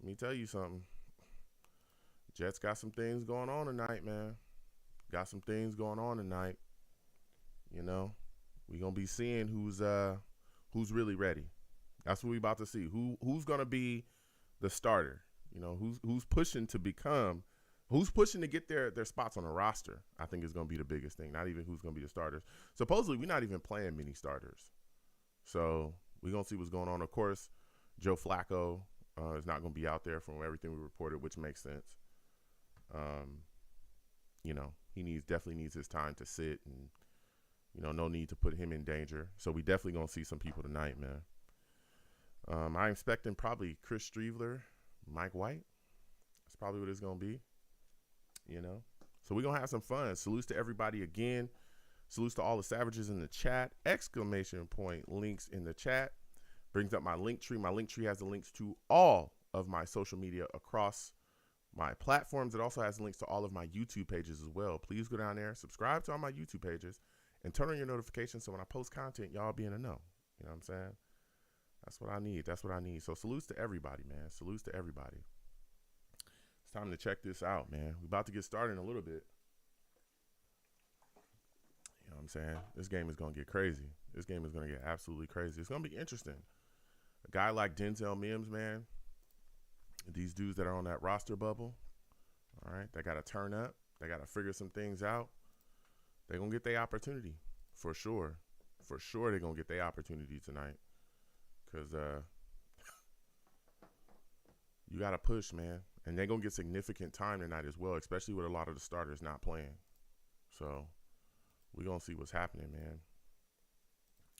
let me tell you something. Jets got some things going on tonight, man. Got some things going on tonight. You know, we gonna be seeing who's really ready. That's what we about to see. Who's gonna be the starter? You know, who's pushing to become, who's pushing to get their spots on the roster. I think is gonna be the biggest thing. Not even who's gonna be the starters. Supposedly, we're not even playing many starters, so we're gonna see what's going on. Of course, Joe Flacco is not gonna be out there from everything we reported, which makes sense. You know, he definitely needs his time to sit, and no need to put him in danger. So we definitely gonna see some people tonight, man. I'm expecting probably Chris Streveler, Mike White. That's probably what it's gonna be. So we're gonna have some fun. Salutes to everybody again. Salutes to all the savages in the chat. Exclamation point links in the chat. Brings up my link tree. My link tree has the links to all of my social media across my platforms. It also has links to all of my YouTube pages as well. Please go down there, subscribe to all my YouTube pages, and turn on your notifications so when I post content, y'all be in the know. You know what I'm saying? That's what I need. That's what I need. So salutes to everybody, man. Salutes to everybody. It's time to check this out, man. We're about to get started in a little bit. You know what I'm saying? This game is going to get crazy. This game is going to get absolutely crazy. It's going to be interesting. A guy like Denzel Mims, man, these dudes that are on that roster bubble, all right, they got to turn up. They got to figure some things out. They're going to get their opportunity for sure. For sure they're going to get their opportunity tonight because you got to push, man. And they're going to get significant time tonight as well, especially with a lot of the starters not playing. So we're going to see what's happening, man.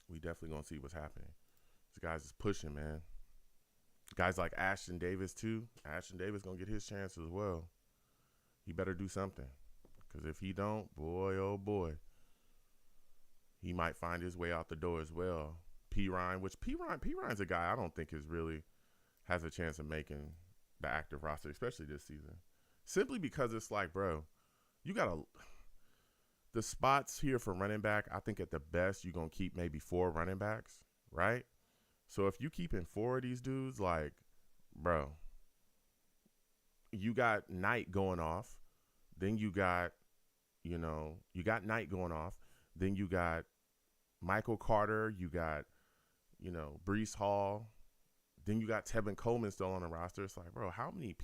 We definitely going to see what's happening. These guys is pushing, man. Guys like Ashton Davis, too. Ashton Davis going to get his chance as well. He better do something. Because if he don't, boy, oh boy, he might find his way out the door as well. P. Ryan's a guy I don't think has a chance of making the active roster, especially this season. Simply because it's like, bro, you got the spots here for running back, I think at the best you're going to keep maybe 4 running backs, right? So if you keeping 4 of these dudes, like, bro, you got Knight going off, then you got, you got Knight going off, then you got Michael Carter, you got, Breece Hall, then you got Tevin Coleman still on the roster. It's like, bro, how many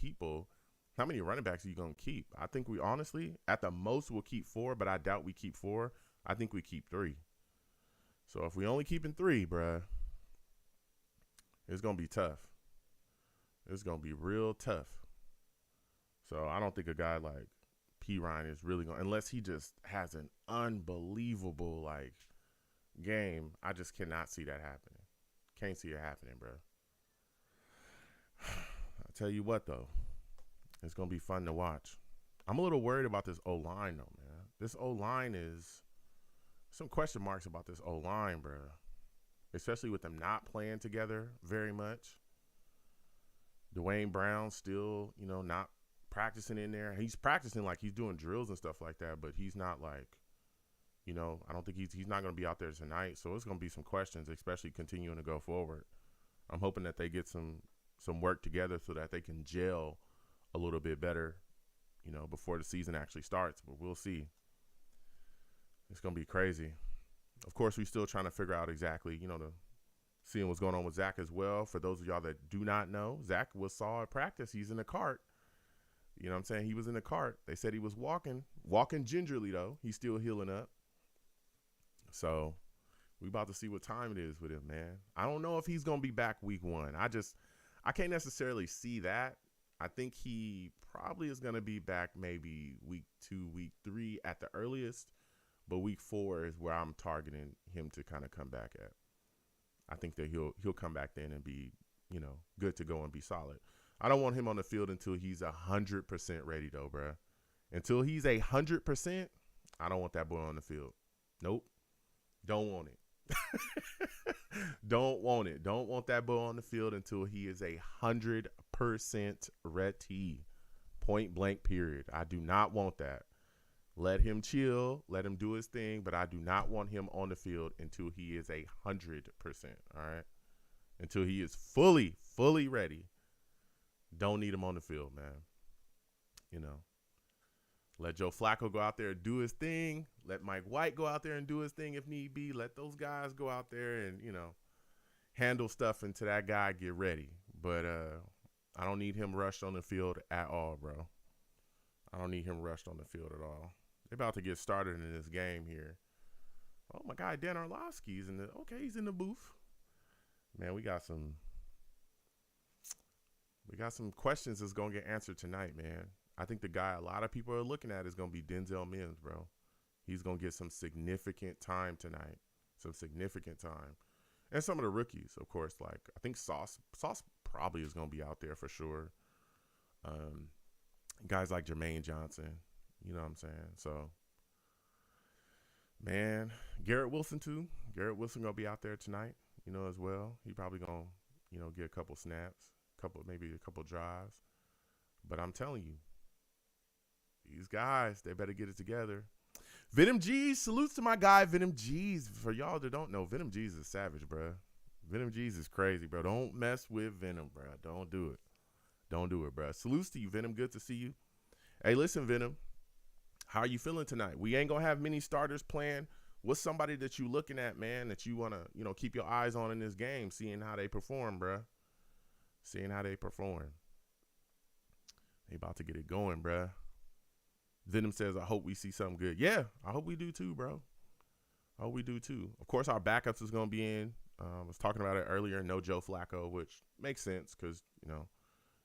running backs are you going to keep? I think we honestly, at the most, will keep 4, but I doubt we keep 4. I think we keep 3. So if we only keeping 3, bruh, it's going to be tough. It's going to be real tough. So I don't think a guy like P. Ryan is really going to, unless he just has an unbelievable, game. I just cannot see that happening. Can't see it happening, bro. I'll tell you what, though. It's going to be fun to watch. I'm a little worried about this O-line, though, man. This O-line is some question marks about this O-line, bro. Especially with them not playing together very much. Dwayne Brown still, not practicing in there. He's practicing like he's doing drills and stuff like that, but he's not I don't think he's not going to be out there tonight. So it's going to be some questions, especially continuing to go forward. I'm hoping that they get some work together so that they can gel a little bit better, before the season actually starts. But we'll see. It's going to be crazy. Of course, we're still trying to figure out exactly, seeing what's going on with Zach as well. For those of y'all that do not know, Zach saw at practice. He's in a cart. You know what I'm saying? He was in a cart. They said he was walking gingerly, though. He's still healing up. So we about to see what time it is with him, man. I don't know if he's going to be back week 1. I can't necessarily see that. I think he probably is going to be back maybe week 2, week 3 at the earliest. But week 4 is where I'm targeting him to kind of come back at. I think that he'll come back then and be, good to go and be solid. I don't want him on the field until he's 100% ready, though, bro. Until he's 100%, I don't want that boy on the field. Nope. Don't want it. Don't want it. Don't want that boy on the field until he is 100% ready. Point blank, period. I do not want that. Let him chill. Let him do his thing. But I do not want him on the field until he is 100%. All right. Until he is fully ready. Don't need him on the field, man. You know, let Joe Flacco go out there and do his thing. Let Mike White go out there and do his thing if need be. Let those guys go out there and, handle stuff until that guy get ready. But I don't need him rushed on the field at all, bro. I don't need him rushed on the field at all. They're about to get started in this game here. Oh, my guy Dan Orlovsky's in the – okay, he's in the booth. Man, we got some questions that's going to get answered tonight, man. I think the guy a lot of people are looking at is going to be Denzel Mims, bro. He's going to get some significant time tonight, some significant time. And some of the rookies, of course, like I think Sauce probably is going to be out there for sure. Guys like Jermaine Johnson, you know what I'm saying? So, man, Garrett Wilson too. Garrett Wilson going to be out there tonight, as well. He probably going to, get a couple snaps, maybe a couple drives. But I'm telling you, these guys, they better get it together. Venom G's, salutes to my guy, Venom G's. For y'all that don't know, Venom G's is savage, bro. Venom G's is crazy, bro. Don't mess with Venom, bro. Don't do it. Don't do it, bro. Salutes to you, Venom. Good to see you. Hey, listen, Venom. How are you feeling tonight? We ain't going to have many starters planned. What's somebody that you looking at, man, that you want to, keep your eyes on in this game, seeing how they perform, bro? Seeing how they perform. They about to get it going, bro. Venom says, I hope we see something good. Yeah, I hope we do too, bro. I hope we do too. Of course, our backups is going to be in. I was talking about it earlier. No Joe Flacco, which makes sense because,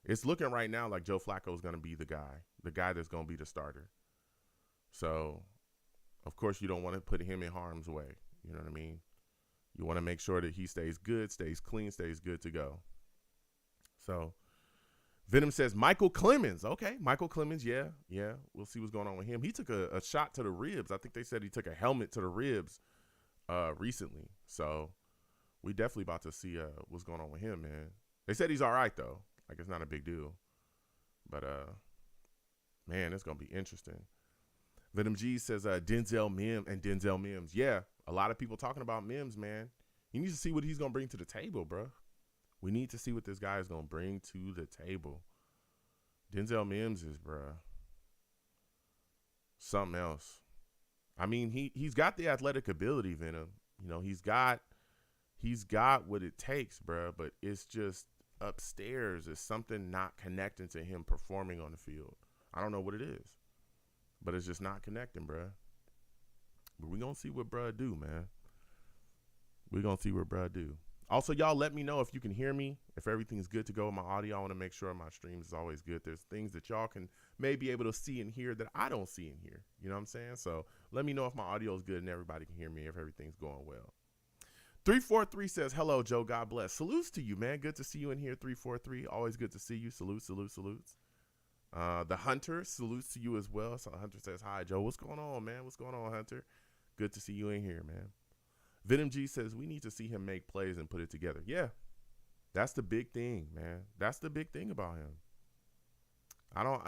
it's looking right now like Joe Flacco is going to be the guy that's going to be the starter. So, of course, you don't want to put him in harm's way. You know what I mean? You want to make sure that he stays good, stays clean, stays good to go. So, Venom says Michael Clemens. Okay, Michael Clemens, yeah. We'll see what's going on with him. He took a shot to the ribs. I think they said he took a helmet to the ribs recently. So, we definitely about to see what's going on with him, man. They said he's all right, though. Like, it's not a big deal. But, man, it's going to be interesting. Venom G says Denzel Mims. Yeah, a lot of people talking about Mims, man. You need to see what he's going to bring to the table, bro. We need to see what this guy is going to bring to the table. Denzel Mims is, bro, something else. I mean, he's got the athletic ability, Venom. He's got what it takes, bro, but it's just upstairs is something not connecting to him performing on the field. I don't know what it is, but it's just not connecting, bro. But we're going to see what bro do, man. We're going to see what bro do. Also, y'all let me know if you can hear me, if everything's good to go with my audio. I want to make sure my streams is always good. There's things that y'all can maybe able to see and hear that I don't see and hear. You know what I'm saying? So let me know if my audio is good and everybody can hear me, if everything's going well. 343 says, hello, Joe. God bless. Salutes to you, man. Good to see you in here, 343. Always good to see you. Salutes. The Hunter, salutes to you as well. So Hunter says, hi, Joe. What's going on, man? What's going on, Hunter? Good to see you in here, man. Venom G says, we need to see him make plays and put it together. Yeah, that's the big thing, man. That's the big thing about him. I don't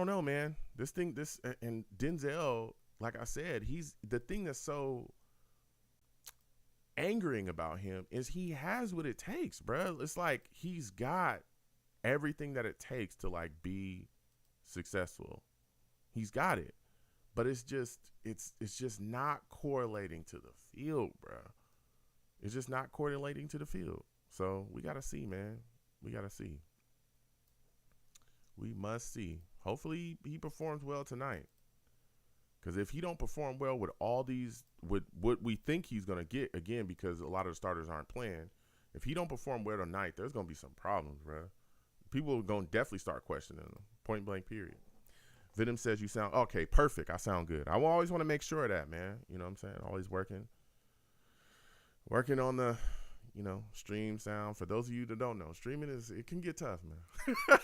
know, man. And Denzel, like I said, he's the thing that's so angering about him is he has what it takes, bro. It's like he's got everything that it takes to like be successful. He's got it. But it's just not correlating to the field, bro. It's just not correlating to the field. So we got to see, man. We got to see. We must see. Hopefully he performs well tonight. Because if he don't perform well with all these, with what we think he's going to get, again, because a lot of the starters aren't playing, if he don't perform well tonight, there's going to be some problems, bro. People are going to definitely start questioning him. Point blank, period. Venom says you sound okay, perfect. I sound good. I will always want to make sure of that, man. You know what I'm saying? Always working on the, stream sound. For those of you that don't know, streaming it can get tough, man.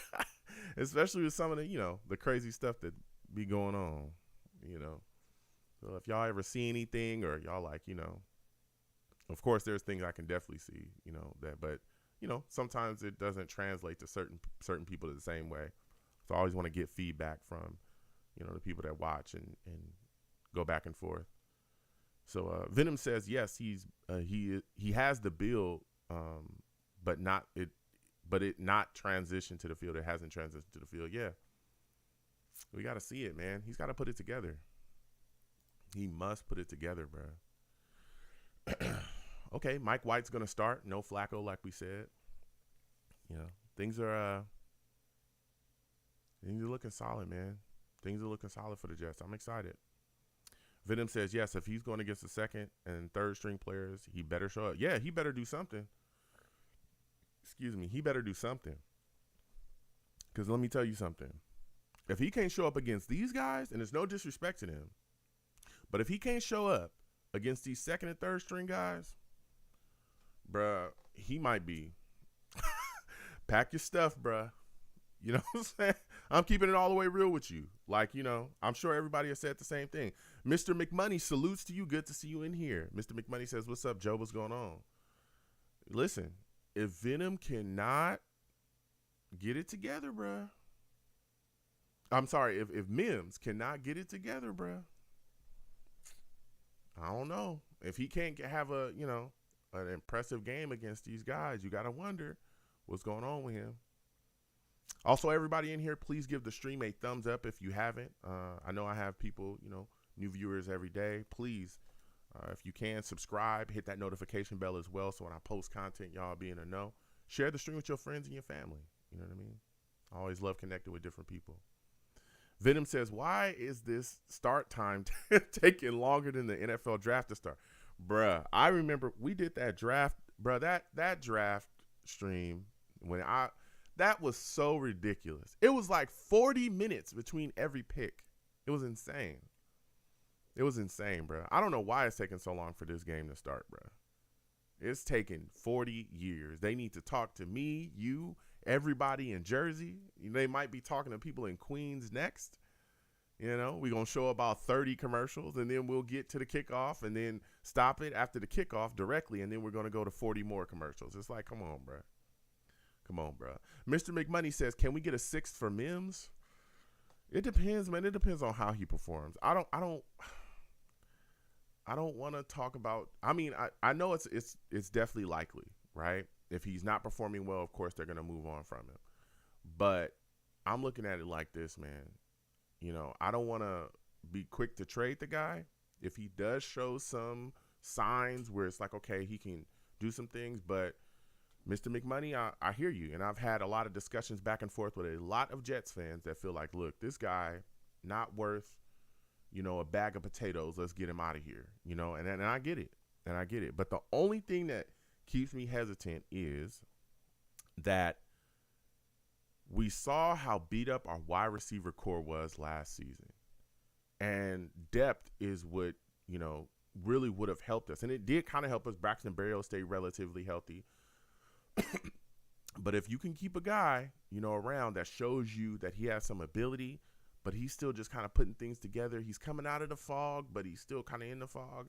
Especially with some of the, the crazy stuff that be going on, So if y'all ever see anything or y'all like, of course there's things I can definitely see, that, but sometimes it doesn't translate to certain people the same way. So I always want to get feedback from, the people that watch and go back and forth. So Venom says, yes, he has the build, but not it. but it not transition to the field. It hasn't transitioned to the field. Yeah. We got to see it, man. He's got to put it together. He must put it together, bro. Okay, Mike White's going to start. No Flacco, like we said. You know, things are looking solid, man. Things are looking solid for the Jets. I'm excited. Venom says, yes, if he's going against the second and third string players, he better show up. Yeah, he better do something. Excuse me. He better do something. Because let me tell you something. If he can't show up against these guys, and there's no disrespect to them, but if he can't show up against these second and third string guys, bruh, he might be. Pack your stuff, bruh. You know what I'm saying? I'm keeping it all the way real with you. Like, you know, I'm sure everybody has said the same thing. Mr. McMoney salutes to you. Good to see you in here. Mr. McMoney says, what's up, Joe? What's going on? Listen, if Venom cannot get it together, bruh. I'm sorry, if Mims cannot get it together, bruh. I don't know. If he can't have a, you know, an impressive game against these guys, you got to wonder what's going on with him. Also, everybody in here, please give the stream a thumbs up if you haven't. I know I have people, you know, new viewers every day. Please, if you can, subscribe, hit that notification bell as well, so when I post content, y'all be in the know. Share the stream with your friends and your family. You know what I mean? I always love connecting with different people. Venom says, why is this start time taking longer than the NFL draft to start? Bruh, I remember we did that draft. Bruh, that draft stream, that was so ridiculous. It was like 40 minutes between every pick. It was insane. It was insane, bruh. I don't know why it's taking so long for this game to start, bruh. It's taken 40 years. They need to talk to me, you, everybody in Jersey. They might be talking to people in Queens next. You know, we're going to show about 30 commercials, and then we'll get to the kickoff and then stop it after the kickoff directly, and then we're going to go to 40 more commercials. It's like, come on, bro. Come on, bro. Mr. McMoney says, can we get a 6th for Mims? It depends, man. It depends on how he performs. I don't want to talk about. I mean, I know it's definitely likely, right? If he's not performing well, of course they're gonna move on from him. But I'm looking at it like this, man. You know, I don't want to be quick to trade the guy if he does show some signs where it's like, okay, he can do some things. But Mr. McMoney, I hear you, and I've had a lot of discussions back and forth with a lot of Jets fans that feel like, look, this guy not worth, you know, a bag of potatoes. Let's get him out of here, you know, and I get it, But the only thing that keeps me hesitant is that we saw how beat up our wide receiver core was last season, and depth is what, you know, really would have helped us, and it did kind of help us. Braxton Berrios stayed relatively healthy. But if you can keep a guy, you know, around that shows you that he has some ability, but he's still just kind of putting things together. He's coming out of the fog, but he's still kind of in the fog.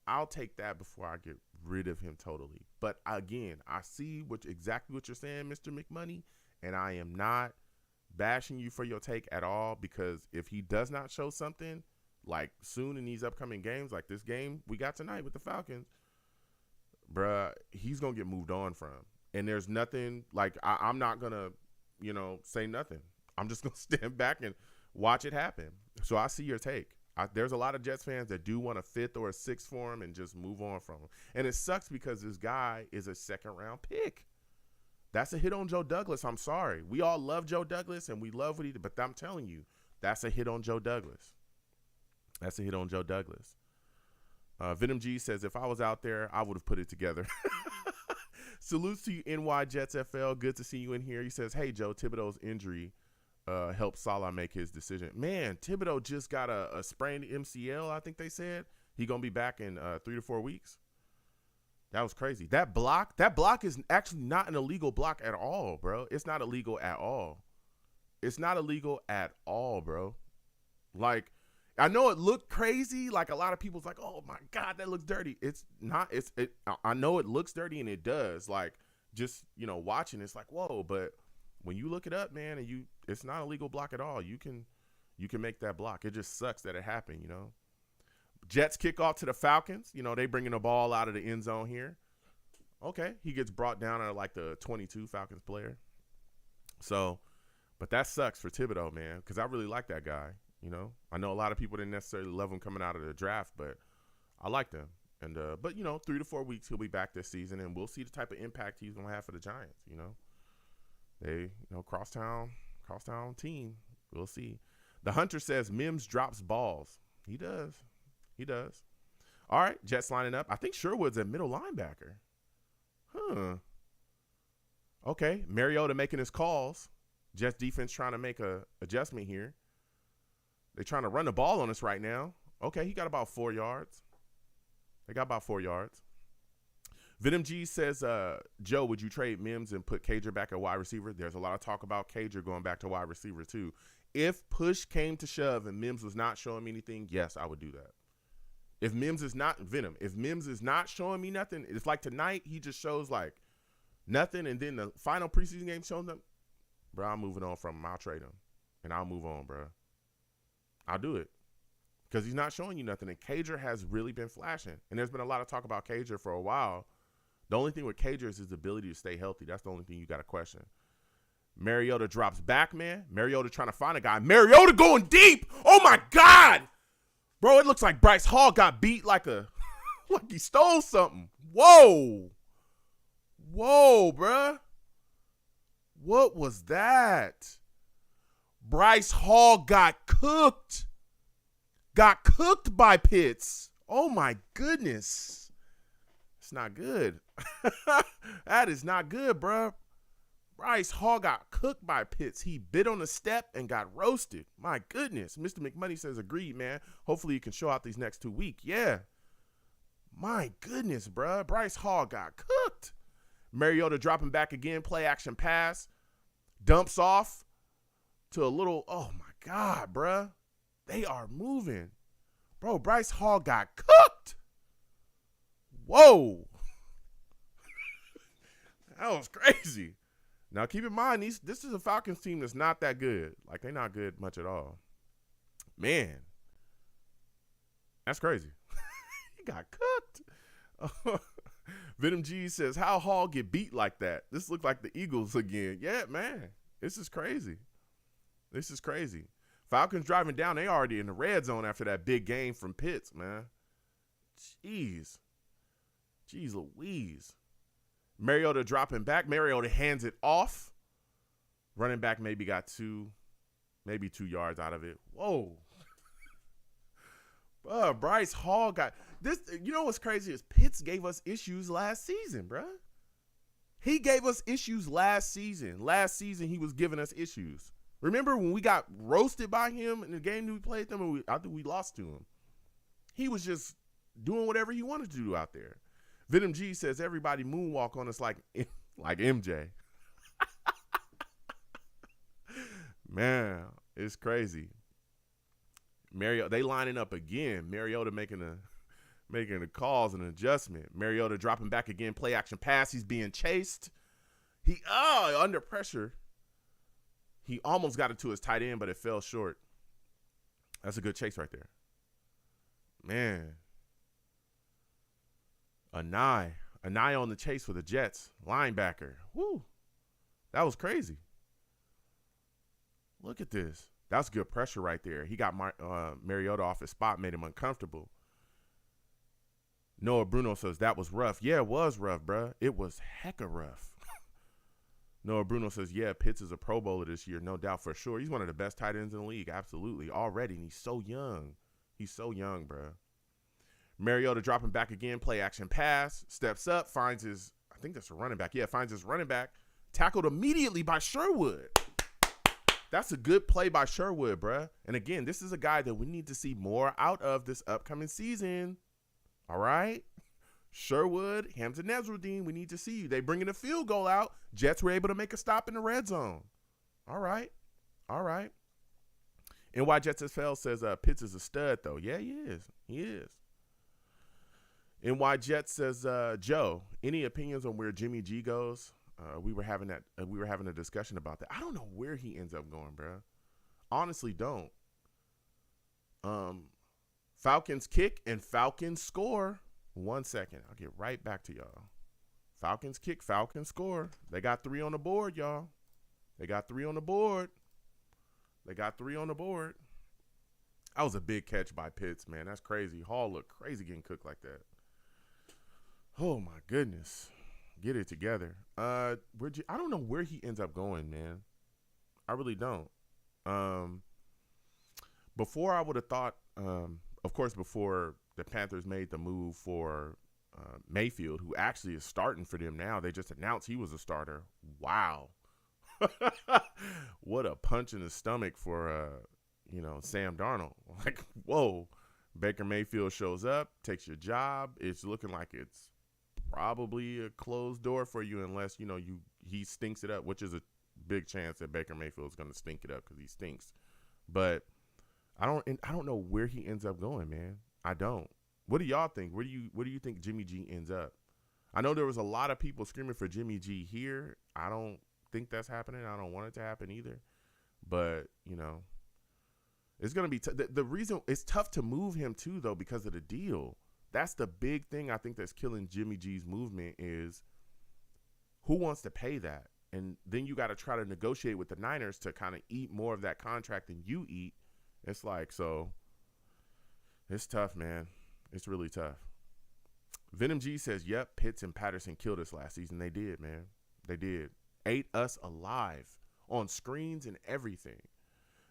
I'll take that before I get rid of him totally. But again, I see exactly what you're saying, Mr. McMoney, and I am not bashing you for your take at all, because if he does not show something like soon in these upcoming games, like this game we got tonight with the Falcons, bruh, he's going to get moved on from. And there's nothing, like, I'm not going to, you know, say nothing. I'm just going to stand back and watch it happen. So I see your take. There's a lot of Jets fans that do want a 5th or a 6th for him and just move on from him. And it sucks because this guy is a 2nd-round pick. That's a hit on Joe Douglas. I'm sorry. We all love Joe Douglas, and we love what he did. But I'm telling you, that's a hit on Joe Douglas. That's a hit on Joe Douglas. Venom G says, if I was out there, I would have put it together. Salutes to you, NY Jets FL. Good to see you in here. He says, hey, Joe, Thibodeau's injury helped Salah make his decision. Man, Thibodeau just got a sprained MCL, I think they said. He going to be back in 3 to 4 weeks. That was crazy. That block is actually not an illegal block at all, bro. It's not illegal at all. It's not illegal at all, bro. Like, I know it looked crazy. Like, a lot of people's like, oh my God, that looks dirty. It's not. I know it looks dirty, and it does. Like, just, you know, watching, it's like, whoa. But when you look it up, man, and it's not a legal block at all. You can make that block. It just sucks that it happened, you know. Jets kick off to the Falcons. You know, they bringing the ball out of the end zone here. Okay, he gets brought down at like the 22 Falcons player. So, but that sucks for Thibodeau, man, because I really like that guy. You know, I know a lot of people didn't necessarily love him coming out of the draft, but I liked him. And but 3 to 4 weeks he'll be back this season, and we'll see the type of impact he's gonna have for the Giants. They crosstown team. We'll see. The Hunter says Mims drops balls. He does. All right, Jets lining up. I think Sherwood's a middle linebacker. Huh. Okay, Mariota making his calls. Jets defense trying to make a adjustment here. They're trying to run the ball on us right now. Okay, he got about 4 yards. They got about 4 yards. Venom G says, Joe, would you trade Mims and put Cager back at wide receiver? There's a lot of talk about Cager going back to wide receiver too. If push came to shove and Mims was not showing me anything, yes, I would do that. If Mims is not showing me nothing, it's like tonight he just shows like nothing, and then the final preseason game shows them, bro, I'm moving on from him. I'll trade him, and I'll move on, bro. I'll do it because he's not showing you nothing, and Cager has really been flashing, and there's been a lot of talk about Cager for a while. The only thing with Cager is his ability to stay healthy. That's the only thing you got to question. Mariota drops back, man. Mariota trying to find a guy. Mariota going deep. Oh, my God. Bro, it looks like Bryce Hall got beat like he stole something. Whoa, bruh. What was that? Bryce Hall got cooked. Got cooked by Pitts. Oh, my goodness. It's not good. That is not good, bruh. Bryce Hall got cooked by Pitts. He bit on the step and got roasted. My goodness. Mr. McMoney says, agreed, man. Hopefully you can show out these next 2 weeks. Yeah. My goodness, bruh. Bryce Hall got cooked. Mariota dropping back again. Play action pass. Dumps off to a little, oh, my God, bruh. They are moving. Bro, Bryce Hall got cooked. Whoa. That was crazy. Now, keep in mind, this is a Falcons team that's not that good. Like, they're not good much at all. Man, that's crazy. He got cooked. Venom G says, how Hall get beat like that? This looks like the Eagles again. Yeah, man, this is crazy. Falcons driving down. They already in the red zone after that big game from Pitts, man. Jeez Louise. Mariota dropping back. Mariota hands it off. Running back maybe got 2 yards out of it. Whoa. Bryce Hall got this. You know what's crazy is Pitts gave us issues last season, bro. He gave us issues last season. Last season he was giving us issues. Remember when we got roasted by him in the game that we played them and I think we lost to him. He was just doing whatever he wanted to do out there. Venom G says everybody moonwalk on us like MJ. Man, it's crazy. Mariota, they lining up again. Mariota making the calls and adjustment. Mariota dropping back again. Play action pass. He's being chased. Under pressure. He almost got it to his tight end, but it fell short. That's a good chase right there. Man. Anai on the chase for the Jets. Linebacker. Woo. That was crazy. Look at this. That's good pressure right there. He got Mariota off his spot, made him uncomfortable. Noah Bruno says that was rough. Yeah, it was rough, bro. It was hecka rough. Noah Bruno says, yeah, Pitts is a Pro Bowler this year, no doubt for sure. He's one of the best tight ends in the league, absolutely, already, and he's so young. He's so young, bro. Mariota dropping back again, play action pass, steps up, finds his, I think that's a running back. Yeah, finds his running back, tackled immediately by Sherwood. That's a good play by Sherwood, bruh. And again, this is a guy that we need to see more out of this upcoming season. All right? Sherwood, Hamza Nasruddin, we need to see you. They bringing a field goal out. Jets were able to make a stop in the red zone. All right. NY Jets FL says Pitts is a stud, though. Yeah, he is. NY Jets says, Joe, any opinions on where Jimmy G goes? We were having a discussion about that. I don't know where he ends up going, bro. Honestly, don't. Falcons kick and Falcons score. 1 second. I'll get right back to y'all. Falcons kick, Falcons score. They got 3 on the board, y'all. They got 3 on the board. That was a big catch by Pitts, man. That's crazy. Hall looked crazy getting cooked like that. Oh, my goodness. Get it together. I don't know where he ends up going, man. I really don't. Before I would have thought, of course, before the Panthers made the move for Mayfield, who actually is starting for them now. They just announced he was a starter. Wow. What a punch in the stomach for, Sam Darnold. Like, whoa. Baker Mayfield shows up, takes your job. It's looking like it's probably a closed door for you unless, he stinks it up, which is a big chance that Baker Mayfield is going to stink it up because he stinks. But I don't know where he ends up going, man. I don't. What do y'all think? Where do you think Jimmy G ends up? I know there was a lot of people screaming for Jimmy G here. I don't think that's happening. I don't want it to happen either. But, it's going to be the reason it's tough to move him too, though, because of the deal. That's the big thing I think that's killing Jimmy G's movement is who wants to pay that? And then you got to try to negotiate with the Niners to kind of eat more of that contract than you eat. It's like, so it's tough, man. It's really tough. Venom G says, yep, Pitts and Patterson killed us last season. They did, man. They did. Ate us alive on screens and everything.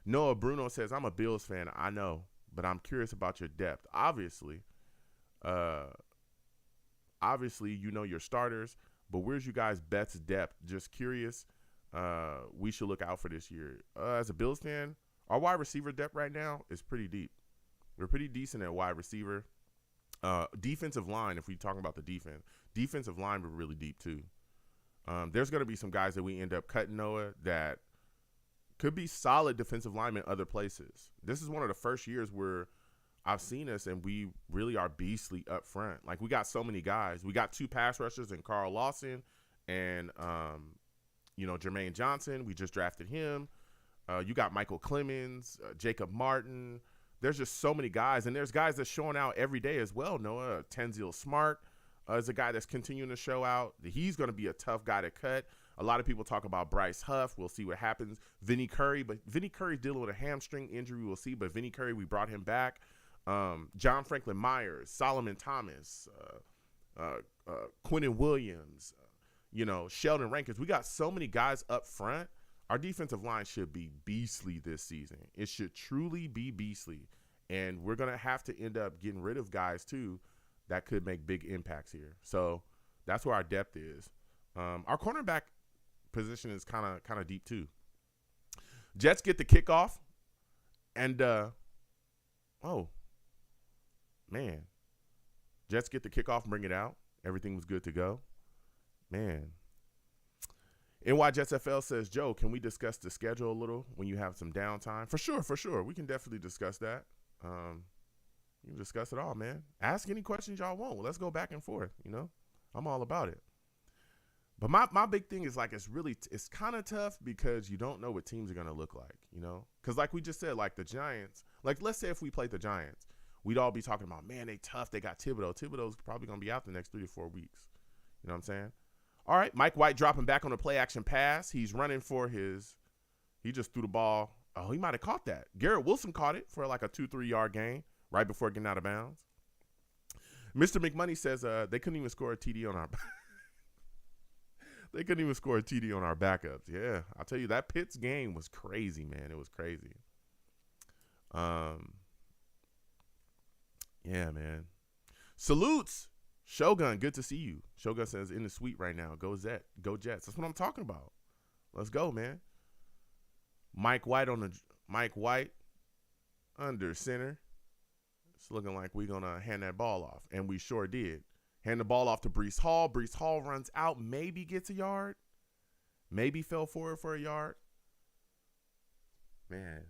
Noah Bruno says, I'm a Bills fan. I know, but I'm curious about your depth. Obviously, you know your starters, but where's you guys' best depth? Just curious. We should look out for this year. As a Bills fan, our wide receiver depth right now is pretty deep. We're pretty decent at wide receiver. Defensive line, if we're talking about the defensive line, we're really deep too. There's going to be some guys that we end up cutting, Noah, that could be solid defensive linemen other places. This is one of the first years where I've seen us and we really are beastly up front. Like, we got so many guys. We got 2 pass rushers in Carl Lawson and, Jermaine Johnson. We just drafted him. You got Michael Clemens, Jacob Martin. There's just so many guys. And there's guys that's showing out every day as well, Noah. Tenzil Smart is a guy that's continuing to show out. He's going to be a tough guy to cut. A lot of people talk about Bryce Huff. We'll see what happens. Vinny Curry, but Vinny Curry's dealing with a hamstring injury. We'll see. But Vinny Curry, we brought him back. John Franklin Myers, Solomon Thomas, Quentin Williams, Sheldon Rankins. We got so many guys up front. Our defensive line should be beastly this season. It should truly be beastly. And we're going to have to end up getting rid of guys, too, that could make big impacts here. So that's where our depth is. Our cornerback position is kind of deep, too. Jets get the kickoff. And, Jets get the kickoff, bring it out. Everything was good to go. Man. NY Jets FL says, Joe, can we discuss the schedule a little when you have some downtime? For sure. We can definitely discuss that. You can discuss it all, man. Ask any questions y'all want. Well, let's go back and forth, I'm all about it. But my big thing is, like, it's kind of tough because you don't know what teams are going to look like, Because like we just said, like the Giants, like let's say if we played the Giants, we'd all be talking about, man, they tough. They got Thibodeau. Thibodeau's probably going to be out the next 3 to 4 weeks. You know what I'm saying? All right, Mike White dropping back on the play-action pass. He's running for he just threw the ball. Oh, he might have caught that. Garrett Wilson caught it for like a 2-3 yard gain right before getting out of bounds. Mr. McMoney says they couldn't even score a TD on our They couldn't even score a TD on our backups. Yeah, I'll tell you, that Pitts game was crazy, man. It was crazy. Yeah, man. Salutes. Shogun, good to see you. Shogun says, in the suite right now. Go Jets. That's what I'm talking about. Let's go, man. Mike White under center. It's looking like we're going to hand that ball off. And we sure did. Hand the ball off to Breece Hall. Breece Hall runs out, maybe gets a yard. Maybe fell forward for a yard. Man.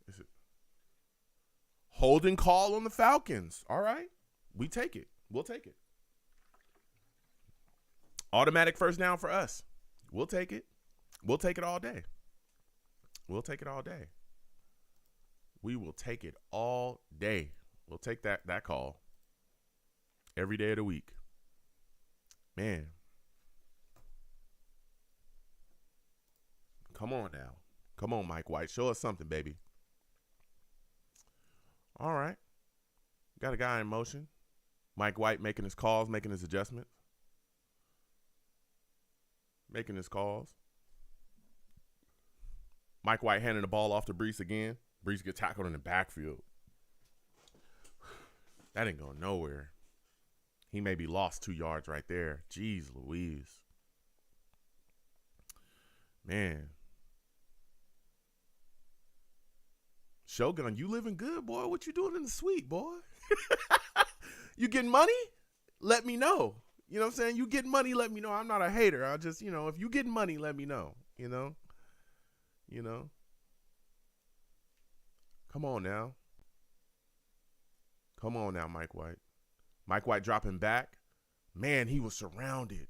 Is it holding call on the Falcons? All right. We take it. We'll take it. Automatic first down for us. We'll take it. We'll take it all day. We will take it all day. We'll take that call every day of the week. Man. Come on now. Come on, Mike White. Show us something, baby. All right. Got a guy in motion. Mike White making his calls, making his adjustments. Making his calls. Mike White handing the ball off to Breece again. Breece get tackled in the backfield. That ain't going nowhere. He maybe lost 2 yards right there. Jeez Louise. Man. Shogun, you living good, boy. What you doing in the suite, boy? You getting money? Let me know. You know what I'm saying? You getting money, let me know. I'm not a hater. I'll just, if you getting money, let me know. You know. Come on now. Come on now, Mike White. Mike White dropping back. Man, he was surrounded.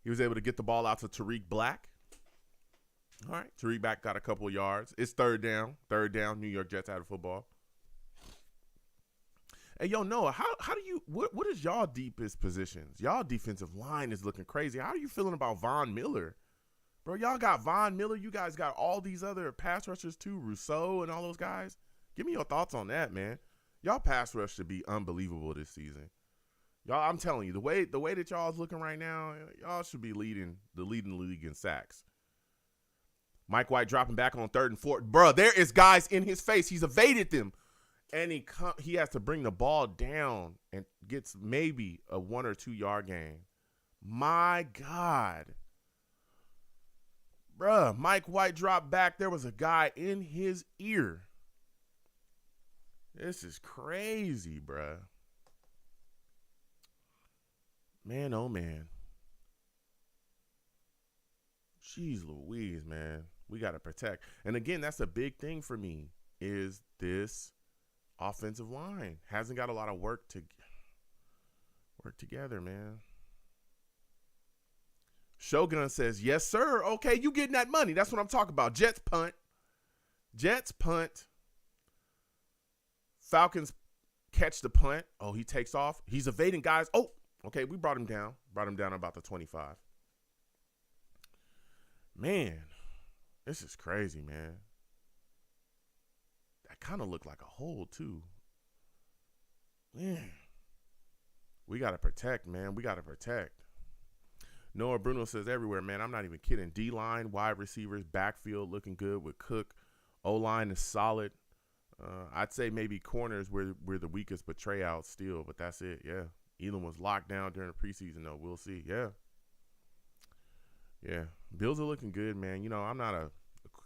He was able to get the ball out to Tariq Black. All right, Tariq Black got a couple of yards. It's third down. Third down, New York Jets out of football. Hey, yo, Noah, how do you, what is y'all deepest positions? Y'all defensive line is looking crazy. How are you feeling about Von Miller? Bro, y'all got Von Miller. You guys got all these other pass rushers too, Rousseau and all those guys. Give me your thoughts on that, man. Y'all pass rush should be unbelievable this season. Y'all, I'm telling you, the way that y'all's looking right now, y'all should be leading the league in sacks. Mike White dropping back on 3rd and 4. Bro, there is guys in his face. He's evaded them. And he has to bring the ball down and gets maybe a 1 or 2 yard gain. My God. Bruh, Mike White dropped back. There was a guy in his ear. This is crazy, bruh. Man, oh, man. Jeez Louise, man. We got to protect. And again, that's a big thing for me is this offensive line. Hasn't got a lot of work together, man. Shogun says, yes, sir. Okay, you getting that money. That's what I'm talking about. Jets punt. Falcons catch the punt. Oh, he takes off. He's evading guys. Oh, okay, we brought him down. Brought him down about the 25. Man, this is crazy, man. That kind of looked like a hold, too. Man, we got to protect, man. We got to protect. Noah Bruno says everywhere, man. I'm not even kidding. D-line, wide receivers, backfield looking good with Cook. O-line is solid. I'd say maybe corners we're the weakest, but Trey out still, but that's it. Yeah. Elam was locked down during the preseason, though. We'll see. Yeah. Yeah. Bills are looking good, man. I'm not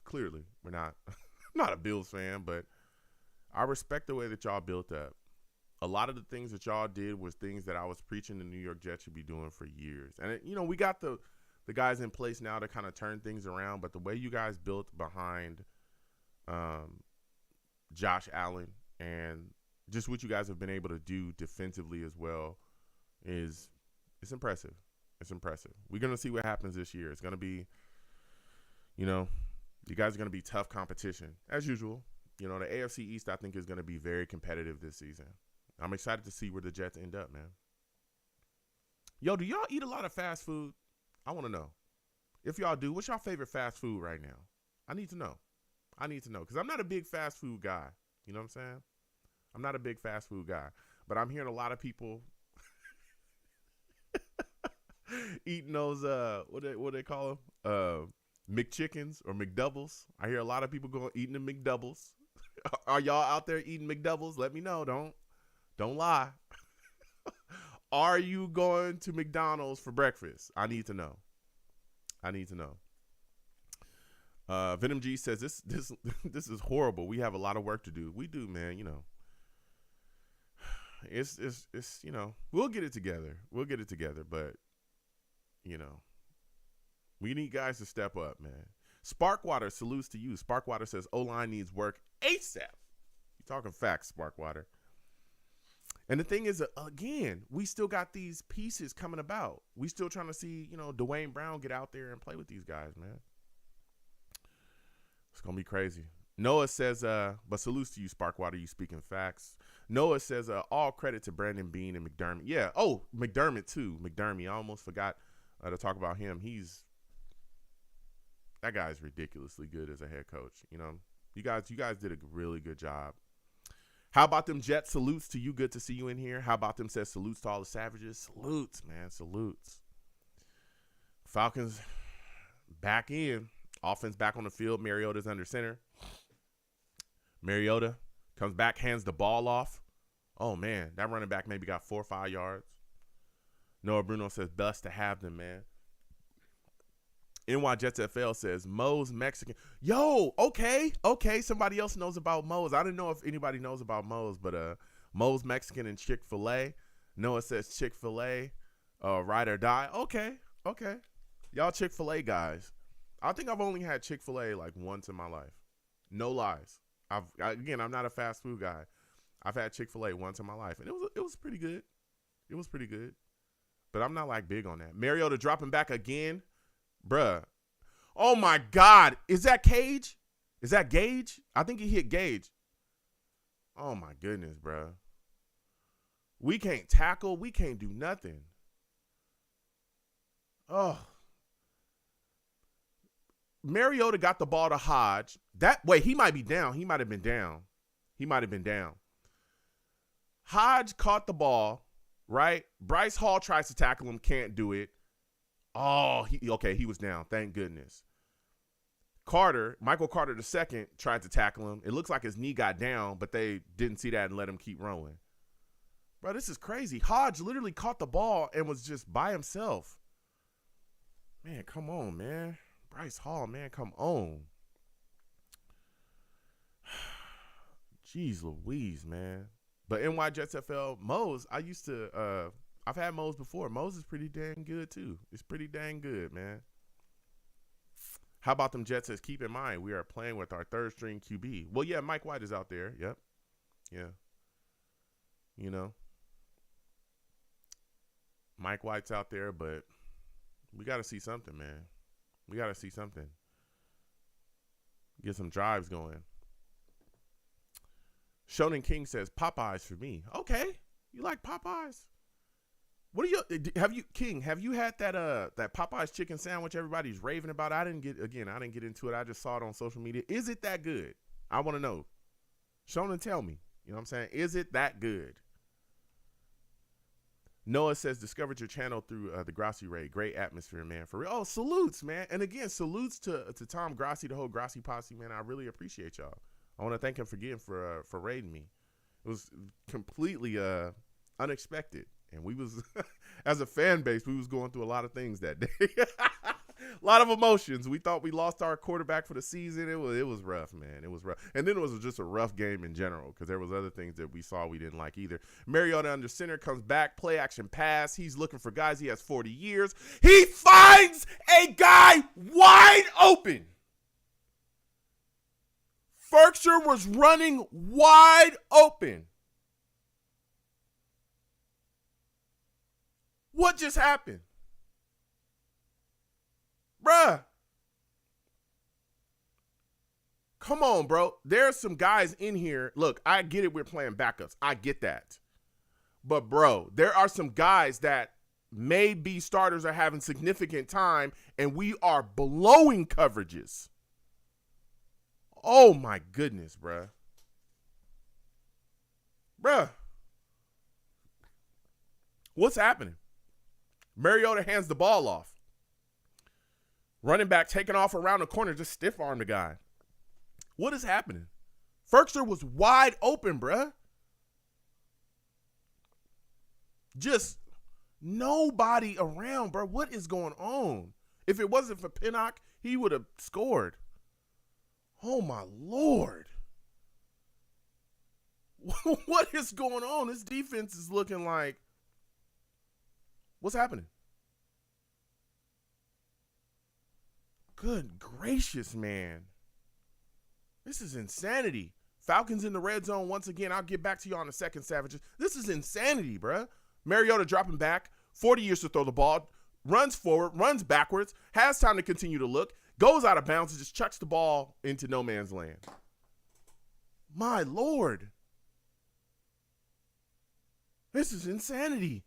clearly, we're not, I'm not a Bills fan, but I respect the way that y'all built up. A lot of the things that y'all did was things that I was preaching the New York Jets should be doing for years. And, we got the guys in place now to kind of turn things around, but the way you guys built behind Josh Allen and just what you guys have been able to do defensively as well it's impressive. It's impressive. We're going to see what happens this year. It's going to be, you guys are going to be tough competition as usual. The AFC East, I think, is going to be very competitive this season. I'm excited to see where the Jets end up, man. Yo, do y'all eat a lot of fast food? I want to know. If y'all do, what's y'all favorite fast food right now? I need to know. Because I'm not a big fast food guy. You know what I'm saying? I'm not a big fast food guy. But I'm hearing a lot of people eating those, what they call them? McChickens or McDoubles. I hear a lot of people eating the McDoubles. Are y'all out there eating McDoubles? Let me know. Don't lie. Are you going to McDonald's for breakfast? I need to know. Venom G says this is horrible. We have a lot of work to do. We do, man. It's we'll get it together. But we need guys to step up, man. Sparkwater salutes to you. Sparkwater says O-line needs work ASAP. You talking facts, Sparkwater. And the thing is, again, we still got these pieces coming about. We still trying to see, Dwayne Brown get out there and play with these guys, man. It's going to be crazy. Noah says, but salutes to you, Sparkwater. You speaking facts. Noah says, all credit to Brandon Beane and McDermott. Yeah. Oh, McDermott too. McDermott. I almost forgot to talk about him. That guy's ridiculously good as a head coach. You know, you guys did a really good job. How about them Jets? Salutes to you. Good to see you in here. How about them says salutes to all the Savages? Salutes, man. Salutes. Falcons back in. Offense back on the field. Mariota's under center. Mariota comes back, hands the ball off. Oh, man. That running back maybe got 4 or 5 yards. Noah Bruno says, blessed to have them, man. NY Jets FL says, Mo's Mexican. Yo, okay. Somebody else knows about Mo's. I didn't know if anybody knows about Mo's, but Mo's Mexican and Chick-fil-A. Noah says Chick-fil-A, ride or die. Okay. Y'all Chick-fil-A guys. I think I've only had Chick-fil-A like once in my life. No lies. I'm not a fast food guy. I've had Chick-fil-A once in my life, and it was pretty good. It was pretty good. But I'm not like big on that. Mariota dropping back again. Bruh. Oh, my God. Is that Cage? Is that Gage? I think he hit Gage. Oh, my goodness, bruh. We can't tackle. We can't do nothing. Oh. Mariota got the ball to Hodge. He might be down. He might have been down. Hodge caught the ball, right? Bryce Hall tries to tackle him, can't do it. Oh, he was down. Thank goodness. Michael Carter II tried to tackle him. It looks like his knee got down, but they didn't see that and let him keep rolling. Bro, this is crazy. Hodge literally caught the ball and was just by himself. Man, come on, man. Bryce Hall, man, come on. Jeez Louise, man. But NY Jets FL, Mo's, I've had Mo's before. Mo's is pretty dang good, too. It's pretty dang good, man. How about them Jets? Says, keep in mind, we are playing with our third-string QB. Well, yeah, Mike White is out there. Yep. Yeah. You know. Mike White's out there, but we got to see something, man. We got to see something. Get some drives going. Shonen King says, Popeyes for me. Okay. You like Popeyes? What have you had that Popeyes chicken sandwich everybody's raving about? I didn't get into it. I just saw it on social media. Is it that good? I want to know. Shonen, tell me. You know what I'm saying? Is it that good? Noah says, discovered your channel through the Grassi raid. Great atmosphere, man. For real. Oh, salutes, man. And again, salutes to Tom Grassi, the whole Grassi posse, man. I really appreciate y'all. I want to thank him for raiding me. It was completely unexpected. And we was, as a fan base, we was going through a lot of things that day. A lot of emotions. We thought we lost our quarterback for the season. It was rough, man. It was rough. And then it was just a rough game in general because there was other things that we saw we didn't like either. Mariota under center comes back, play action pass. He's looking for guys. He has 40 years. He finds a guy wide open. Ferkser was running wide open. What just happened? Bruh. Come on, bro. There's some guys in here. Look, I get it. We're playing backups. I get that. But, bro, there are some guys that may be starters are having significant time, and we are blowing coverages. Oh, my goodness, bruh. Bruh. What's happening? Mariota hands the ball off. Running back taking off around the corner, just stiff-armed the guy. What is happening? Ferkser was wide open, bruh. Just nobody around, bruh. What is going on? If it wasn't for Pinnock, he would have scored. Oh, my Lord. What is going on? This defense is looking like, what's happening? Good gracious, man. This is insanity. Falcons in the red zone once again. I'll get back to you on the second, Savages. This is insanity, bruh. Mariota dropping back, 40 years to throw the ball, runs forward, runs backwards, has time to continue to look, goes out of bounds and just chucks the ball into no man's land. My Lord. This is insanity.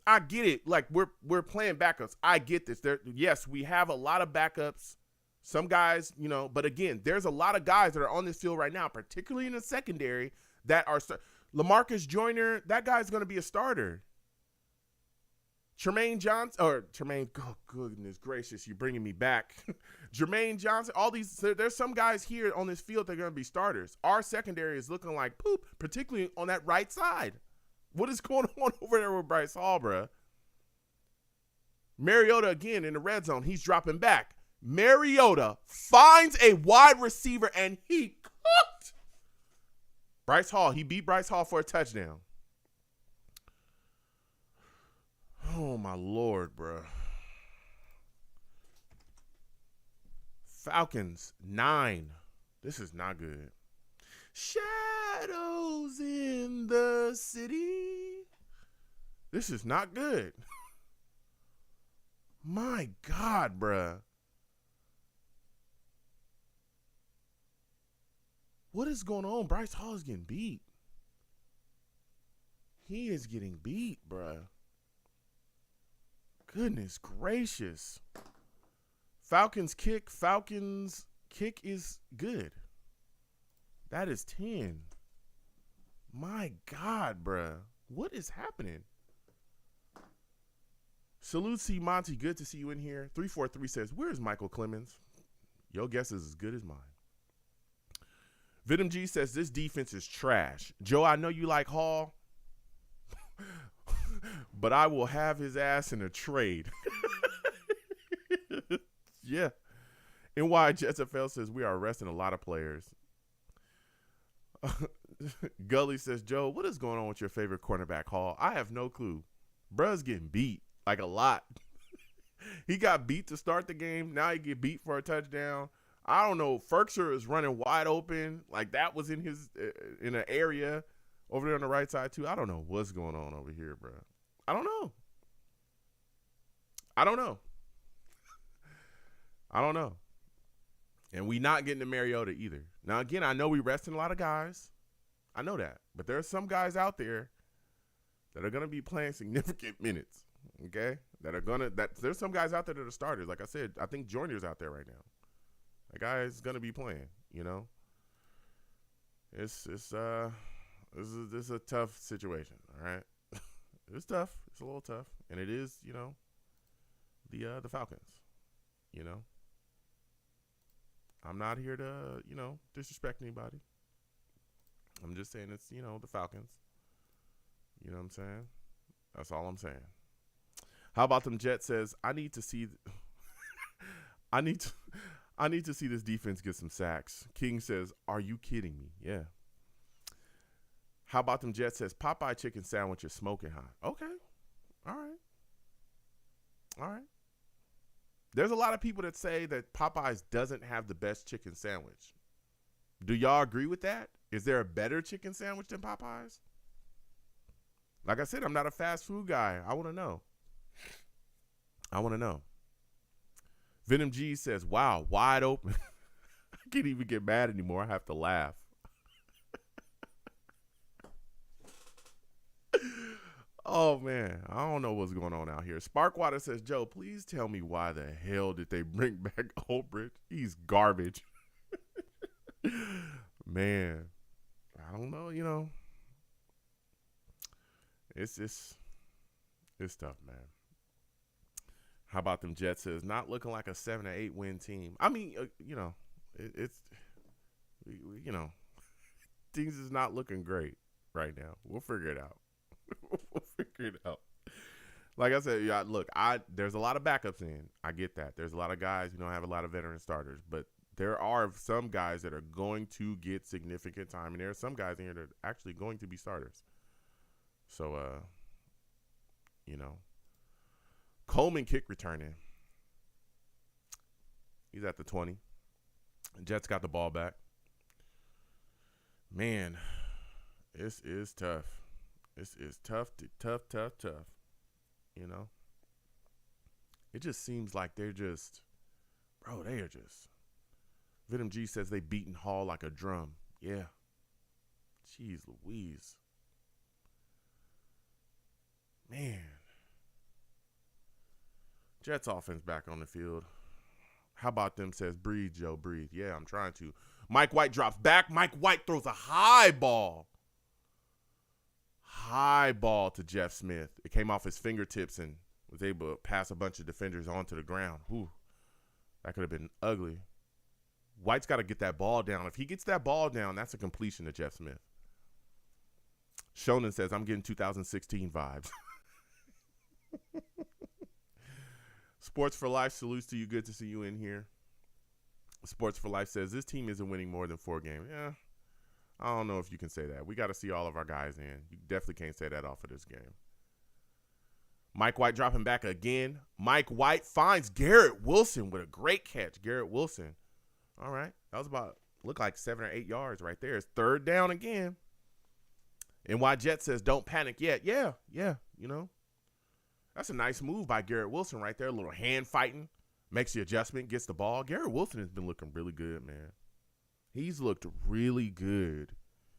I get it. Like we're playing backups. I get this. Yes, we have a lot of backups. Some guys, but again, there's a lot of guys that are on this field right now, particularly in the secondary, that are LaMarcus Joyner. That guy's going to be a starter. Oh, goodness gracious, you're bringing me back. Jermaine Johnson, there's some guys here on this field that are going to be starters. Our secondary is looking like poop, particularly on that right side. What is going on over there with Bryce Hall, bruh? Mariota, again, in the red zone, he's dropping back. Mariota finds a wide receiver, and he cooked. Bryce Hall, he beat Bryce Hall for a touchdown. Oh, my Lord, bro. Falcons, 9. This is not good. Shadows in the city. This is not good. My God, bruh. What is going on? Bryce Hall is getting beat. He is getting beat, bruh. Goodness gracious. Falcons kick is good. That is 10. My God, bruh. What is happening? Salute C. Monty. Good to see you in here. 343 says, where's Michael Clemens? Your guess is as good as mine. Venom G says, this defense is trash. Joe, I know you like Hall, but I will have his ass in a trade. Yeah. NY JSFL says, we are arresting a lot of players. Gully says, Joe, what is going on with your favorite cornerback, Hall? I have no clue. Bruh's getting beat, like a lot. He got beat to start the game. Now he get beat for a touchdown. I don't know. Ferkser is running wide open. Like that was in in an area over there on the right side too. I don't know what's going on over here, bro. I don't know. And we not getting to Mariota either. Now, again, I know we resting a lot of guys. I know that. But there are some guys out there that are going to be playing significant minutes, okay? There's some guys out there that are starters. Like I said, I think Joyner's out there right now. That guy is going to be playing, This is a tough situation, all right? It's tough. It's a little tough. And it is, the Falcons, I'm not here to, disrespect anybody. I'm just saying it's, the Falcons. You know what I'm saying? That's all I'm saying. How about them Jets says, I need to see this defense get some sacks. King says, are you kidding me? Yeah. How about them Jets says, Popeye chicken sandwich is smoking hot. Okay. All right. There's a lot of people that say that Popeyes doesn't have the best chicken sandwich. Do y'all agree with that? Is there a better chicken sandwich than Popeyes? Like I said, I'm not a fast food guy. I want to know. Venom G says, wow, wide open. I can't even get mad anymore. I have to laugh. Oh, man. I don't know what's going on out here. Sparkwater says, Joe, please tell me why the hell did they bring back Ulbrich? He's garbage. Man. I don't know, It's tough, man. How about them Jets? Says not looking like a 7 or 8 win team. I mean, things is not looking great right now. We'll figure it out. Like I said, yeah, look, there's a lot of backups in. I get that. There's a lot of guys, have a lot of veteran starters, but there are some guys that are going to get significant time, and there are some guys in here that are actually going to be starters. So, Coleman kick returning. He's at the 20. Jets got the ball back. Man, this is tough. This is tough. It just seems like they are just Venom G says they beaten Hall like a drum. Yeah. Jeez Louise. Man. Jets offense back on the field. How about them, says breathe, Joe, breathe. Yeah, I'm trying to. Mike White drops back. Mike White throws a high ball. High ball to Jeff Smith. It came off his fingertips and was able to pass a bunch of defenders onto the ground. Whew. That could have been ugly. White's got to get that ball down. If he gets that ball down, that's a completion to Jeff Smith. Shonen says, I'm getting 2016 vibes. Sports for Life salutes to you. Good to see you in here. Sports for Life says, this team isn't winning more than 4 games. Yeah, I don't know if you can say that. We got to see all of our guys in. You definitely can't say that off of this game. Mike White dropping back again. Mike White finds Garrett Wilson with a great catch. Garrett Wilson. All right. That was about, looked like 7 or 8 yards right there. It's 3rd down again. NY Jet says, don't panic yet. Yeah, you know. That's a nice move by Garrett Wilson right there. A little hand fighting. Makes the adjustment, gets the ball. Garrett Wilson has been looking really good, man. He's looked really good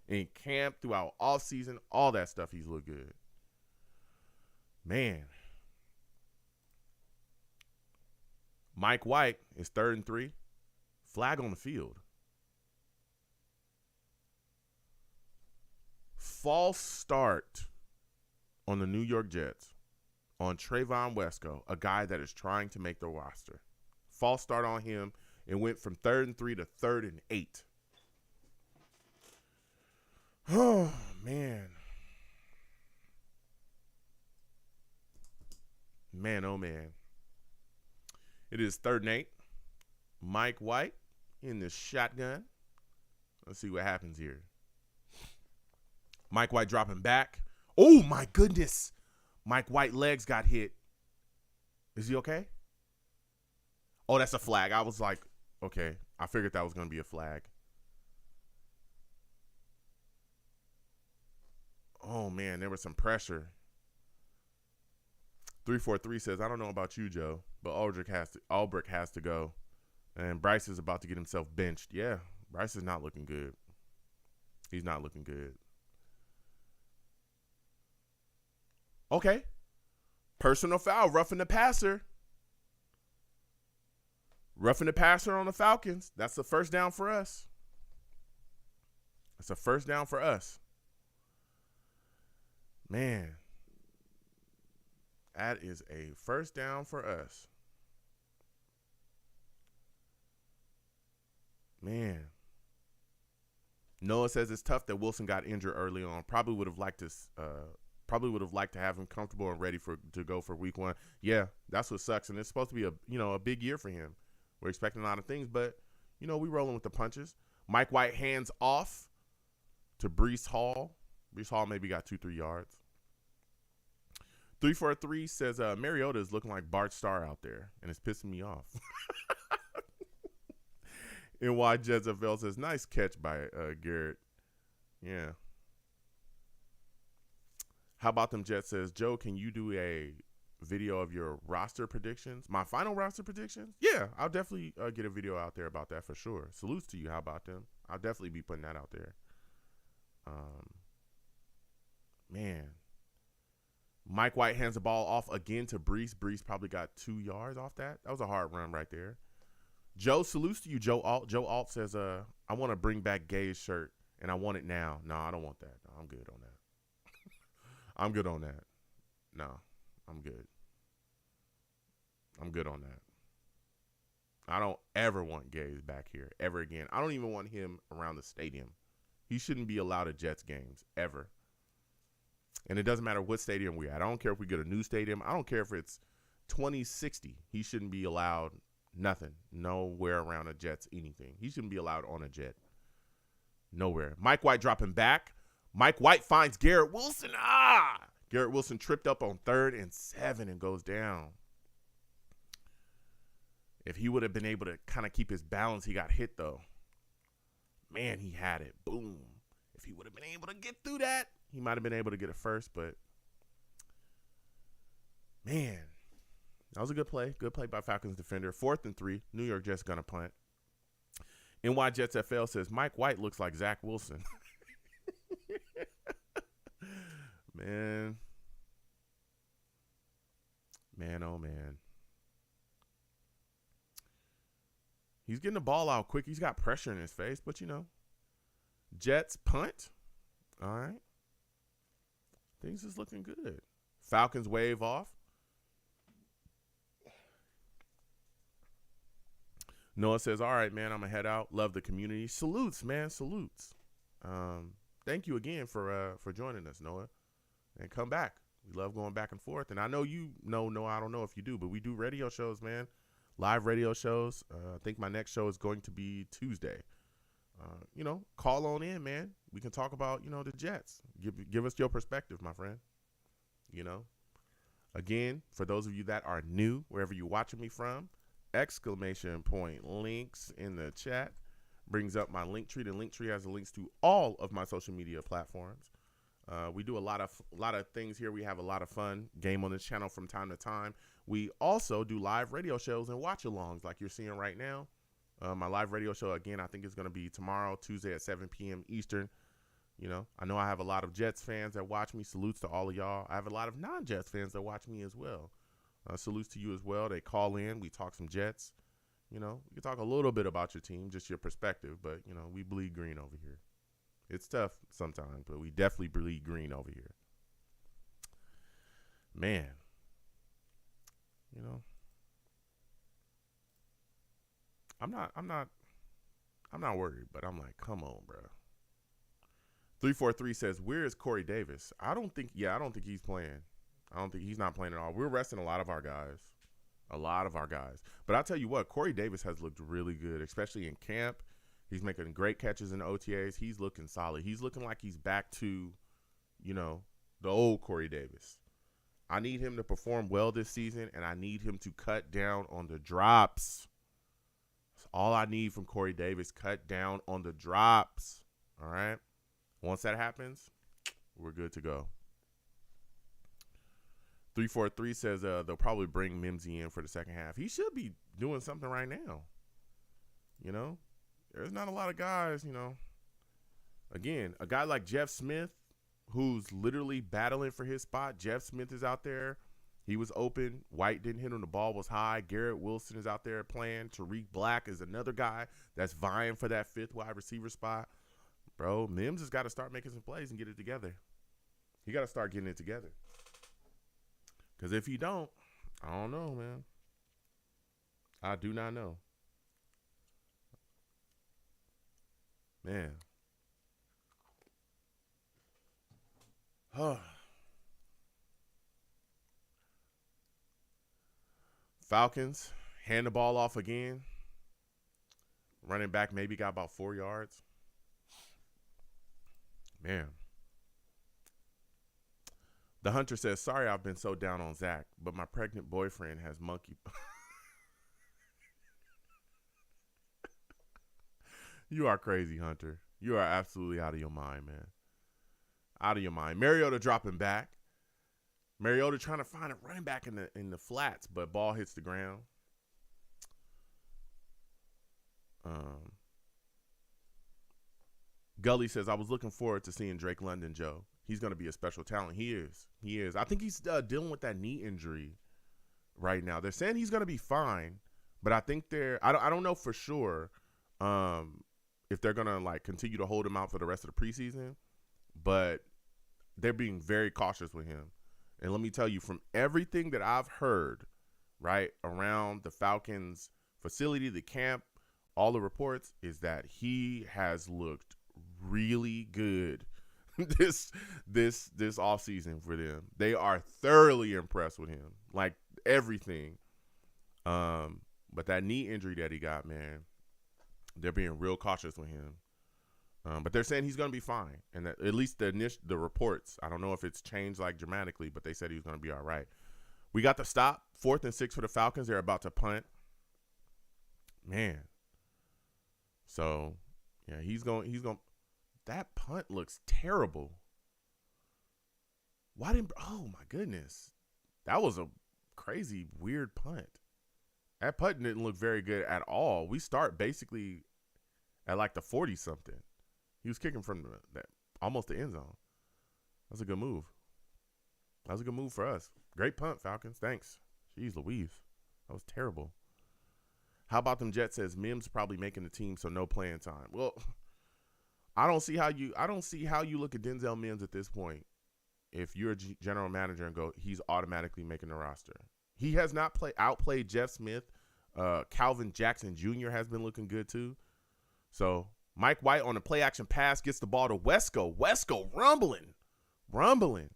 in camp, throughout offseason, all that stuff. He's looked good. Man. Mike White is 3rd and 3. Flag on the field. False start on the New York Jets on Trayvon Wesco, a guy that is trying to make the roster. False start on him. It went from 3rd and 3 to 3rd and 8. Oh, man. Man, oh, man. It is 3rd and 8. Mike White in the shotgun. Let's see what happens here. Mike White dropping back. Oh, my goodness. Mike White legs got hit. Is he okay? Oh, that's a flag. I was like, okay. I figured that was going to be a flag. Oh, man, there was some pressure. 343 says, I don't know about you, Joe, but Ulbrich has to go. And Bryce is about to get himself benched. Yeah, Bryce is not looking good. He's not looking good. Okay. Personal foul, roughing the passer. Roughing the passer on the Falcons. That's the 1st down for us. That's a 1st down for us. Man. That is a 1st down for us. Man. Noah says it's tough that Wilson got injured early on. Probably would have liked to have him comfortable and ready to go for week 1. Yeah, that's what sucks. And it's supposed to be a big year for him. We're expecting a lot of things, but we rolling with the punches. Mike White hands off to Breece Hall. Breece Hall maybe got 2-3 yards. 343 says Mariota is looking like Bart Starr out there, and it's pissing me off. NY Jezebel says, nice catch by Garrett. Yeah. How about them Jets says, Joe, can you do a video of your roster predictions? My final roster predictions? Yeah, I'll definitely get a video out there about that for sure. Salutes to you. How about them? I'll definitely be putting that out there. Man. Mike White hands the ball off again to Breece. Breece probably got 2 yards off that. That was a hard run right there. Joe, salutes to you, Joe Alt. Joe Alt says, I want to bring back Gay's shirt, and I want it now. No, I don't want that. No, I'm good on that. I'm good on that. No, I'm good. I'm good on that. I don't ever want Gaze back here ever again. I don't even want him around the stadium. He shouldn't be allowed at Jets games ever. And it doesn't matter what stadium we're at. I don't care if we get a new stadium. I don't care if it's 2060. He shouldn't be allowed nothing. Nowhere around a Jets anything. He shouldn't be allowed on a jet. Nowhere. Mike White dropping back. Mike White finds Garrett Wilson. Garrett Wilson tripped up on 3rd and 7 and goes down. If he would have been able to kind of keep his balance, he got hit, though. Man, he had it. Boom. If he would have been able to get through that, he might have been able to get it first, but man, that was a good play. Good play by Falcons defender. 4th and 3. New York Jets going to punt. NY Jets FL says Mike White looks like Zach Wilson. Man, oh man. He's getting the ball out quick. He's got pressure in his face, but Jets punt. All right. Things is looking good. Falcons wave off. Noah says, all right, man, I'm going to head out. Love the community. Salutes, man. Salutes. Thank you again for joining us, Noah. And come back. We love going back and forth. And I know Noah, I don't know if you do, but we do radio shows, man. Live radio shows. I think my next show is going to be Tuesday. Call on in, man. We can talk about, the Jets. Give us your perspective, my friend. Again, for those of you that are new, wherever you're watching me from, ! Links in the chat brings up my link tree. The link tree has the links to all of my social media platforms. We do a lot of things here. We have a lot of fun game on this channel from time to time. We also do live radio shows and watch-alongs like you're seeing right now. My live radio show, again, I think is going to be tomorrow, Tuesday at 7 p.m. Eastern. I know I have a lot of Jets fans that watch me. Salutes to all of y'all. I have a lot of non-Jets fans that watch me as well. Salutes to you as well. They call in. We talk some Jets. We can talk a little bit about your team, just your perspective. But, we bleed green over here. It's tough sometimes, but we definitely bleed green over here. Man. I'm not worried, but I'm like, come on, bro. 343 says, where is Corey Davis? I don't think he's playing. I don't think he's not playing at all. We're resting a lot of our guys. But I'll tell you what, Corey Davis has looked really good, especially in camp. He's making great catches in the OTAs. He's looking solid. He's looking like he's back to, the old Corey Davis. I need him to perform well this season, and I need him to cut down on the drops. That's all I need from Corey Davis, cut down on the drops. All right? Once that happens, we're good to go. 343 says they'll probably bring Mimsy in for the second half. He should be doing something right now. There's not a lot of guys, Again, a guy like Jeff Smith, who's literally battling for his spot. Jeff Smith is out there. He was open. White didn't hit him. The ball was high. Garrett Wilson is out there playing. Tariq Black is another guy that's vying for that fifth wide receiver spot. Bro, Mims has got to start making some plays and get it together. He got to start getting it together. Because if he don't, I don't know, man. I do not know. Man. Falcons hand the ball off again. Running back maybe got about 4 yards. Man. The Hunter says, sorry I've been so down on Zach, but my pregnant boyfriend has monkey. You are crazy, Hunter. You are absolutely out of your mind, man. Out of your mind. Mariota dropping back. Mariota trying to find a running back in the flats, but ball hits the ground. Gully says, I was looking forward to seeing Drake London, Joe. He's going to be a special talent. He is. I think he's dealing with that knee injury right now. They're saying he's going to be fine, but I think I don't know for sure if they're going to continue to hold him out for the rest of the preseason, but they're being very cautious with him. And let me tell you, from everything that I've heard, right, around the Falcons facility, the camp, all the reports, is that he has looked really good this offseason for them. They are thoroughly impressed with him, like everything. But that knee injury that he got, man, they're being real cautious with him. But they're saying he's going to be fine. And that, at least the reports, I don't know if it's changed dramatically, but they said he was going to be all right. We got the stop, 4th and 6 for the Falcons. They're about to punt. Man. So, yeah, he's going. That punt looks terrible. Oh my goodness. That was a crazy, weird punt. That punt didn't look very good at all. We start basically at like the 40-something. He was kicking from almost the end zone. That's a good move. That was a good move for us. Great punt, Falcons. Thanks. Jeez Louise. That was terrible. How about them Jets says Mims probably making the team, so no playing time. Well, I don't see how you look at Denzel Mims at this point if you're a general manager and go, he's automatically making the roster. He has not outplayed Jeff Smith. Calvin Jackson Jr. has been looking good too. So Mike White on a play action pass gets the ball to Wesco. Wesco rumbling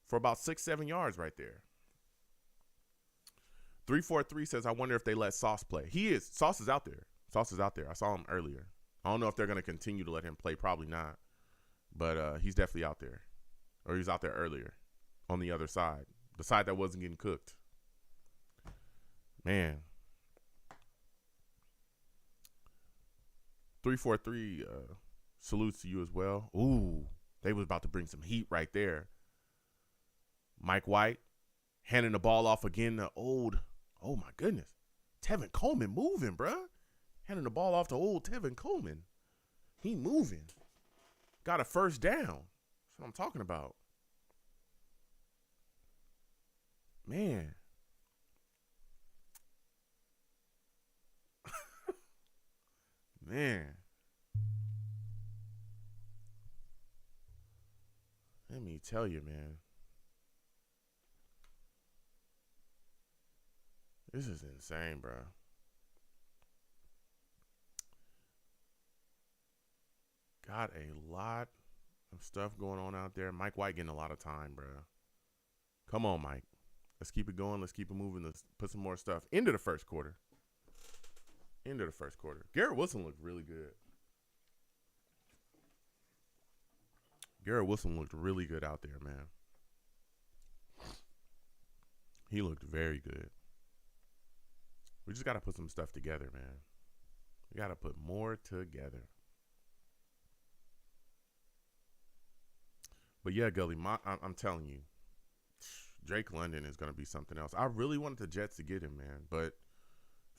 for about 6-7 yards right there. 343 says, I wonder if they let Sauce play. Sauce is out there. I saw him earlier. I don't know if they're going to continue to let him play. Probably not. But he's definitely out there. Or he was out there earlier on the other side. The side that wasn't getting cooked. Man. 343 salutes to you as well. Ooh, they was about to bring some heat right there. Mike White handing the ball off again to old. Oh, my goodness. Tevin Coleman moving, bruh. Handing the ball off to old Tevin Coleman. He moving. Got a first down. That's what I'm talking about. Man. Man. Let me tell you, man. This is insane, bro. Got a lot of stuff going on out there. Mike White getting a lot of time, bro. Come on, Mike. Let's keep it going. Let's keep it moving. Let's put some more stuff into the first quarter. Garrett Wilson looked really good. Garrett Wilson looked really good out there, man. He looked very good. We just got to put some stuff together, man. We got to put more together. But yeah, Gully, I'm telling you, Drake London is going to be something else. I really wanted the Jets to get him, man, but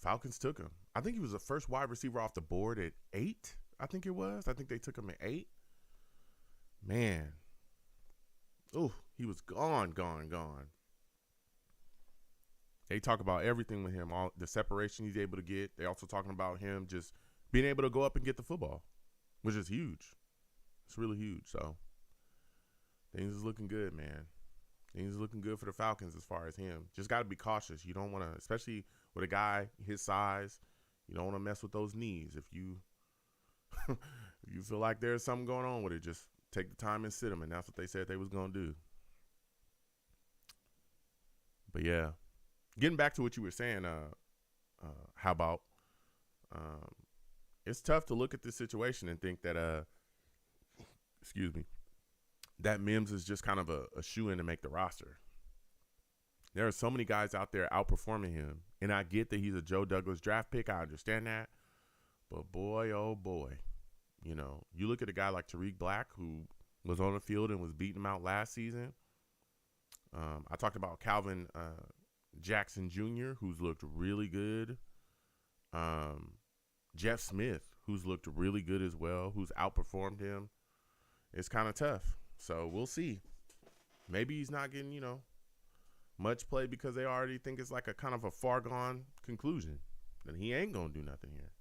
Falcons took him. I think he was the first wide receiver off the board at 8, I think it was. I think they took him at 8. Man. Ooh, he was gone. They talk about everything with him, all the separation he's able to get. They also talking about him just being able to go up and get the football, which is huge. It's really huge. So things is looking good, man. Things is looking good for the Falcons as far as him. Just got to be cautious. You don't want to, especially with a guy his size, you don't want to mess with those knees. If you if you feel like there's something going on with it, just take the time and sit him, and that's what they said they was going to do. But yeah. Getting back to what you were saying, how about it's tough to look at this situation and think that, that Mims is just kind of a shoe-in to make the roster. There are so many guys out there outperforming him, and I get that he's a Joe Douglas draft pick. I understand that. But boy, oh boy, you look at a guy like Tariq Black, who was on the field and was beating him out last season. I talked about Calvin Jackson Jr., who's looked really good. Jeff Smith, who's looked really good as well, who's outperformed him. It's kind of tough. So we'll see. Maybe he's not getting, much play because they already think it's like a kind of a far gone conclusion. Then he ain't going to do nothing here.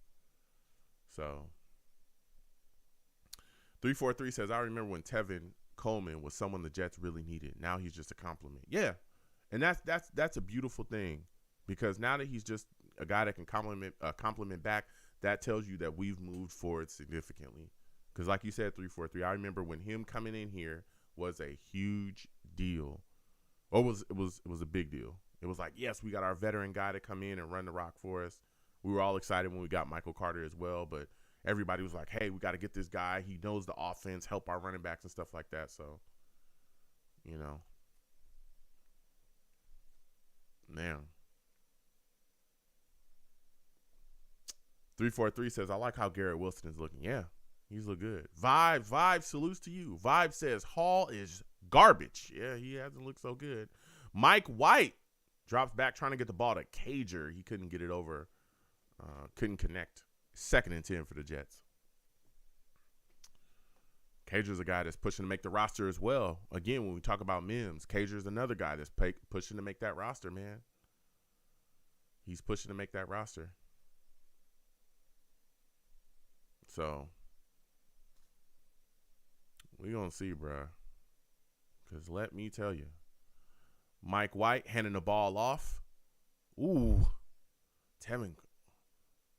So 343 says, I remember when Tevin Coleman was someone the Jets really needed. Now he's just a compliment. Yeah. And that's a beautiful thing, because now that he's just a guy that can compliment back, that tells you that we've moved forward significantly. Because like you said, 343, I remember when him coming in here was a huge deal. Or it was a big deal. It was like, yes, we got our veteran guy to come in and run the rock for us. We were all excited when we got Michael Carter as well, but everybody was like, hey, we got to get this guy. He knows the offense, help our running backs and stuff like that. So, man. 343 says, I like how Garrett Wilson is looking. Yeah, he's look good. Vibe salutes to you. Vibe says Hall is garbage. Yeah, he hasn't looked so good. Mike White drops back trying to get the ball to Cager. He couldn't get it over. Couldn't connect. 2nd and 10 for the Jets. Cager's a guy that's pushing to make the roster as well. Again, when we talk about Mims, Cager's another guy that's pushing to make that roster, man. He's pushing to make that roster. So, we're going to see, bro. Because let me tell you, Mike White handing the ball off. Ooh. Tevin.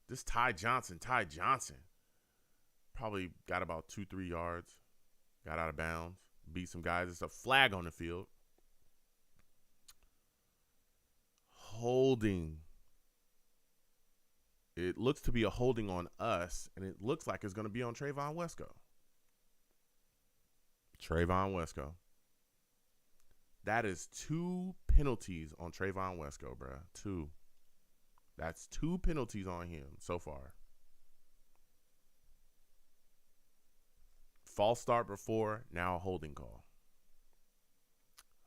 This Ty Johnson. Probably got about 2-3 yards. Got out of bounds. Beat some guys. It's a flag on the field. Holding. It looks to be a holding on us, and it looks like it's going to be on Trayvon Wesco. That is 2 penalties on Trayvon Wesco, bro. 2. That's 2 penalties on him so far. False start before, now a holding call.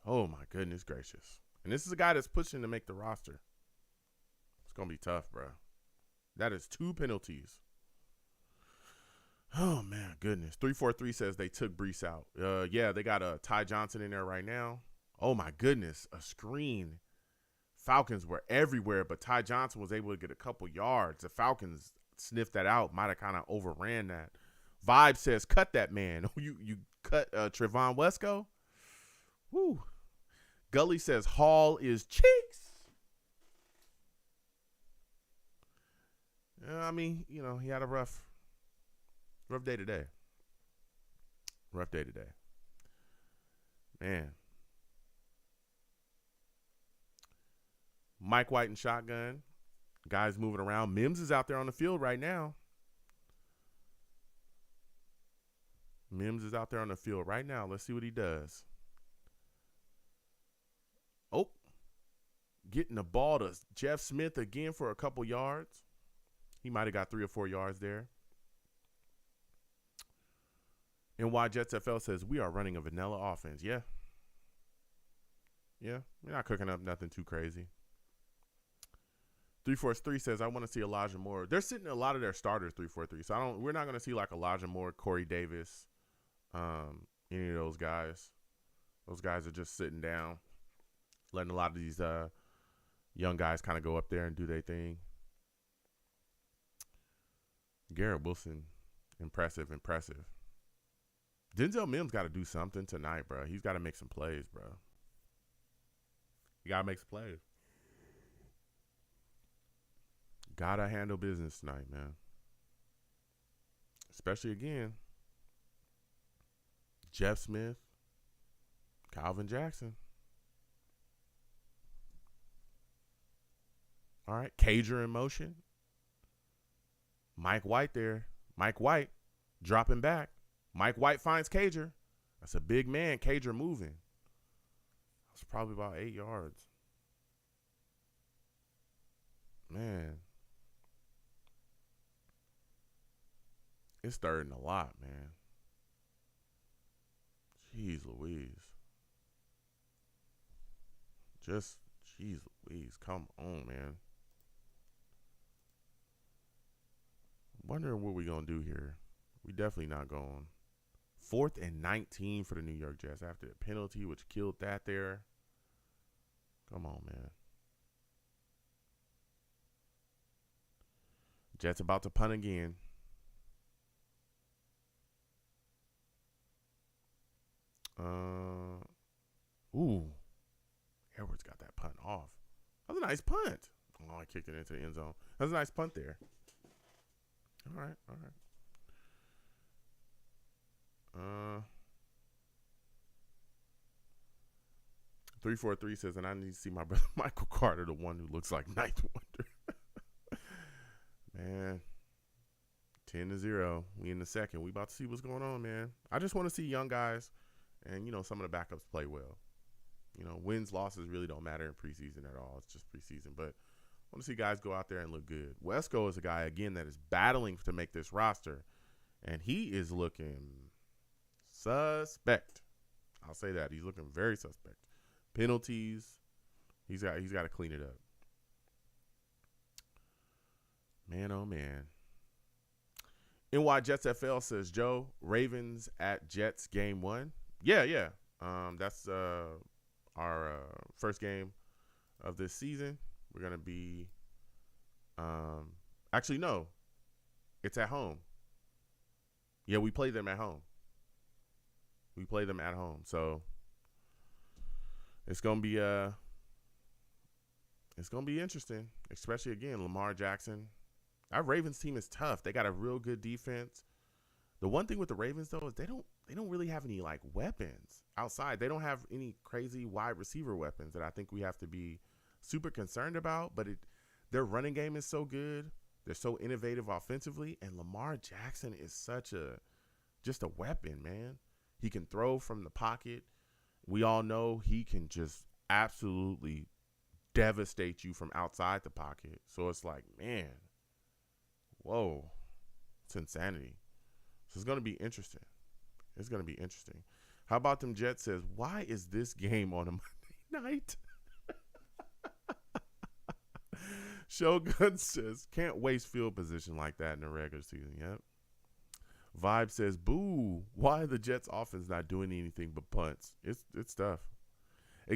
Oh, my goodness gracious. And this is a guy that's pushing to make the roster. It's going to be tough, bro. That is 2 penalties. Oh, man, goodness. 343 says they took Breece out. Yeah, they got Ty Johnson in there right now. Oh, my goodness. A screen. Falcons were everywhere, but Ty Johnson was able to get a couple yards. The Falcons sniffed that out. Might have kind of overran that. Vibe says, cut that man. You cut Trayvon Wesco? Woo. Gully says, Hall is cheeks. I mean, you know, he had a rough day today. Man. Mike White and shotgun. Guys moving around. Mims is out there on the field right now. Let's see what he does. Oh. Getting the ball to Jeff Smith again for a couple yards. He might have got 3 or 4 yards there. NY Jets FL says, we are running a vanilla offense. Yeah. We're not cooking up nothing too crazy. 343 says, I want to see Elijah Moore. They're sitting a lot of their starters, 343. So we're not going to see like Elijah Moore, Corey Davis, any of those guys. Those guys are just sitting down, letting a lot of these young guys kind of go up there and do their thing. Garrett Wilson, impressive. Denzel Mims got to do something tonight, bro. He's got to make some plays, bro. Gotta handle business tonight, man. Especially, again, Jeff Smith, Calvin Jackson. All right, Cager in motion. Mike White there. Mike White dropping back. Mike White finds Cager. That's a big man. Cager moving. That's probably about 8 yards. Man. It's third and a lot, man. Jeez Louise. Jeez Louise. Come on, man. Wondering what we're going to do here. We definitely not going. 4th and 19 for the New York Jets after the penalty, which killed that there. Come on, man. Jets about to punt again. Ooh. Edwards got that punt off. That was a nice punt. Oh, I kicked it into the end zone. That was a nice punt there. All right. 343 says, and I need to see my brother Michael Carter, the one who looks like Ninth Wonder. Man, 10-0. We in the second. We about to see what's going on, man. I just want to see young guys and, you know, some of the backups play well. You know, wins, losses really don't matter in preseason at all. It's just preseason. But I want to see guys go out there and look good. Wesco is a guy, again, that is battling to make this roster. And he is looking suspect. I'll say that. He's looking very suspect. Penalties. He's got to clean it up. Man, oh, man. NY Jets FL says, Joe, Ravens at Jets game 1. Yeah. That's our first game of this season. We're going to be actually, no. It's at home. Yeah, we play them at home. So it's going to be interesting, especially again Lamar Jackson. Our Ravens team is tough. They got a real good defense. The one thing with the Ravens though is they don't really have any like weapons outside. They don't have any crazy wide receiver weapons that I think we have to be super concerned about, but their running game is so good. They're so innovative offensively, and Lamar Jackson is just a weapon, man. He can throw from the pocket. We all know he can just absolutely devastate you from outside the pocket. So it's like, man, whoa, it's insanity. So it's going to be interesting. How about them Jets says, why is this game on a Monday night? Shogun says, can't waste field position like that in the regular season. Yep. Vibe says, boo, why the Jets offense not doing anything but punts? It's tough.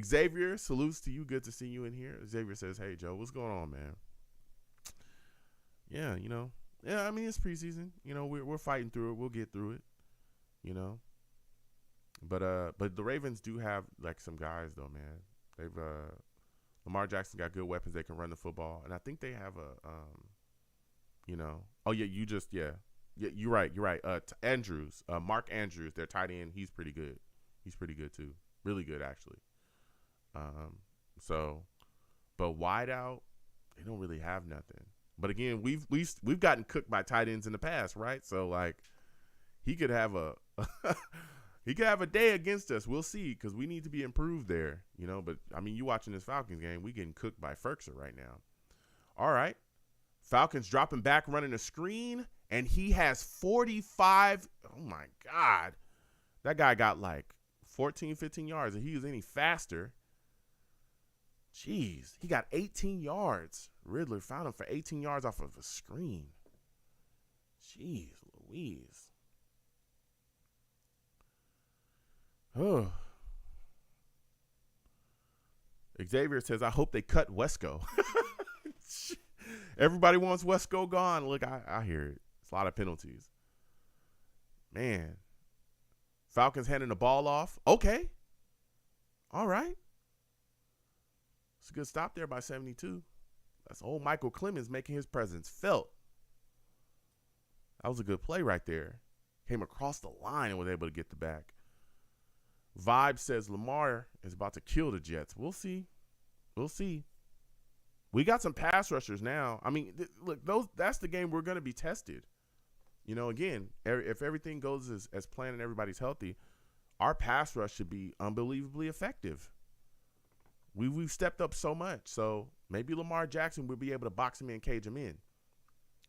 Xavier, salutes to you. Good to see you in here. Xavier says, hey, Joe, what's going on, man? Yeah, I mean, it's preseason. We're fighting through it. We'll get through it, But the Ravens do have, like, some guys, though, man. They've Lamar Jackson got good weapons. They can run the football. And I think they have Yeah, you're right. Andrews, Mark Andrews, their tight end. He's pretty good. He's pretty good too. Really good, actually. But wide out, they don't really have nothing. But again, we've gotten cooked by tight ends in the past, right? So like, he could have a day against us. We'll see, because we need to be improved there, But I mean, you watching this Falcons game, we getting cooked by Ferkser right now. All right, Falcons dropping back, running a screen. And he has 45. Oh, my God. That guy got like 14, 15 yards. If he was any faster, jeez, he got 18 yards. Riddler found him for 18 yards off of a screen. Jeez Louise. Oh. Xavier says, I hope they cut Wesco. Everybody wants Wesco gone. Look, I hear it. It's a lot of penalties. Man. Falcons handing the ball off. Okay. All right. It's a good stop there by 72. That's old Michael Clemens making his presence felt. That was a good play right there. Came across the line and was able to get the back. Vibe says Lamar is about to kill the Jets. We'll see. We got some pass rushers now. I mean, look, that's the game we're going to be tested. Again, if everything goes as planned and everybody's healthy, our pass rush should be unbelievably effective. We've stepped up so much. So maybe Lamar Jackson will be able to box him in, cage him in.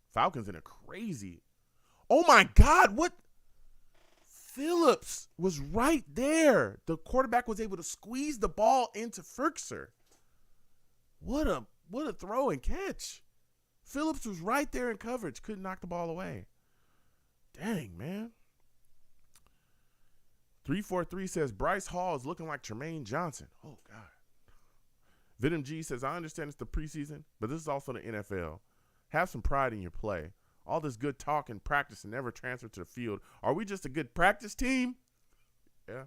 Falcons in a crazy. Oh, my God. What? Phillips was right there. The quarterback was able to squeeze the ball into Ferkser. What a throw and catch. Phillips was right there in coverage. Couldn't knock the ball away. Dang, man. 343 says Bryce Hall is looking like Tremaine Johnson. Oh, God. Venom G says, I understand it's the preseason, but this is also the NFL. Have some pride in your play. All this good talk and practice and never transfer to the field. Are we just a good practice team? Yeah.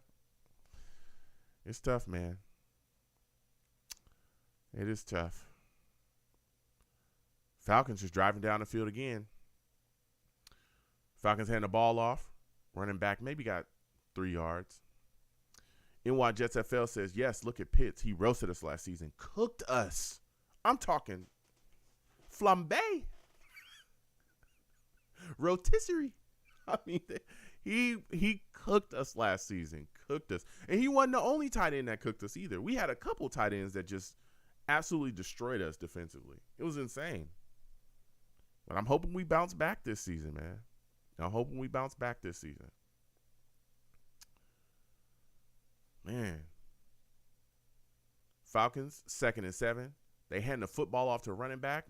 It's tough, man. It is tough. Falcons just driving down the field again. Falcons handing the ball off. Running back maybe got 3 yards. NY Jets FL says, yes, look at Pitts. He roasted us last season. Cooked us. I'm talking flambe. Rotisserie. I mean, he cooked us last season. Cooked us. And he wasn't the only tight end that cooked us either. We had a couple tight ends that just absolutely destroyed us defensively. It was insane. But I'm hoping we bounce back this season, man. I'm hoping we bounce back this season. Man. Falcons, 2nd and 7. They hand the football off to running back.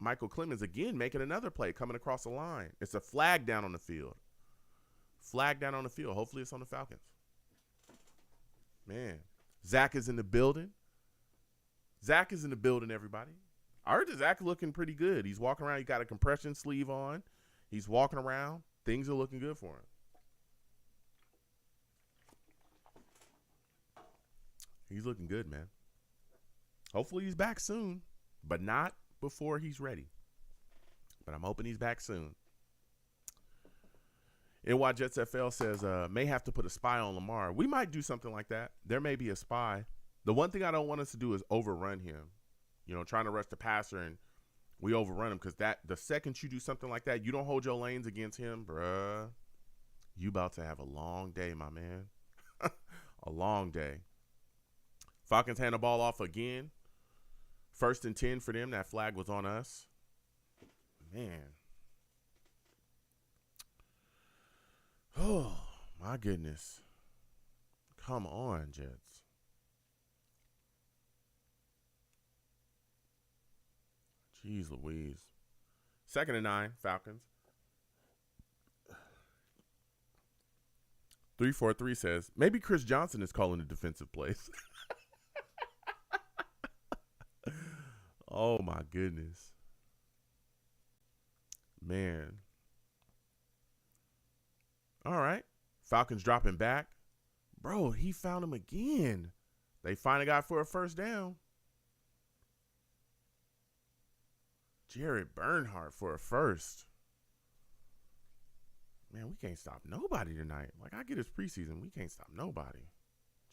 Michael Clemens again making another play coming across the line. It's a flag down on the field. Flag down on the field. Hopefully it's on the Falcons. Man, Zach is in the building. Zach is in the building, everybody. I heard Zach looking pretty good. He's walking around. He got a compression sleeve on. He's walking around. Things are looking good for him. He's looking good, man. Hopefully he's back soon, but not before he's ready. But I'm hoping he's back soon. NY Jets FL says, may have to put a spy on Lamar. We might do something like that. There may be a spy. The one thing I don't want us to do is overrun him. You know, trying to rush the passer and we overrun him, because the second you do something like that, you don't hold your lanes against him, bruh. You about to have a long day, my man. A long day. Falcons hand the ball off again. 1st and 10 for them. That flag was on us. Man. Oh, my goodness. Come on, Jets. Jeez Louise. 2nd and 9, Falcons. 343 says, maybe Chris Johnson is calling the defensive plays. Oh, my goodness. Man. All right. Falcons dropping back. Bro, he found him again. They finally got for a 1st down. Jared Bernhardt for a 1st. Man, we can't stop nobody tonight. Like, I get it's preseason. We can't stop nobody.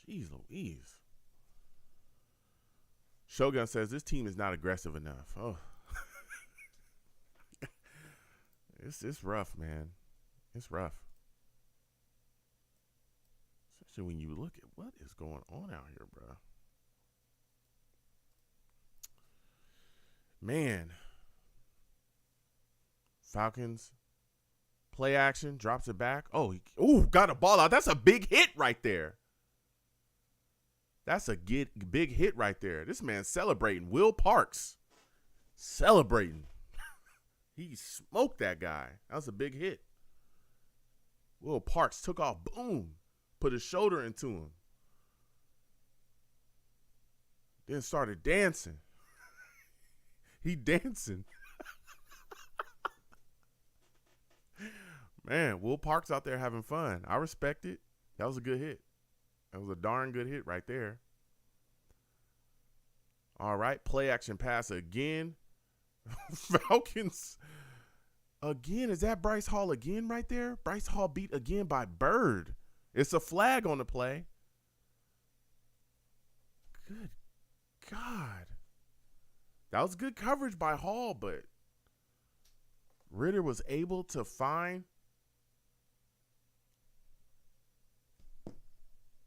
Jeez Louise. Shogun says this team is not aggressive enough. Oh. It's rough, man. It's rough. Especially when you look at what is going on out here, bro. Man. Falcons. Play action. Drops it back. Oh, got a ball out. That's a big hit right there. That's a big hit right there. This man's celebrating. Will Parks celebrating. He smoked that guy. That was a big hit. Will Parks took off. Boom. Put his shoulder into him. Then started dancing. He dancing. Man, Will Parks out there having fun. I respect it. That was a good hit. That was a darn good hit right there. All right, play action pass again. Falcons again. Is that Bryce Hall again right there? Bryce Hall beat again by Bird. It's a flag on the play. Good God. That was good coverage by Hall, but Ritter was able to find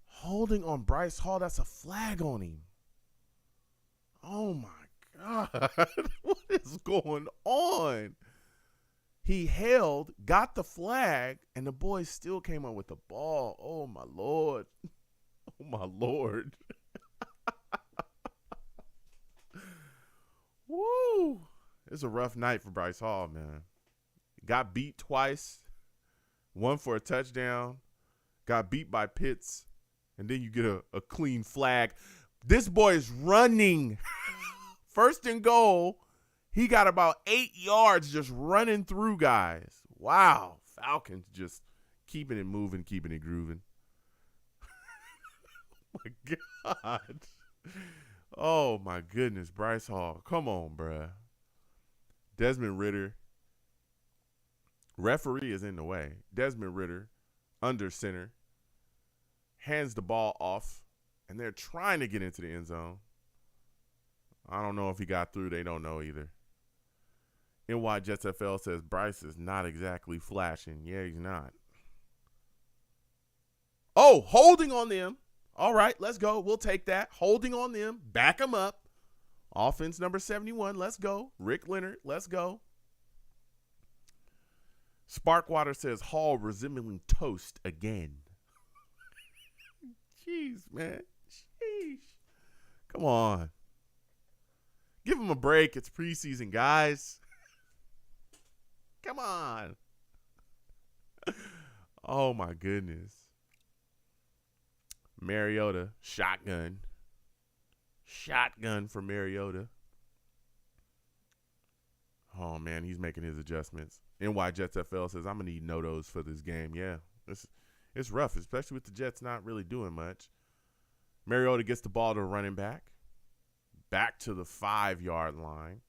holding on Bryce Hall. That's a flag on him. Oh, my God. What is going on? He held, got the flag, and the boys still came up with the ball. Oh, my Lord. Oh, my Lord. Woo. It's a rough night for Bryce Hall, man. Got beat twice. One for a touchdown. Got beat by Pitts. And then you get a clean flag. This boy is running. 1st and goal. He got about 8 yards just running through guys. Wow. Falcons just keeping it moving, keeping it grooving. Oh, my God. Oh, my goodness. Bryce Hall. Come on, bruh. Desmond Ritter. Referee is in the way. Desmond Ritter, under center, hands the ball off, and they're trying to get into the end zone. I don't know if he got through. They don't know either. NY Jets FL says Bryce is not exactly flashing. Yeah, he's not. Oh, holding on them. All right, let's go. We'll take that. Holding on them. Back them up. Offense number 71. Let's go. Rick Leonard. Let's go. Sparkwater says Hall resembling toast again. Jeez, man. Sheesh. Come on. Give him a break. It's preseason, guys. Come on. Oh, my goodness. Mariota, shotgun. Shotgun for Mariota. Oh, man, he's making his adjustments. NY Jets FL says, I'm going to need no-dos for this game. Yeah, it's rough, especially with the Jets not really doing much. Mariota gets the ball to running back to the 5-yard line.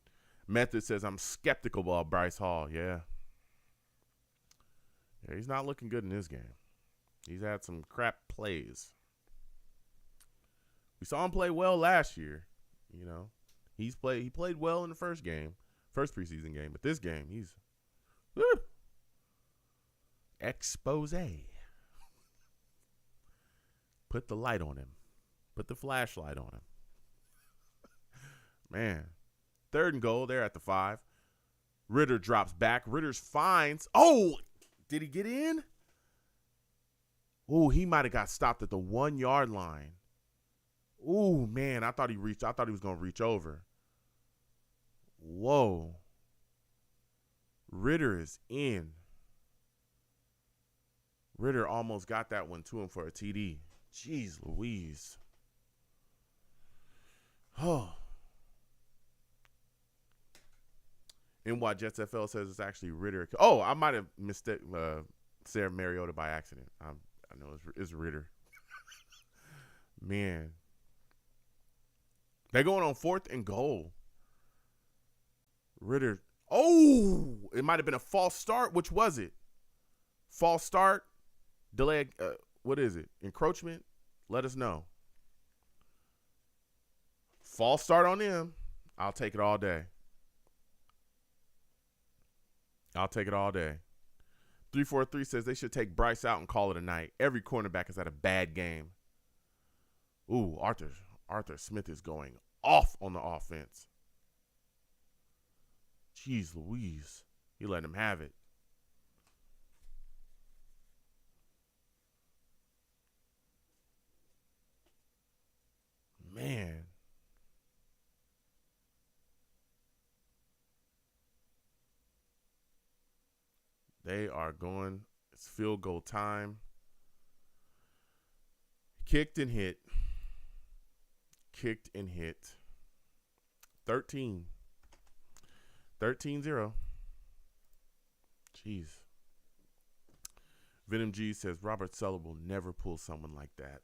Method says, I'm skeptical about Bryce Hall. Yeah, he's not looking good in this game. He's had some crap plays. We saw him play well last year. You know, he played well in the first preseason game. But this game, he's expose. Put the light on him. Put the flashlight on him. Man. 3rd and goal. They're at the 5. Ritter drops back. Ritter's finds. Oh, did he get in? Oh, he might have got stopped at the 1-yard line. Oh, man, I thought he was going to reach over. Whoa. Ritter is in. Ritter almost got that one to him for a TD. Jeez Louise. Oh. NY Jets FL says it's actually Ritter. Oh, I might have said Mariota by accident. I know it's Ritter. Man. They're going on 4th and goal. Ritter. Oh, it might have been a false start. Which was it? False start? Delay. What is it? Encroachment? Let us know. False start on them. I'll take it all day. 343 says they should take Bryce out and call it a night. Every cornerback has had a bad game. Ooh, Arthur Smith is going off on the offense. Jeez Louise. He let him have it. Man. They are going. It's field goal time. Kicked and hit. 13-0. Jeez. Venom G says Robert Sullivan will never pull someone like that.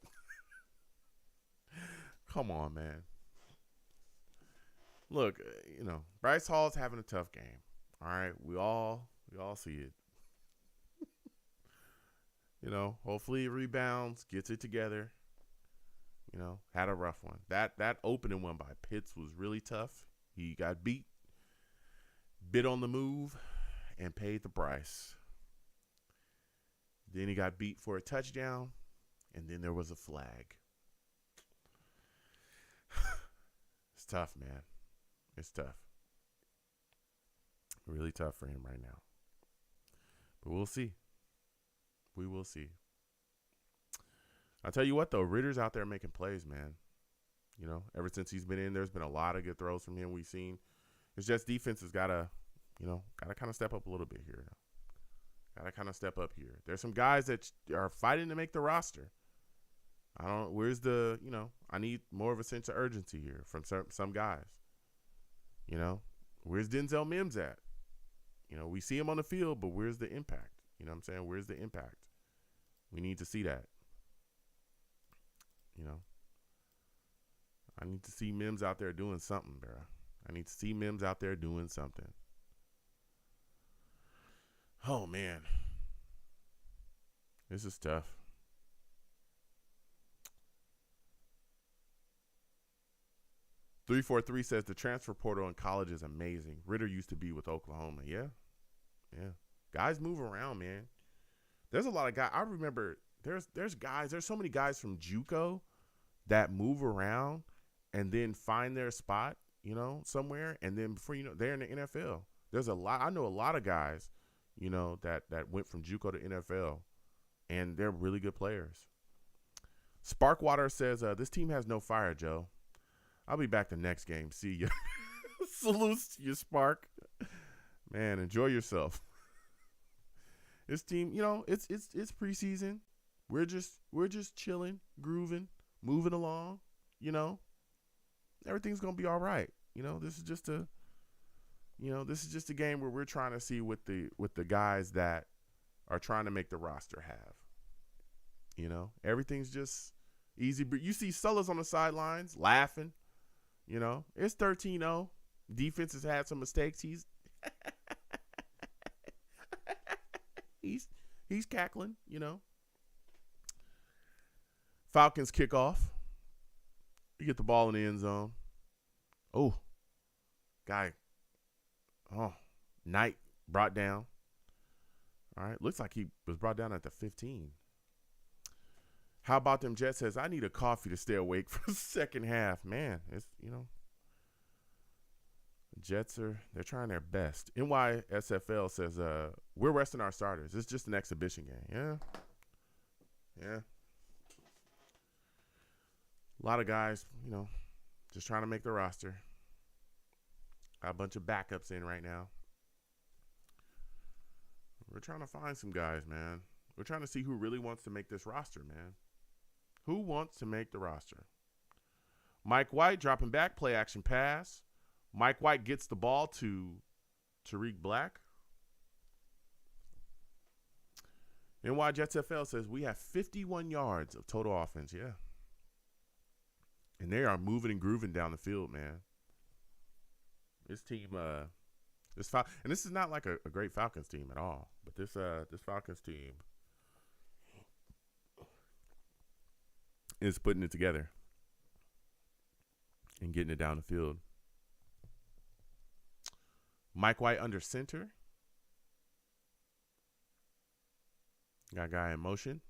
Come on, man. Look, Bryce Hall's having a tough game. All right, we all see it. Hopefully he rebounds, gets it together. Had a rough one. That opening one by Pitts was really tough. He got beat, bit on the move, and paid the price. Then he got beat for a touchdown, and then there was a flag. It's tough, man. It's tough. Really tough for him right now. But we'll see. We will see. I'll tell you what, though. Ritter's out there making plays, man. Ever since he's been in, there's been a lot of good throws from him we've seen. It's just defense has got to kind of step up a little bit here. Got to kind of step up here. There's some guys that are fighting to make the roster. I need more of a sense of urgency here from some guys. Where's Denzel Mims at? We see him on the field, but where's the impact? You know what I'm saying? Where's the impact? We need to see that. I need to see Mims out there doing something, bro. I need to see Mims out there doing something. Oh, man. This is tough. .343 says the transfer portal in college is amazing. Ritter used to be with Oklahoma. Yeah. Guys move around, man. There's a lot of guys. I remember there's so many guys from JUCO that move around and then find their spot, somewhere, and then before they're in the NFL. There's a lot. I know a lot of guys, that went from JUCO to NFL, and they're really good players. Sparkwater says this team has no fire, Joe. I'll be back the next game. See ya. Salutes to you, Spark. Man, enjoy yourself. This team, it's preseason. We're just chilling, grooving, moving along. Everything's gonna be all right. This is just a game where we're trying to see what the guys that are trying to make the roster have. Everything's just easy. But you see Sulla's on the sidelines laughing. It's 13-0. Defense has had some mistakes. He's cackling, Falcons kickoff. You get the ball in the end zone. Oh, guy. Oh, Knight brought down. All right, looks like he was brought down at the 15. How about them Jets says, I need a coffee to stay awake for the second half. Man, it's, Jets they're trying their best. NYSFL says, we're resting our starters. It's just an exhibition game. Yeah. A lot of guys, just trying to make the roster. Got a bunch of backups in right now. We're trying to find some guys, man. We're trying to see who really wants to make this roster, man. Who wants to make the roster? Mike White dropping back, play action pass. Mike White gets the ball to Tariq Black. NY Jets FL says we have 51 yards of total offense. Yeah. And they are moving and grooving down the field, man. This team, and this is not like a great Falcons team at all, but this Falcons team is putting it together and getting it down the field. Mike White under center. Got a guy in motion.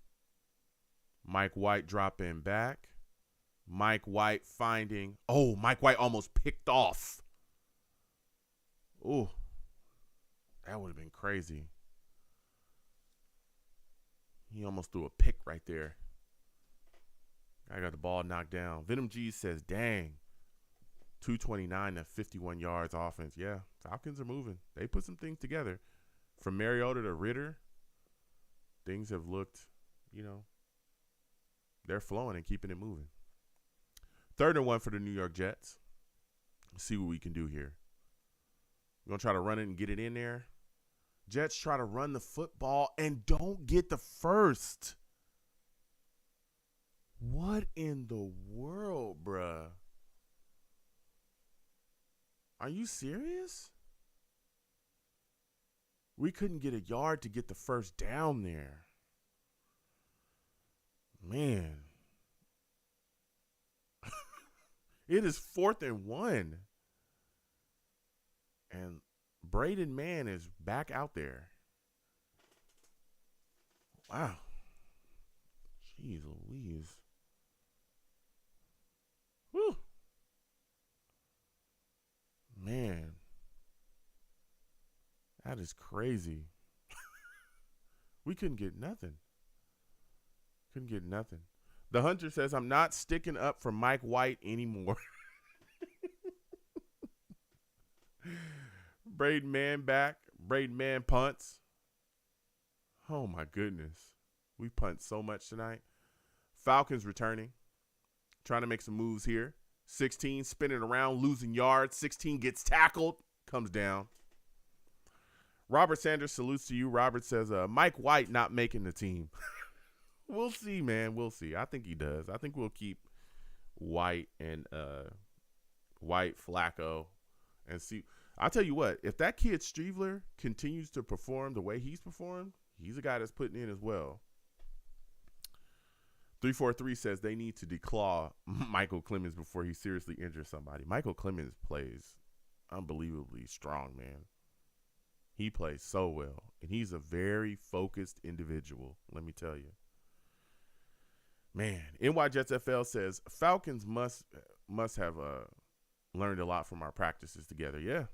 Mike White dropping back. Mike White finding. Oh, Mike White almost picked off. Oh, that would have been crazy. He almost threw a pick right there. I got the ball knocked down. Venom G says, dang. 229 to 51 yards offense. Yeah, Falcons are moving. They put some things together. From Mariota to Ritter, things have looked, they're flowing and keeping it moving. 3rd and 1 for the New York Jets. Let's see what we can do here. We're going to try to run it and get it in there. Jets try to run the football and don't get the first. What in the world, bruh? Are you serious? We couldn't get a yard to get the first down there. Man. It is 4th and 1. And Braden Mann is back out there. Wow. Jeez Louise. Whew. Man. That is crazy. We couldn't get nothing. The Hunter says, I'm not sticking up for Mike White anymore. Braden Mann back. Braden Mann punts. Oh, my goodness. We punt so much tonight. Falcons returning. Trying to make some moves here. 16 spinning around, losing yards. 16 gets tackled. Comes down. Robert Sanders salutes to you. Robert says, Mike White not making the team. We'll see, man. We'll see. I think he does. I think we'll keep White and White, Flacco, and see. I'll tell you what, if that kid Streveler continues to perform the way he's performed, he's a guy that's putting in as well. 343 says they need to declaw Michael Clemens before he seriously injures somebody. Michael Clemens plays unbelievably strong, man. He plays so well, and he's a very focused individual, let me tell you. Man, NY Jets FL says Falcons must have learned a lot from our practices together. Yeah.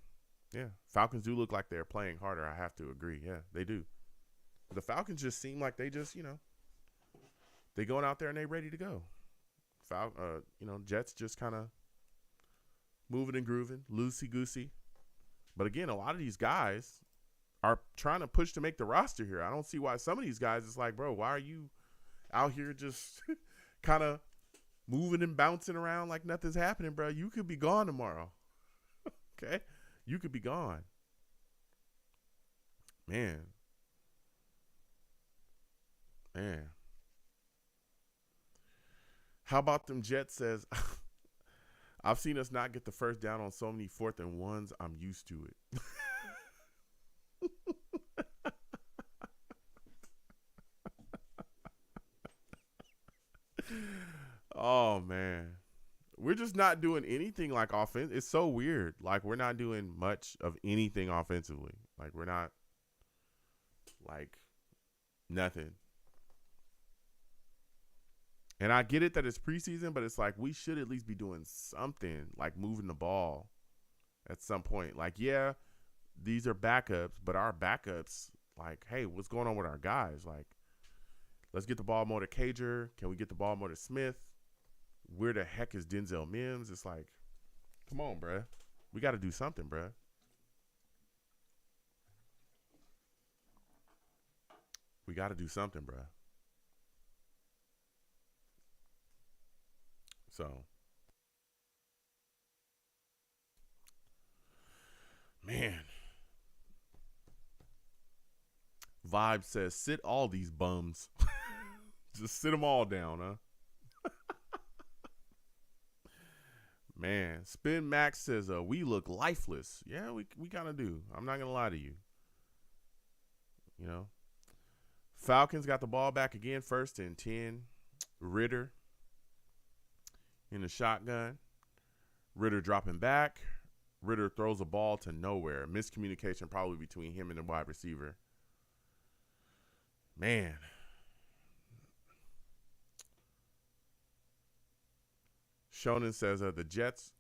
Falcons do look like they're playing harder. I have to agree. Yeah, they do. The Falcons just seem like they just, they going out there and they ready to go. Jets just kind of moving and grooving, loosey-goosey. But again, a lot of these guys are trying to push to make the roster here. I don't see why some of these guys, it's like, bro, why are you out here just kind of moving and bouncing around like nothing's happening, bro? You could be gone tomorrow. Okay? You could be gone. Man. How about them Jets says, I've seen us not get the first down on so many 4th and 1s. I'm used to it. Oh, man. We're just not doing anything like offense. It's so weird. Like, we're not doing much of anything offensively. Like, we're not, like, nothing. And I get it that it's preseason, but it's like we should at least be doing something, like moving the ball at some point. Like, yeah, these are backups, but our backups, like, hey, what's going on with our guys? Like, let's get the ball more to Cager. Can we get the ball more to Smith? Where the heck is Denzel Mims? It's like, come on, bruh. We got to do something, bruh. We got to do something, bruh. So, man. Vibe says, sit all these bums. Just sit them all down, huh? Man, Spin Max says, we look lifeless. Yeah, we kind of do. I'm not going to lie to you. You know? Falcons got the ball back again, 1st and 10. Ritter in the shotgun. Ritter dropping back. Ritter throws a ball to nowhere. Miscommunication probably between him and the wide receiver. Man. Shonen says the Jets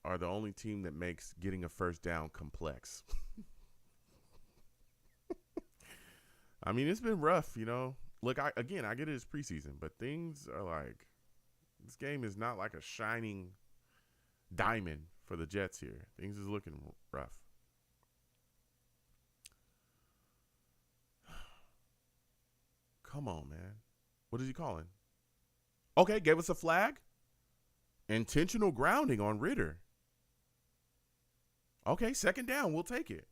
are the only team that makes getting a first down complex. I mean, it's been rough, you know. Look, I get it, it's preseason, but things are like, this game is not like a shining diamond for the Jets here. Things is looking rough. Come on, man. What is he calling? Okay, gave us a flag. Intentional grounding on Ritter. Okay, 2nd down. We'll take it.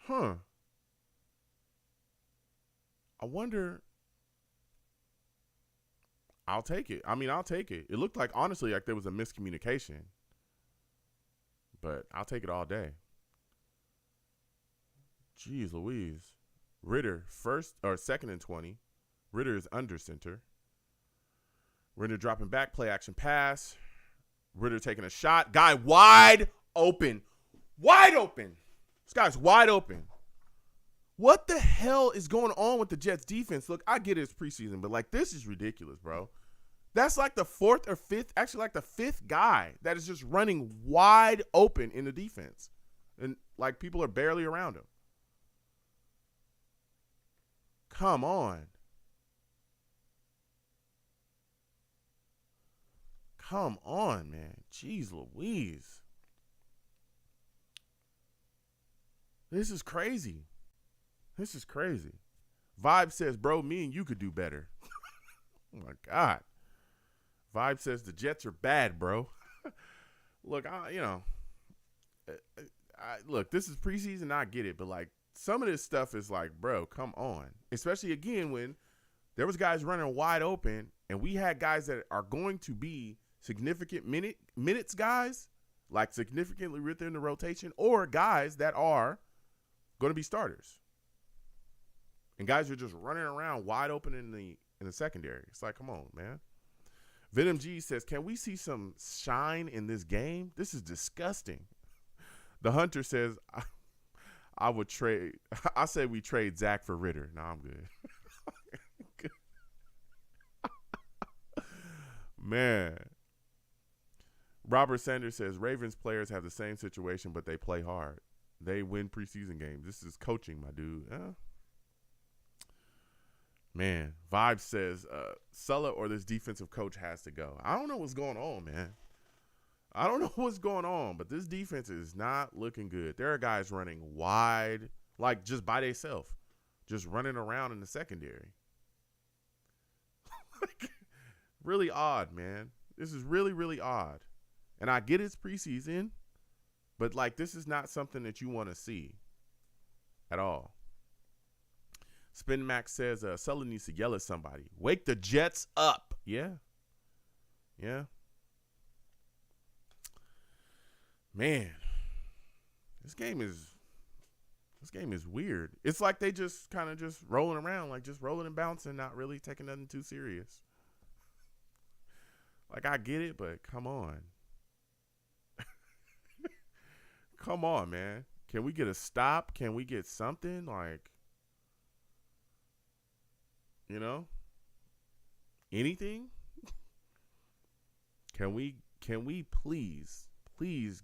Huh. I wonder. I'll take it. I mean, I'll take it. It looked like, honestly, like there was a miscommunication. But I'll take it all day. Jeez Louise. Ritter, 2nd and 20. Ritter is under center. Ritter dropping back, play action pass. Ritter taking a shot. Guy wide open. Wide open. This guy's wide open. What the hell is going on with the Jets defense? Look, I get it's preseason, but like this is ridiculous, bro. That's like the 4th or 5th, actually like the 5th guy that is just running wide open in the defense. And like people are barely around him. Come on. Come on, man. Jeez Louise. This is crazy. This is crazy. Vibe says, bro, me and you could do better. Oh, my God. Vibe says the Jets are bad, bro. Look, look, this is preseason. I get it. But, like, some of this stuff is like, bro, come on. Especially, again, when there was guys running wide open and we had guys that are going to be significant minutes guys, like significantly within the rotation, or guys that are going to be starters. And guys are just running around wide open in the secondary. It's like, come on, man. Venom G says, can we see some shine in this game? This is disgusting. The Hunter says, I would trade. I say we trade Zach for Ritter. No, I'm good. Man. Robert Sanders says, Ravens players have the same situation, but they play hard. They win preseason games. This is coaching, my dude. Man, Vibe says Sulla or this defensive coach has to go. I don't know what's going on, man. I don't know what's going on, but this defense is not looking good. There are guys running wide, like just by themselves, just running around in the secondary. Really odd, man. This is really, really odd. And I get it's preseason, but like this is not something that you want to see at all. Spin Max says Sulla needs to yell at somebody. Wake the Jets up. Yeah. Yeah. Man, this game is weird. It's like they just kind of just rolling around, like just rolling and bouncing, not really taking nothing too serious. Like I get it, but come on. Come on, man. Can we get a stop? Can we get something like, you know, anything? Can we please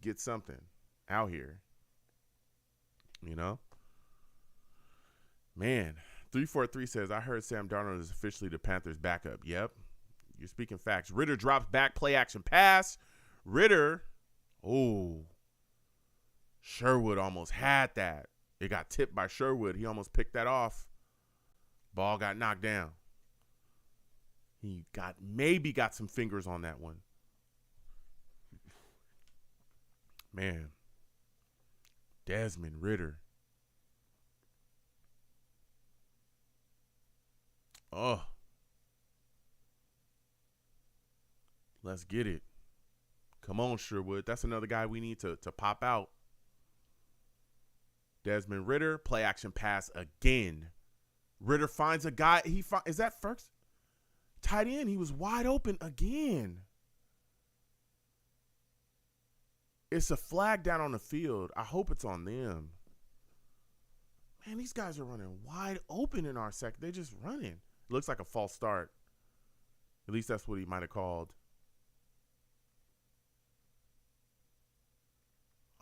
get something out here? You know? Man, 343 says, I heard Sam Darnold is officially the Panthers' backup. Yep. You're speaking facts. Ritter drops back, play action pass. Ritter, Sherwood almost had that. It got tipped by Sherwood. He almost picked that off. Ball got knocked down. He maybe got some fingers on that one. Man. Desmond Ritter. Oh. Let's get it. Come on, Sherwood. That's another guy we need to pop out. Desmond Ritter, play action pass again. Ritter finds a guy. Is that first? Tight end. He was wide open again. It's a flag down on the field. I hope it's on them. Man, these guys are running wide open in our second. They're just running. It looks like a false start. At least that's what he might have called.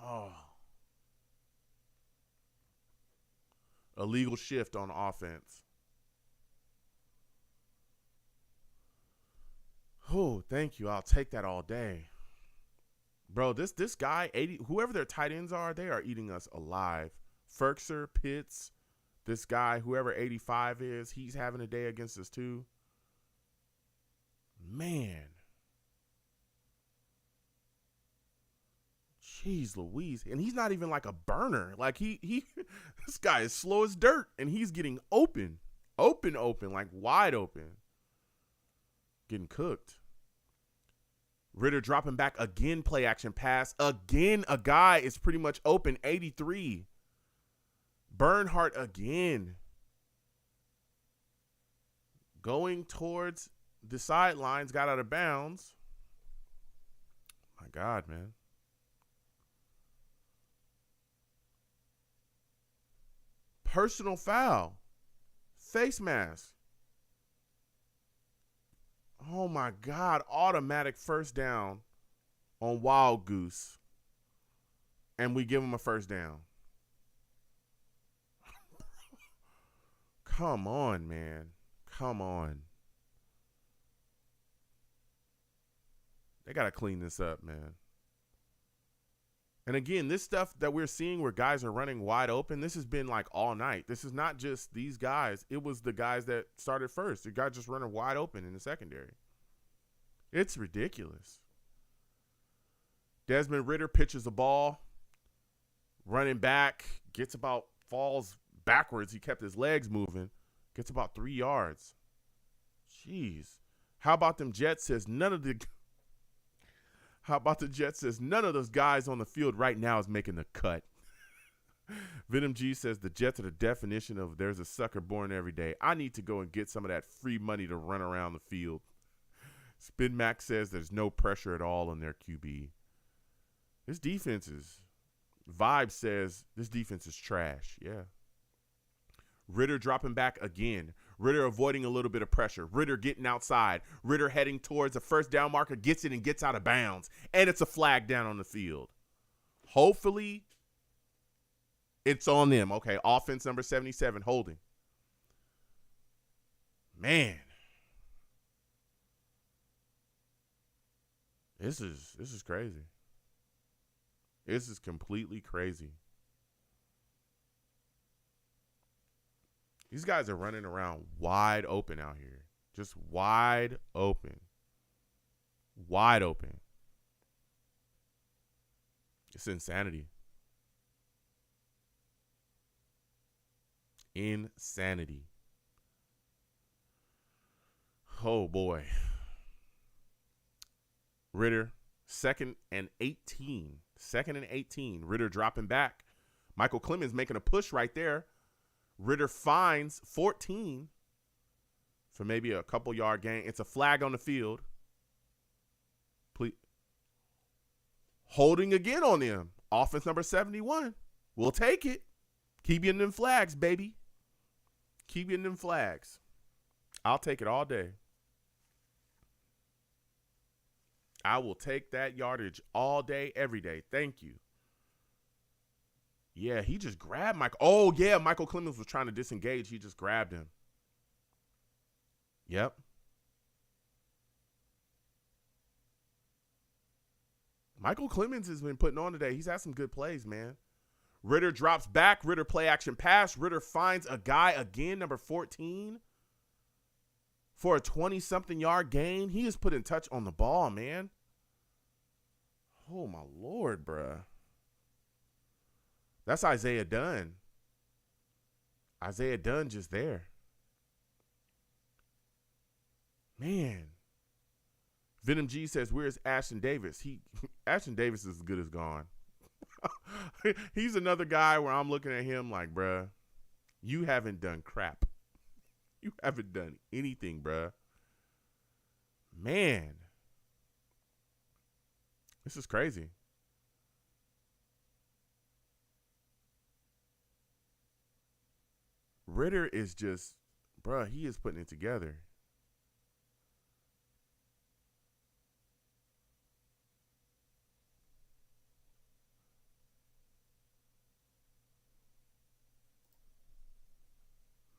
Oh. Illegal shift on offense. Oh, thank you. I'll take that all day. Bro, this guy, 80, whoever their tight ends are, they are eating us alive. Ferkser, Pitts, this guy, whoever 85 is, he's having a day against us too. Man. Jeez Louise. And he's not even like a burner. Like he this guy is slow as dirt and he's getting open, like wide open. Getting cooked. Ritter dropping back again, play action pass. Again, a guy is pretty much open, 83. Bernhardt again. Going towards the sidelines, got out of bounds. My God, man. Personal foul. Face mask. Oh, my God. Automatic first down on Wild Goose. And we give him a first down. Come on, man. Come on. They got to clean this up, man. And again, this stuff that we're seeing where guys are running wide open, this has been like all night. This is not just these guys. It was the guys that started first. The guy just running wide open in the secondary. It's ridiculous. Desmond Ritter pitches the ball, running back, falls backwards. He kept his legs moving, gets about 3 yards. Jeez. How about them Jets says none of the those guys on the field right now is making the cut. Venom G says the Jets are the definition of there's a sucker born every day. I need to go and get some of that free money to run around the field. Spin Max says there's no pressure at all on their QB. This defense is, Vibe says this defense is trash. Yeah. Ritter dropping back again. Ritter avoiding a little bit of pressure. Ritter getting outside. Ritter heading towards a first down marker, gets it and gets out of bounds. And it's a flag down on the field. Hopefully, it's on them. Okay, offense number 77, holding. Man. This is crazy. This is completely crazy. These guys are running around wide open out here. Just wide open. Wide open. It's insanity. Insanity. Oh, boy. Ritter, 2nd and 18. 2nd and 18. Ritter dropping back. Michael Clemens making a push right there. Ritter finds 14 for maybe a couple yard gain. It's a flag on the field. Please. Holding again on them. Offense number 71. We'll take it. Keep getting them flags, baby. Keep getting them flags. I'll take it all day. I will take that yardage all day, every day. Thank you. Yeah, he just grabbed Michael. Oh, yeah, Michael Clemens was trying to disengage. He just grabbed him. Yep. Michael Clemens has been putting on today. He's had some good plays, man. Ritter drops back. Ritter play action pass. Ritter finds a guy again, number 14, for a 20-something yard gain. He is put in touch on the ball, man. Oh, my Lord, bruh. That's Isaiah Dunn. Isaiah Dunn just there. Man. Venom G says, where's Ashton Davis? Ashton Davis is as good as gone. He's another guy where I'm looking at him like, bruh, you haven't done crap. You haven't done anything, bruh. Man. This is crazy. Ritter is just, bruh, he is putting it together.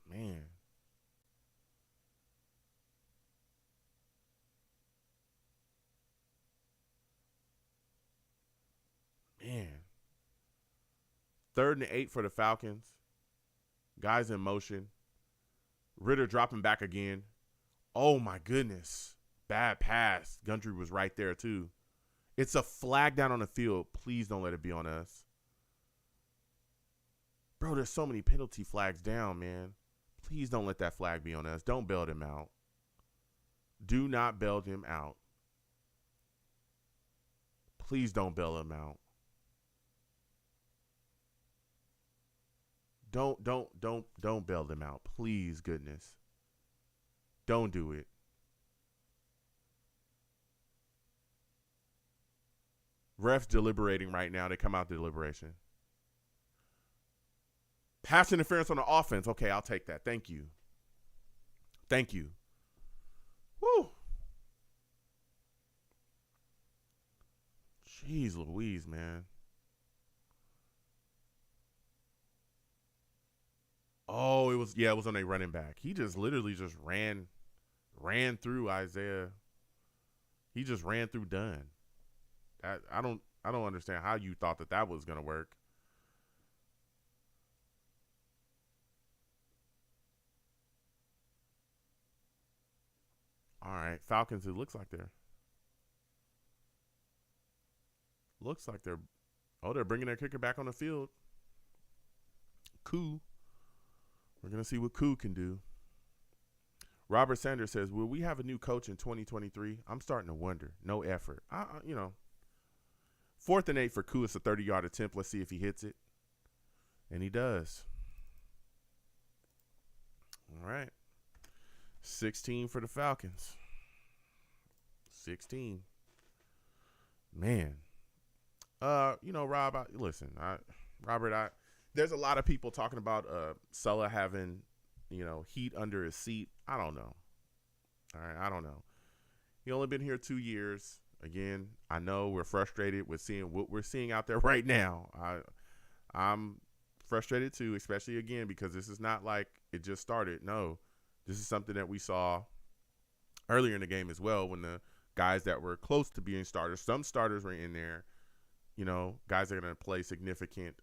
Man. Man. 3rd and 8 for the Falcons. Guys in motion. Ritter dropping back again. Oh, my goodness. Bad pass. Gundry was right there, too. It's a flag down on the field. Please don't let it be on us. Bro, there's so many penalty flags down, man. Please don't let that flag be on us. Don't bail him out. Do not bail him out. Please don't bail him out. Don't bail them out. Please, goodness. Don't do it. Refs deliberating right now. They come out to deliberation. Pass interference on the offense. Okay, I'll take that. Thank you. Thank you. Woo. Jeez Louise, man. Oh, it was on a running back. He just literally just ran through Isaiah. He just ran through Dunn. I don't understand how you thought that was going to work. All right, Falcons, it looks like they're they're bringing their kicker back on the field. Koo. We're going to see what Koo can do. Robert Sanders says, will we have a new coach in 2023? I'm starting to wonder. No effort. 4th and 8 for Koo. It's a 30-yard attempt. Let's see if he hits it. And he does. All right. 16 for the Falcons. 16. Man. Rob, Robert, there's a lot of people talking about Sulla having, heat under his seat. I don't know. All right, I don't know. He only been here 2 years. Again, I know we're frustrated with seeing what we're seeing out there right now. I'm frustrated too, especially again because this is not like it just started. No, This is something that we saw earlier in the game as well when the guys that were close to being starters, some starters were in there, guys that are going to play significant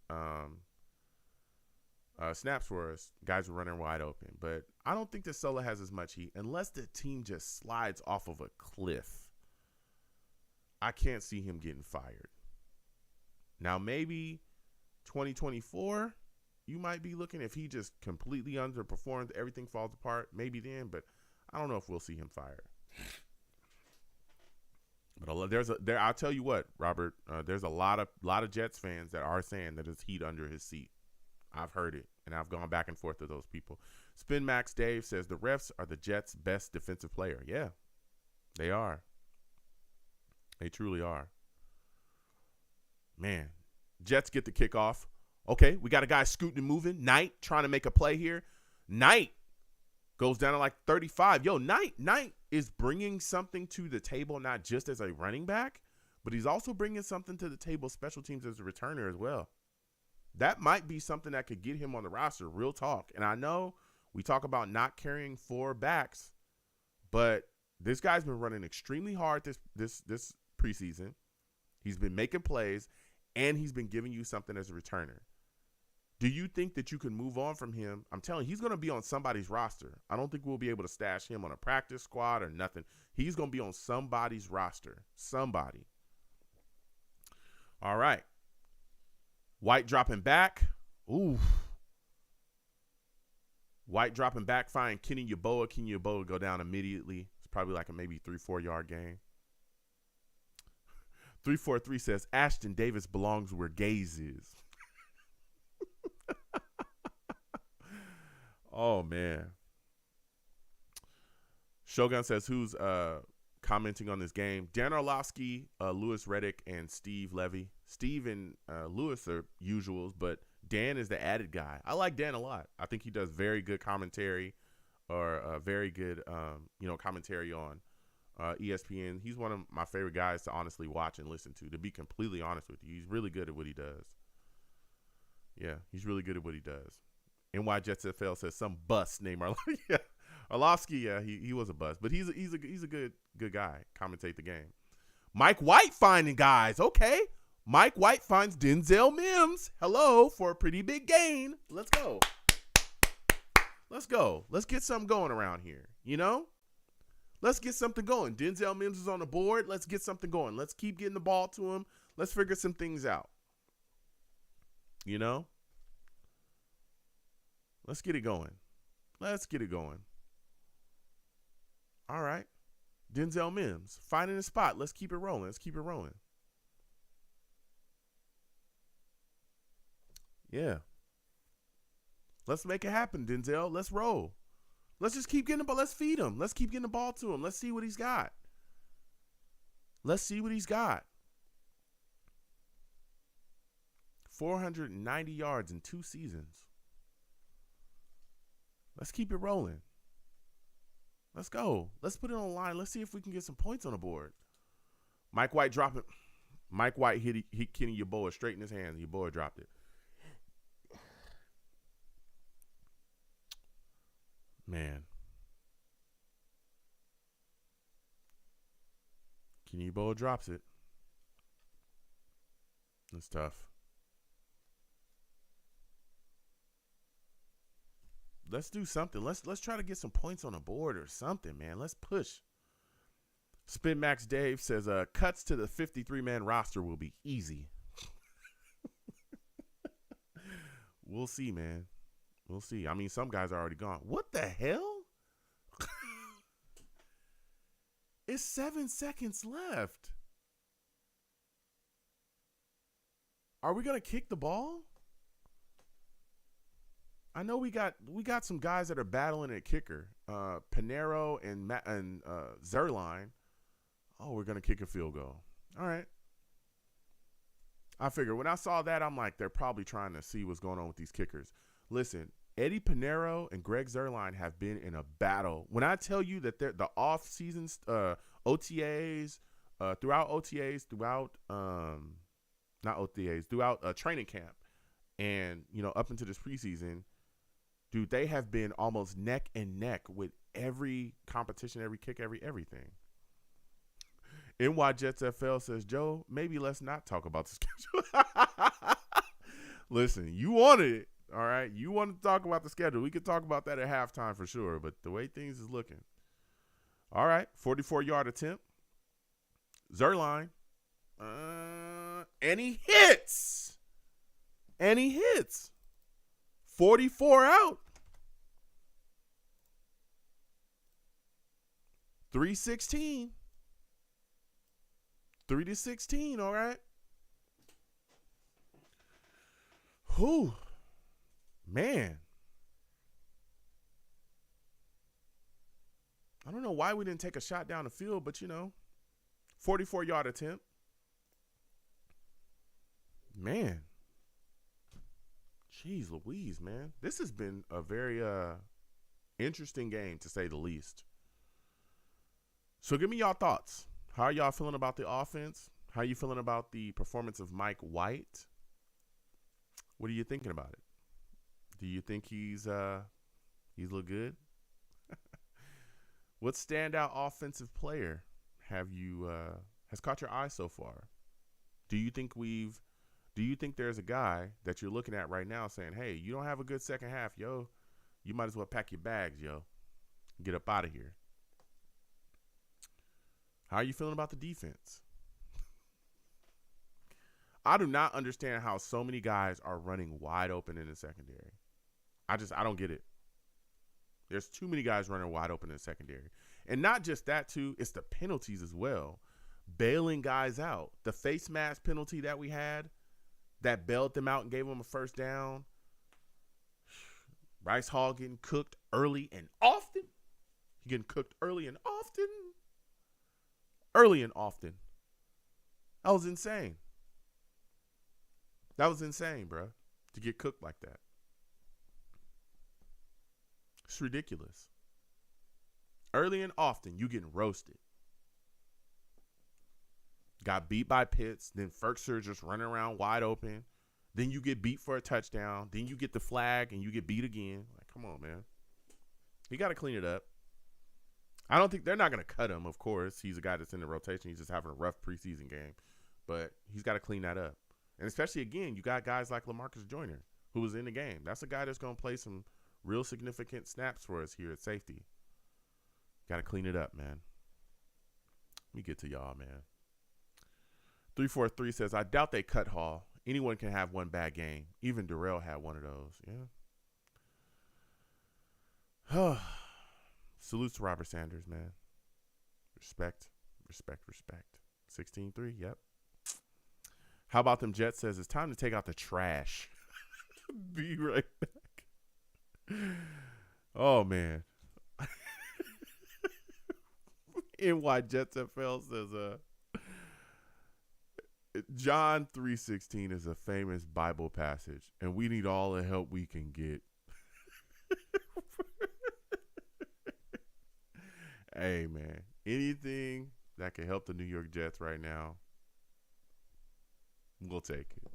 snaps for us. Guys were running wide open. But I don't think that Sola has as much heat unless the team just slides off of a cliff. I can't see him getting fired. Now, maybe 2024, you might be looking, if he just completely underperforms, everything falls apart, maybe then, but I don't know if we'll see him fired. But I'll tell you what, Robert, there's a lot of Jets fans that are saying that there's heat under his seat. I've heard it, and I've gone back and forth with those people. Spin Max Dave says the refs are the Jets' best defensive player. Yeah, they are. They truly are. Man, Jets get the kickoff. Okay, we got a guy scooting and moving. Knight trying to make a play here. Knight goes down to like 35. Yo, Knight is bringing something to the table, not just as a running back, but he's also bringing something to the table, special teams as a returner as well. That might be something that could get him on the roster, real talk. And I know we talk about not carrying 4 backs, but this guy's been running extremely hard this preseason. He's been making plays, and he's been giving you something as a returner. Do you think that you can move on from him? I'm telling you, he's going to be on somebody's roster. I don't think we'll be able to stash him on a practice squad or nothing. He's going to be on somebody's roster. Somebody. All right. White dropping back. Ooh. White dropping back, find Kenny Yeboah. Kenny Yeboah go down immediately. It's probably like a maybe 3-4 yard gain. 343 says Ashton Davis belongs where Gaze is. Oh, man. Shogun says, who's commenting on this game? Dan Orlovsky, Louis Reddick, and Steve Levy. Steve and Louis are usuals, but Dan is the added guy. I like Dan a lot. I think he does very good commentary or very good, commentary on ESPN. He's one of my favorite guys to honestly watch and listen to be completely honest with you. He's really good at what he does. Yeah, he's really good at what he does. NY Jets FL says some bust named Orlovsky. Yeah. Orlovsky, yeah, he was a bust, but he's a good guy. Commentate the game. Mike White finding guys. Okay. Mike White finds Denzel Mims. Hello, for a pretty big gain. Let's go. Let's go. Let's get something going around here. Let's get something going. Denzel Mims is on the board. Let's get something going. Let's keep getting the ball to him. Let's figure some things out. Let's get it going. Let's get it going. All right. Denzel Mims, finding a spot. Let's keep it rolling. Let's keep it rolling. Yeah. Let's make it happen, Denzel. Let's roll. Let's just keep getting the ball. Let's feed him. Let's keep getting the ball to him. Let's see what he's got. Let's see what he's got. 490 yards in 2 seasons. Let's keep it rolling. Let's go. Let's put it on the line. Let's see if we can get some points on the board. Mike White dropping. Mike White hit Kenny Yeboah straight in his hands. Yeboah dropped it. Man. Kenny Yeboah drops it. It's tough. Let's do something. Let's try to get some points on the board or something, man. Let's push. Spin Max Dave says, cuts to the 53-man roster will be easy. We'll see, man. We'll see. I mean, some guys are already gone. What the hell? It's 7 seconds left. Are we going to kick the ball? I know we got some guys that are battling at kicker. Pinero and Zerline. Oh, we're going to kick a field goal. All right. I figured when I saw that, I'm like, they're probably trying to see what's going on with these kickers. Listen, Eddie Pinero and Greg Zerline have been in a battle. When I tell you that the off-season OTAs, throughout training camp, and up into this preseason, Dude, they have been almost neck and neck with every competition, every kick, everything. NY Jets FL says, Joe, maybe let's not talk about the schedule. Listen, you wanted it, all right? You wanted to talk about the schedule. We could talk about that at halftime for sure, but the way things is looking. All right, 44-yard attempt. Zerline. And he hits. 44 out. 3-16. 3-16, all right. Whew. Man. I don't know why we didn't take a shot down the field, but, 44-yard attempt. Man. Jeez Louise, man. This has been a very interesting game, to say the least. So give me y'all thoughts. How are y'all feeling about the offense? How are you feeling about the performance of Mike White? What are you thinking about it? Do you think he's look good? What standout offensive player has caught your eye so far? Do you think there's a guy that you're looking at right now saying, hey, you don't have a good second half, yo, you might as well pack your bags, yo, get up out of here? How are you feeling about the defense? I do not understand how so many guys are running wide open in the secondary. I don't get it. There's too many guys running wide open in the secondary. And not just that, too. It's the penalties as well. Bailing guys out. The face mask penalty that we had that bailed them out and gave them a first down. Bryce Hall getting cooked early and often. He getting cooked early and often. Early and often. That was insane. That was insane, bro, to get cooked like that. It's ridiculous. Early and often, you getting roasted. Got beat by Pitts. Then Ferkser just running around wide open. Then you get beat for a touchdown. Then you get the flag and you get beat again. Like, come on, man. He got to clean it up. I don't think they're not going to cut him, of course. He's a guy that's in the rotation. He's just having a rough preseason game. But he's got to clean that up. And especially, again, you got guys like LaMarcus Joyner, who was in the game. That's a guy that's going to play some real significant snaps for us here at safety. Got to clean it up, man. Let me get to y'all, man. 343 says, I doubt they cut Hall. Anyone can have one bad game. Even Darrell had one of those. Yeah. Salutes to Robert Sanders, man. Respect. 16-3, yep. How about them Jets says it's time to take out the trash. Be right back. Oh, man. NY Jets FL says John 3:16 is a famous Bible passage, and we need all the help we can get. Hey, man, anything that can help the New York Jets right now, we'll take it.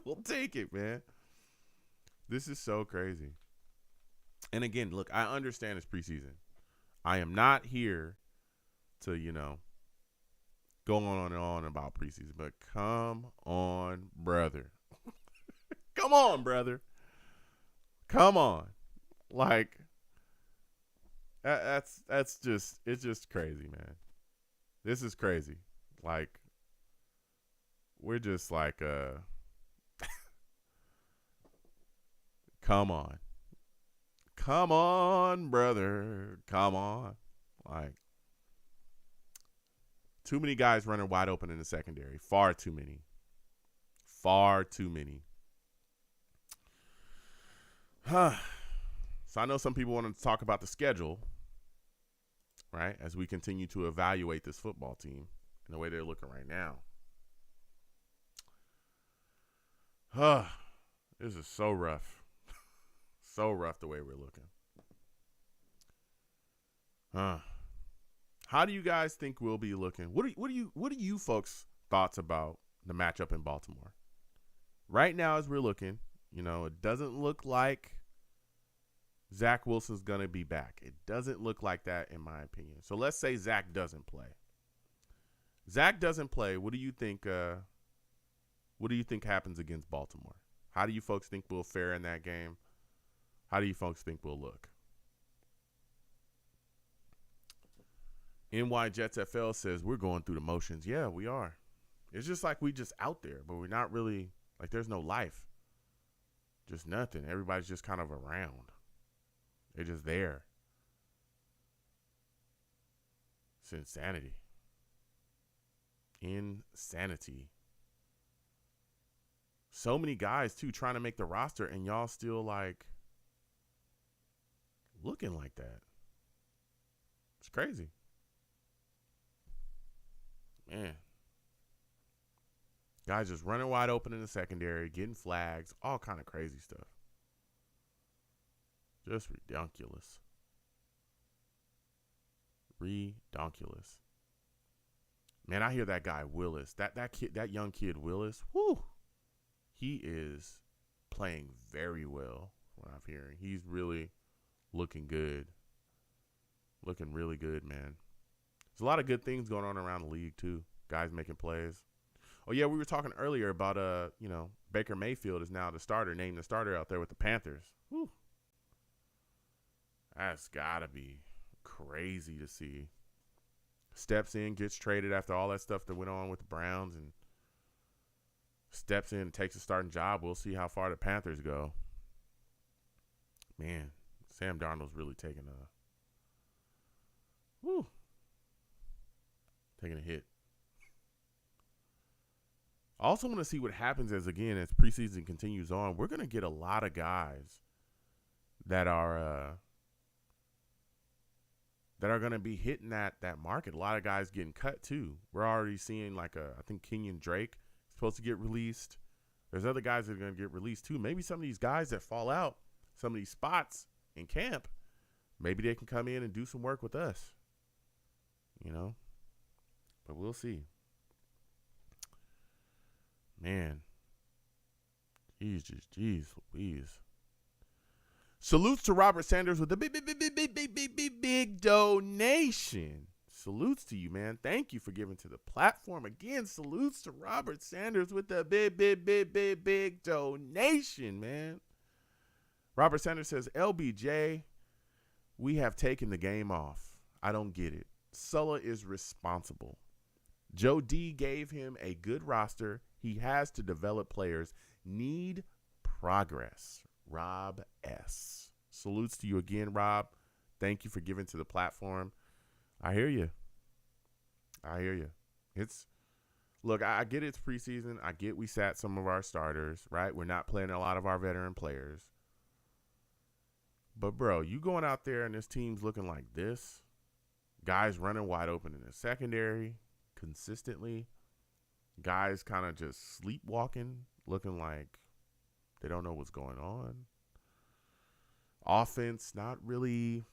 We'll take it, man. This is so crazy. And again, look, I understand it's preseason. I am not here to, go on and on about preseason, but come on, brother. Come on, brother. Come on. Like, it's just crazy, man. This is crazy. Like, we're just like, come on. Come on, brother. Come on. Like, too many guys running wide open in the secondary. Far too many. Far too many. So I know some people want to talk about the schedule, right, as we continue to evaluate this football team and the way they're looking right now. This is so rough. So rough the way we're looking. How do you guys think we'll be looking? What are you folks' thoughts about the matchup in Baltimore? Right now, as we're looking, it doesn't look like Zach Wilson's going to be back. It doesn't look like that in my opinion. So let's say Zach doesn't play. Zach doesn't play. What do you think happens against Baltimore? How do you folks think we'll fare in that game? How do you folks think we'll look? NY Jets FL says we're going through the motions. Yeah, we are. It's just like we just out there, but we're not really, like there's no life. Just nothing. Everybody's just kind of around. They're just there. It's insanity. Insanity. So many guys, too, trying to make the roster, and y'all still, like, looking like that. It's crazy. Man. Guys just running wide open in the secondary, getting flags, all kind of crazy stuff. Just redonkulous. Redonkulous. Man, I hear that guy Willis. That young kid Willis, whoo. He is playing very well, what I'm hearing. He's really looking good. Looking really good, man. There's a lot of good things going on around the league, too. Guys making plays. Oh, yeah, we were talking earlier about, Baker Mayfield is now the starter, named the starter out there with the Panthers. Whew. That's got to be crazy to see. Steps in, gets traded after all that stuff that went on with the Browns, and steps in and takes a starting job. We'll see how far the Panthers go. Man, Sam Darnold's really taking a hit. I also want to see what happens as preseason continues on. We're going to get a lot of guys that are going to be hitting that market. A lot of guys getting cut too. We're already seeing I think Kenyon Drake is supposed to get released. There's other guys that are going to get released too. Maybe some of these guys that fall out, some of these spots in camp, maybe they can come in and do some work with us. But we'll see. Man. Jeez Louise. Salutes to Robert Sanders with a big donation. Salutes to you, man. Thank you for giving to the platform. Again, salutes to Robert Sanders with a big donation, man. Robert Sanders says, LBJ, we have taken the game off. I don't get it. Sulla is responsible. Joe D gave him a good roster. He has to develop players. Need progress. Rob S. Salutes to you again, Rob. Thank you for giving to the platform. I hear you. Look, I get it's preseason. I get we sat some of our starters, right? We're not playing a lot of our veteran players. But, bro, you going out there and this team's looking like this. Guys running wide open in the secondary consistently. Guys kind of just sleepwalking, looking like they don't know what's going on. Offense not really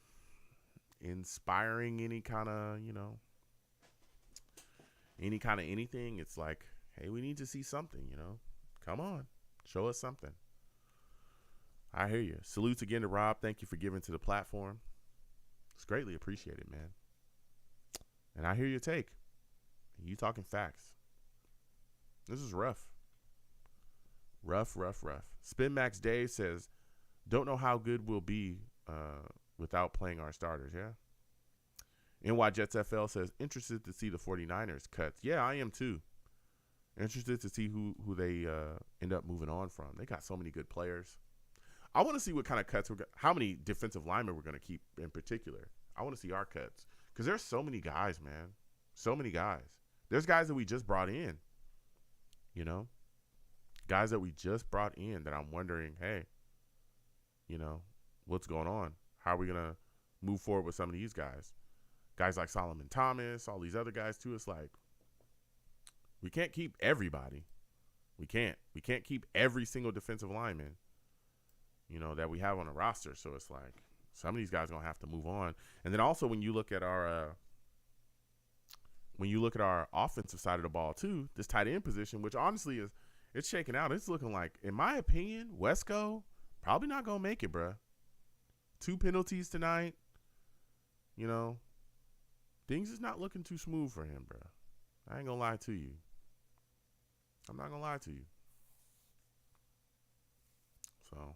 inspiring any kind of anything. It's like, hey, we need to see something, Come on. Show us something. I hear you. Salutes again to Rob. Thank you for giving to the platform. It's greatly appreciated, man. And I hear your take. You talking facts. This is rough. Rough. Spin Max Dave says, don't know how good we'll be without playing our starters, yeah? NY Jets FL says, interested to see the 49ers cuts. Yeah, I am too. Interested to see who they end up moving on from. They got so many good players. I want to see what kind of cuts how many defensive linemen we're going to keep in particular. I want to see our cuts because there's so many guys, man. So many guys. There's guys that we just brought in, guys that we just brought in that I'm wondering, hey, what's going on? How are we going to move forward with some of these guys? Guys like Solomon Thomas, all these other guys too. It's like, we can't keep everybody. We can't keep every single defensive lineman, that we have on a roster. So it's like some of these guys are going to have to move on. And then also when you look at our offensive side of the ball too, this tight end position, which honestly it's shaking out. It's looking like, in my opinion, Wesco probably not going to make it, bruh. 2 penalties tonight. You know, things is not looking too smooth for him, bro. I ain't gonna lie to you. I'm not gonna lie to you. So,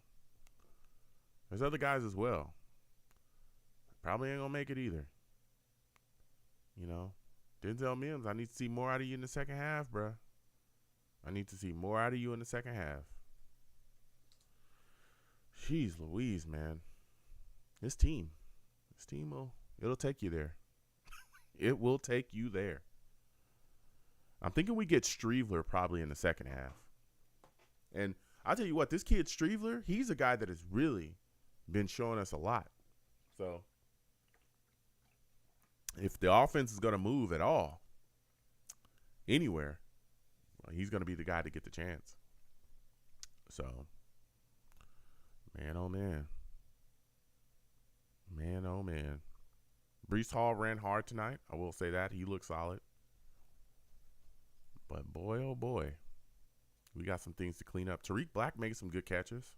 there's other guys as well. Probably ain't gonna make it either. You know, Denzel Mims, I need to see more out of you in the second half, bro. I need to see more out of you in the second half. Jeez Louise, man. This team it'll take you there. It will take you there. I'm thinking we get Streveler probably in the second half. And I'll tell you what, this kid Streveler, he's a guy that has really been showing us a lot. So if the offense is going to move at all, anywhere, well, he's going to be the guy to get the chance. So, man, oh, man. Man, oh, man. Breece Hall ran hard tonight. I will say that. He looked solid. But boy, oh, boy, we got some things to clean up. Tariq Black made some good catches.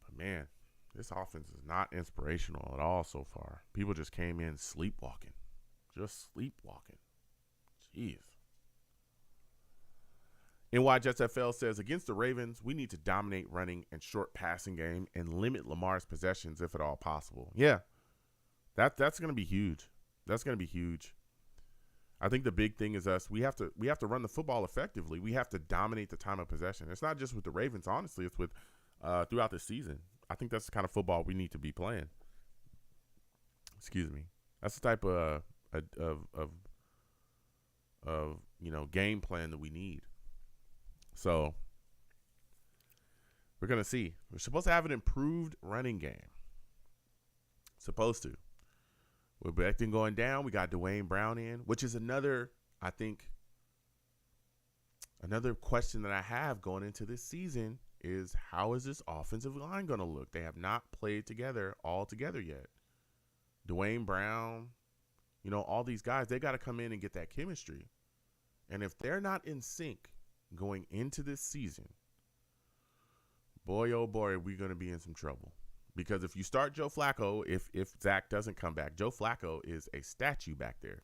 But, man, this offense is not inspirational at all so far. People just came in sleepwalking. Just sleepwalking. Jeez. NY Jets FL says, against the Ravens, we need to dominate running and short passing game and limit Lamar's possessions if at all possible. Yeah, that's going to be huge. That's going to be huge. I think the big thing is us. We have to run the football effectively. We have to dominate the time of possession. It's not just with the Ravens, honestly. It's with throughout the season. I think that's the kind of football we need to be playing. Excuse me. That's the type of game plan that we need. So we're going to see. We're supposed to have an improved running game. Supposed to. With Becton going down, we got Dwayne Brown in, which is another question that I have going into this season is how is this offensive line going to look? They have not played together all together yet. Dwayne Brown, all these guys, they got to come in and get that chemistry. And if they're not in sync going into this season, boy, oh boy, we're going to be in some trouble. Because if you start Joe Flacco, if Zach doesn't come back, Joe Flacco is a statue back there.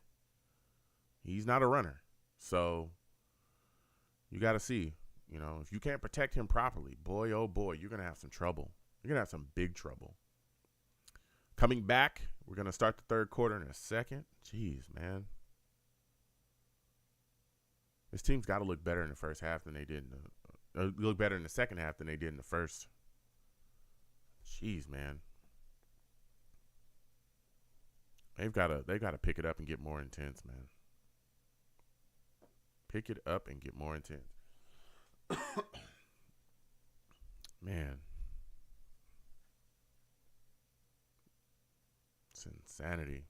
He's not a runner. So you got to see, if you can't protect him properly, boy, oh boy, you're going to have some trouble. You're going to have some big trouble. Coming back, we're going to start the third quarter in a second. Jeez, man. This team's got to look better in the first half than they did look better in the second half than they did in the first. Jeez, man. They've got to pick it up and get more intense, man. Pick it up and get more intense. Man. It's insanity.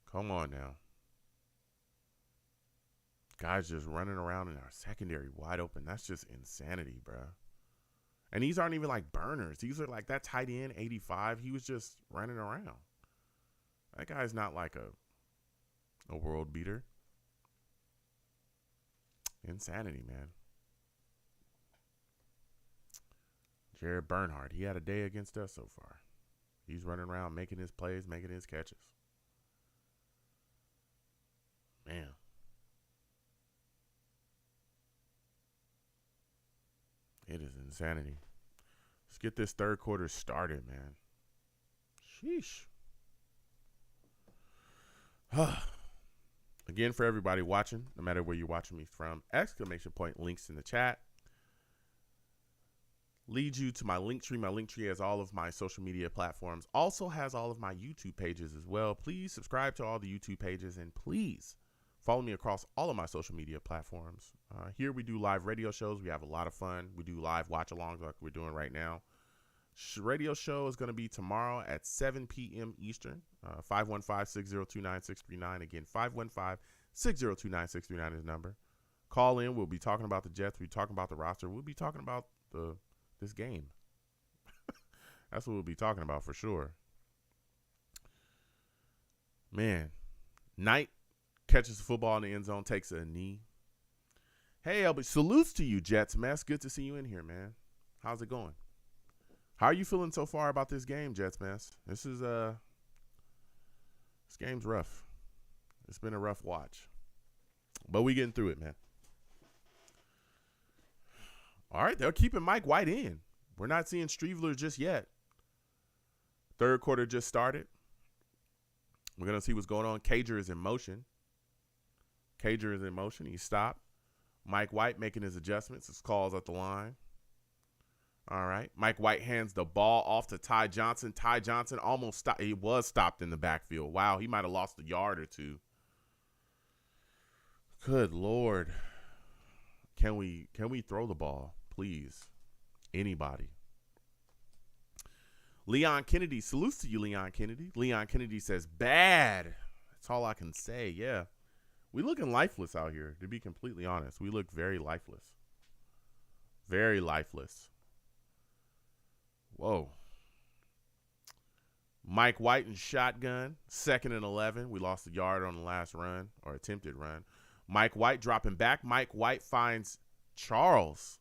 Come on now. Guys just running around in our secondary wide open. That's just insanity, bro. And these aren't even like burners. These are like that tight end, 85. He was just running around. That guy's not like a world beater. Insanity, man. Jared Bernhardt, he had a day against us so far. He's running around making his plays, making his catches. Man. It is insanity. Let's get this third quarter started, man. Sheesh. Again, for everybody watching, no matter where you're watching me from, ! Links in the chat. Leads you to my link tree. My link tree has all of my social media platforms. Also has all of my YouTube pages as well. Please subscribe to all the YouTube pages and please follow me across all of my social media platforms. Here we do live radio shows. We have a lot of fun. We do live watch-alongs like we're doing right now. Radio show is going to be tomorrow at 7 p.m. Eastern. 515-602-9639. Again, 515-602-9639 is number. Call in. We'll be talking about the Jets. We'll be talking about the roster. We'll be talking about this game. That's what we'll be talking about for sure. Man, Knight catches the football in the end zone, takes a knee. Hey, LB, salutes to you, Jets mess. Good to see you in here, man. How's it going? How are you feeling so far about this game, Jets Mess? This game's rough. It's been a rough watch. But we getting through it, man. All right, they're keeping Mike White in. We're not seeing Streveler just yet. Third quarter just started. We're going to see what's going on. Cager is in motion. He stopped. Mike White making his adjustments. His calls at the line. All right. Mike White hands the ball off to Ty Johnson. Ty Johnson almost stopped. He was stopped in the backfield. Wow, he might have lost a yard or two. Good Lord. Can we throw the ball, please? Anybody. Leon Kennedy, salutes to you, Leon Kennedy. Leon Kennedy says, bad. That's all I can say, yeah. We looking lifeless out here, to be completely honest. We look very lifeless. Very lifeless. Whoa. Mike White in shotgun, 2nd and 11. We lost a yard on the last run, or attempted run. Mike White dropping back. Mike White finds Charles.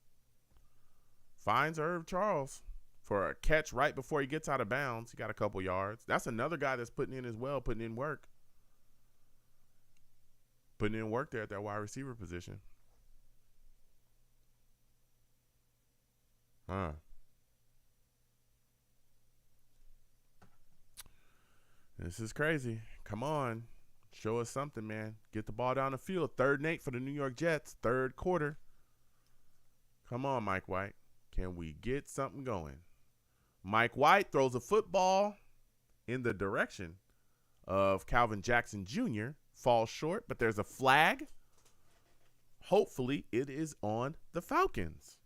Finds Irv Charles for a catch right before he gets out of bounds. He got a couple yards. That's another guy that's putting in as well, putting in work. Putting in work there at that wide receiver position. This is crazy. Come on. Show us something, man. Get the ball down the field. 3rd and 8 for the New York Jets. 3rd quarter. Come on, Mike White. Can we get something going? Mike White throws a football in the direction of Calvin Jackson Jr. Falls short, but there's a flag. Hopefully, it is on the Falcons.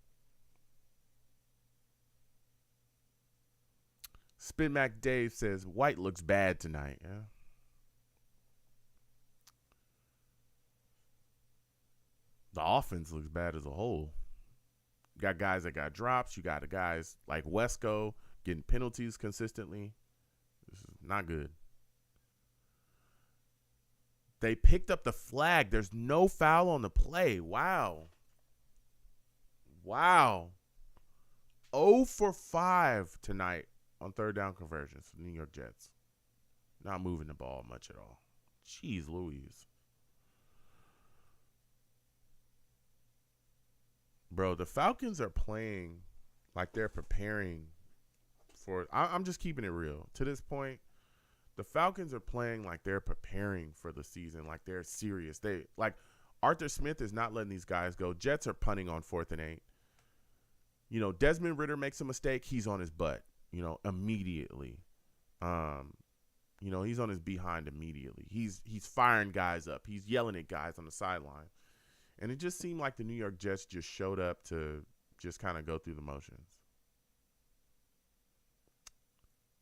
Spin Mac Dave says, White looks bad tonight. Yeah. The offense looks bad as a whole. You got guys that got drops. You got guys like Wesco getting penalties consistently. This is not good. They picked up the flag. There's no foul on the play. Wow. 0 for 5 tonight on 3rd down conversions for the New York Jets. Not moving the ball much at all. Jeez Louise. Bro, the Falcons are playing like they're preparing for – I'm just keeping it real. To this point, the Falcons are playing like they're preparing for the season, like they're serious. Arthur Smith is not letting these guys go. Jets are punting on 4th and 8. You know, Desmond Ridder makes a mistake, he's on his butt, immediately. He's on his behind immediately. He's firing guys up. He's yelling at guys on the sideline. And it just seemed like the New York Jets just showed up to just kind of go through the motions.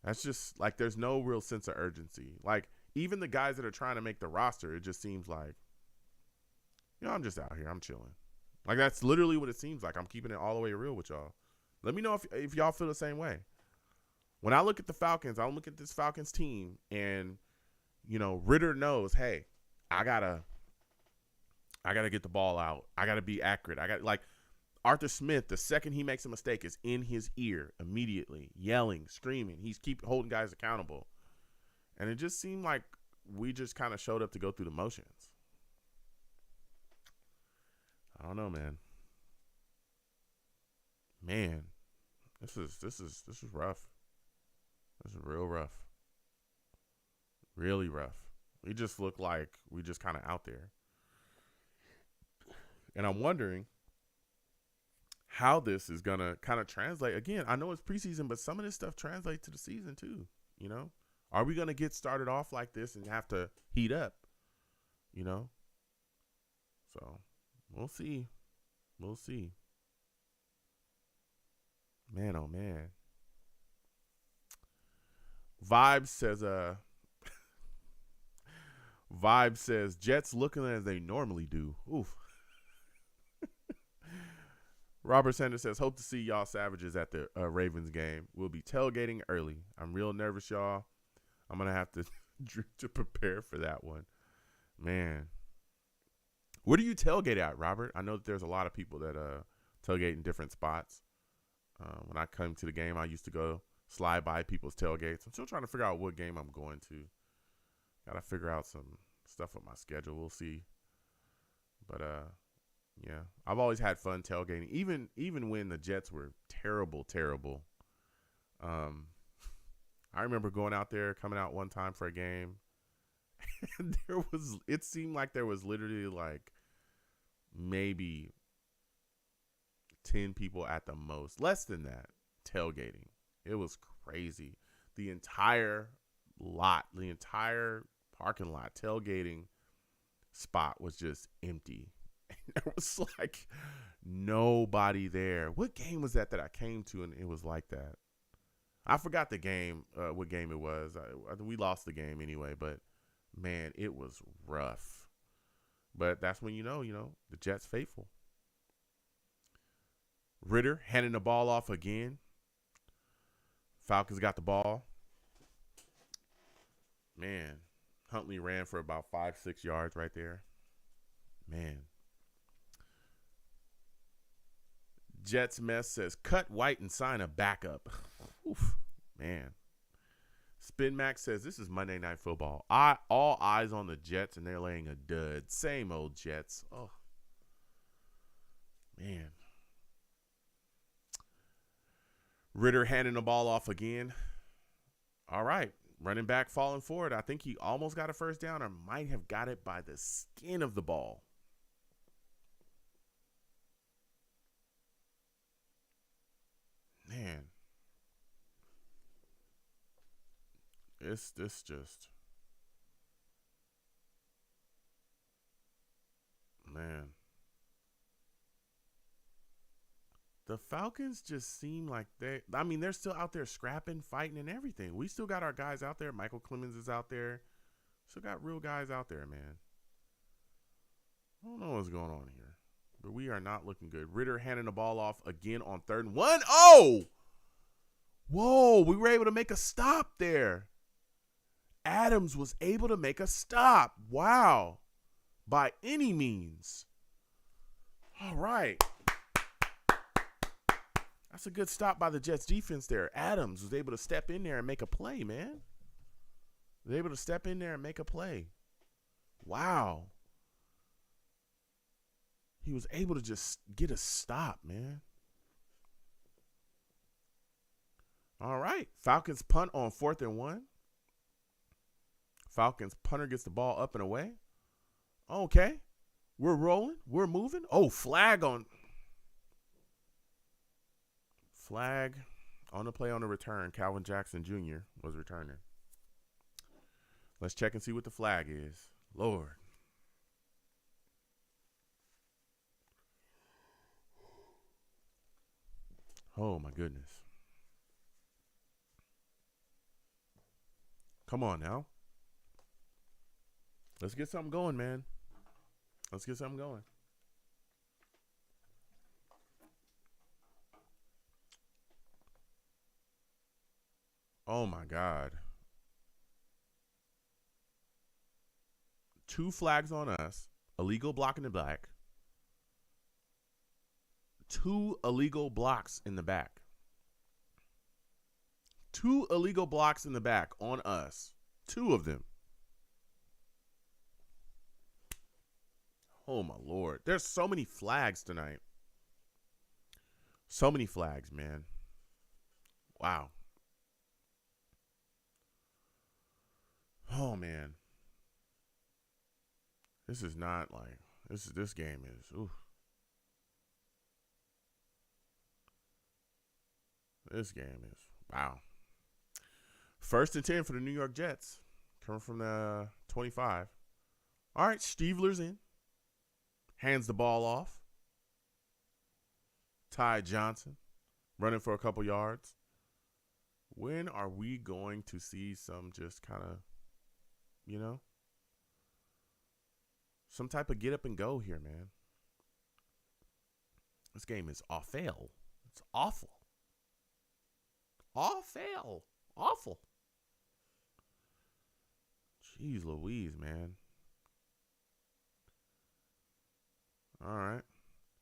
That's just, there's no real sense of urgency. Even the guys that are trying to make the roster, it just seems like, I'm just out here. I'm chilling. That's literally what it seems like. I'm keeping it all the way real with y'all. Let me know if y'all feel the same way. When I look at the Falcons, I look at this Falcons team, and, Ridder knows, hey, I gotta get the ball out. I gotta be accurate. Arthur Smith, the second he makes a mistake, is in his ear immediately, yelling, screaming. He's holding guys accountable. And it just seemed like we just kind of showed up to go through the motions. I don't know, man. Man, this is rough. This is real rough. Really rough. We just look like we just kind of out there. And I'm wondering how this is going to kind of translate. Again, I know it's preseason, but some of this stuff translates to the season too, Are we going to get started off like this and have to heat up, So, we'll see. We'll see. Man, oh, man. Vibe says, Jets looking as they normally do. Oof. Robert Sanders says, hope to see y'all savages at the Ravens game. We'll be tailgating early. I'm real nervous, y'all. I'm going to have to drink to prepare for that one. Man. Where do you tailgate at, Robert? I know that there's a lot of people that tailgate in different spots. When I come to the game, I used to go slide by people's tailgates. I'm still trying to figure out what game I'm going to. Got to figure out some stuff with my schedule. We'll see. But, yeah, I've always had fun tailgating, even when the Jets were terrible. I remember going out there, coming out one time for a game, and it seemed like there was literally like maybe 10 people at the most, less than that, tailgating. It was crazy. The entire parking lot tailgating spot was just empty. There was like nobody there. What game was that I came to and it was like that? I forgot the game, what game it was. We lost the game anyway, but man, it was rough. But that's when you know, the Jets faithful. Ritter handing the ball off again. Falcons got the ball. Man, Huntley ran for about 5-6 yards right there. Man. Jets mess says, cut White and sign a backup. Oof, man. Spin Max says, this is Monday Night Football. All eyes on the Jets, and they're laying a dud. Same old Jets. Oh, man. Ritter handing the ball off again. All right. Running back falling forward. I think he almost got a first down or might have got it by the skin of the ball. Man. This just. Man. The Falcons just seem like they're still out there scrapping, fighting, and everything. We still got our guys out there. Michael Clemens is out there. Still got real guys out there, man. I don't know what's going on here. But we are not looking good. Ritter handing the ball off again on 3rd and 1. Oh! Whoa, we were able to make a stop there. Adams was able to make a stop. Wow. By any means. All right. That's a good stop by the Jets defense there. Adams was able to step in there and make a play, man. Was able to step in there and make a play. Wow. He was able to just get a stop, man. All right. Falcons punt on 4th and 1. Falcons punter gets the ball up and away. Okay. We're rolling. We're moving. Oh, flag on the play on the return. Calvin Jackson Jr. was returning. Let's check and see what the flag is. Lord. Oh, my goodness. Come on now. Let's get something going, man. Let's get something going. Oh, my God. 2 flags on us. Illegal block in the back. 2 illegal blocks in the back. 2 illegal blocks in the back on us. 2 of them. Oh, my Lord. There's so many flags tonight. So many flags, man. Wow. Oh, man. This is not like, this game is, oof. This game is, wow. 1st and 10 for the New York Jets. Coming from the 25. All right, Stiefler's in. Hands the ball off. Ty Johnson running for a couple yards. When are we going to see some just kind of, some type of get up and go here, man? This game is awful. It's awful. Awful. Jeez Louise, man. All right.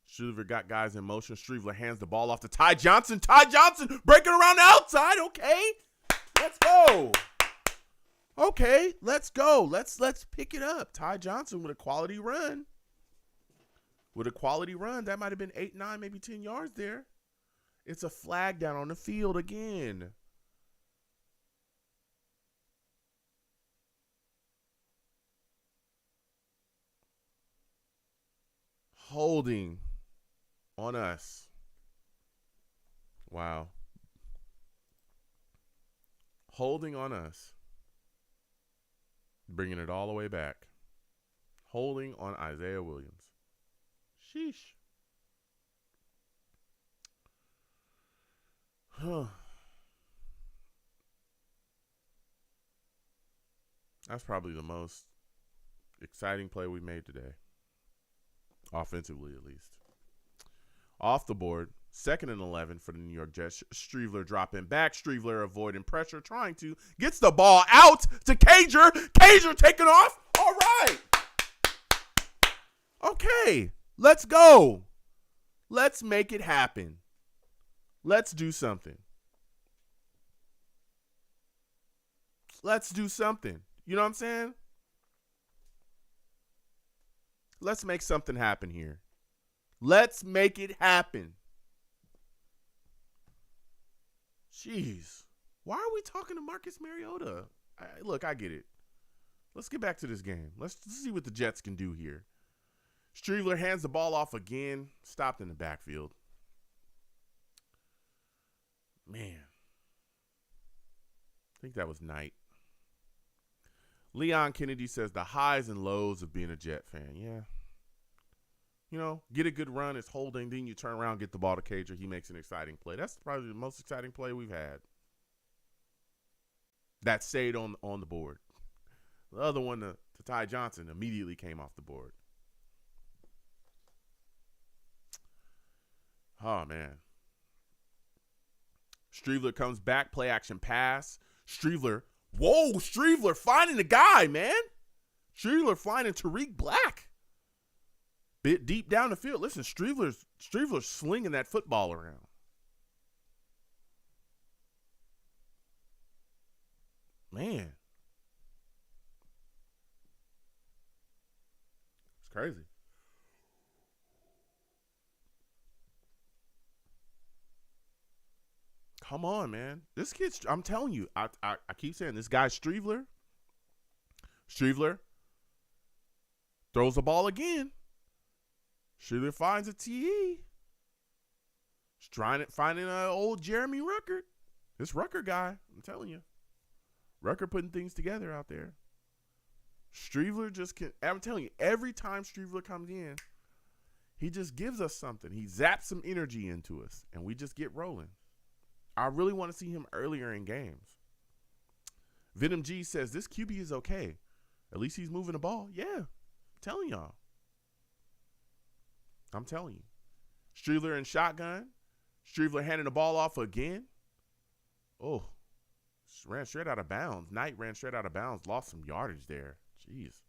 Streveler got guys in motion. Streveler hands the ball off to Ty Johnson. Ty Johnson breaking around the outside. Okay, let's go. Okay, let's go. Let's pick it up. Ty Johnson with a quality run. That might have been 8, 9, maybe 10 yards there. It's a flag down on the field again. Holding on us. Wow. Holding on us. Bringing it all the way back. Holding on Isaiah Williams. Sheesh. Huh. That's probably the most exciting play we made today. Offensively, at least. Off the board, 2nd and 11 for the New York Jets. Streveler dropping back. Streveler avoiding pressure, trying to. Gets the ball out to Cager. Cager taking off. All right. Okay, let's go. Let's make it happen. Let's do something. Let's do something. You know what I'm saying? Let's make something happen here. Let's make it happen. Jeez. Why are we talking to Marcus Mariota? Look, I get it. Let's get back to this game. Let's see what the Jets can do here. Streveler hands the ball off again. Stopped in the backfield. Man. I think that was Knight. Leon Kennedy says the highs and lows of being a Jet fan. Yeah. You know, get a good run. It's holding. Then you turn around, get the ball to Cager. He makes an exciting play. That's probably the most exciting play we've had. That stayed on the board. The other one to Ty Johnson immediately came off the board. Oh, man. Streveler comes back. Play action pass. Streveler. Whoa, Streveler finding the guy, man. Streveler finding Tariq Black. Bit deep down the field. Listen, Streveler's slinging that football around. Man. It's crazy. Come on, man. This kid's, I'm telling you, I keep saying this guy Streveler throws the ball again. Streveler finds a TE. He's finding old Jeremy Ruckert. This Ruckert guy, I'm telling you. Ruckert putting things together out there. Streveler just can, I'm telling you, every time Streveler comes in, he just gives us something. He zaps some energy into us, and we just get rolling. I really want to see him earlier in games. Venom G says, this QB is okay. At least he's moving the ball. Yeah, I'm telling y'all. I'm telling you. Streveler in shotgun. Streveler handing the ball off again. Oh, ran straight out of bounds. Knight ran straight out of bounds. Lost some yardage there. Jeez.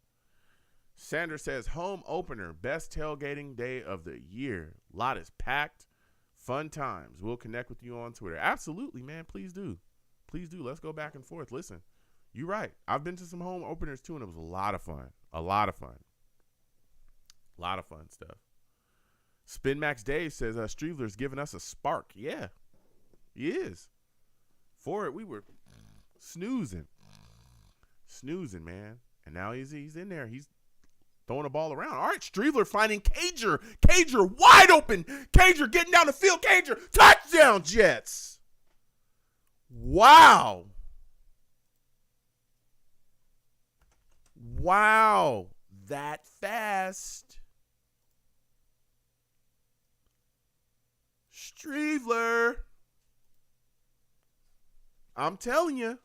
Sanders says, home opener. Best tailgating day of the year. Lot is packed. Fun times. We'll connect with you on Twitter. Absolutely, man. Please do. Please do. Let's go back and forth. Listen, you're right. I've been to some home openers too, and it was a lot of fun. A lot of fun. A lot of fun stuff. Spin Max Dave says Streveler's giving us a spark. Yeah, he is. For it, we were snoozing, man. And now he's in there. He's throwing the ball around. All right, Streveler finding Cager. Cager wide open. Cager getting down the field. Cager, touchdown, Jets. Wow. Wow. That fast. Streveler. I'm telling you.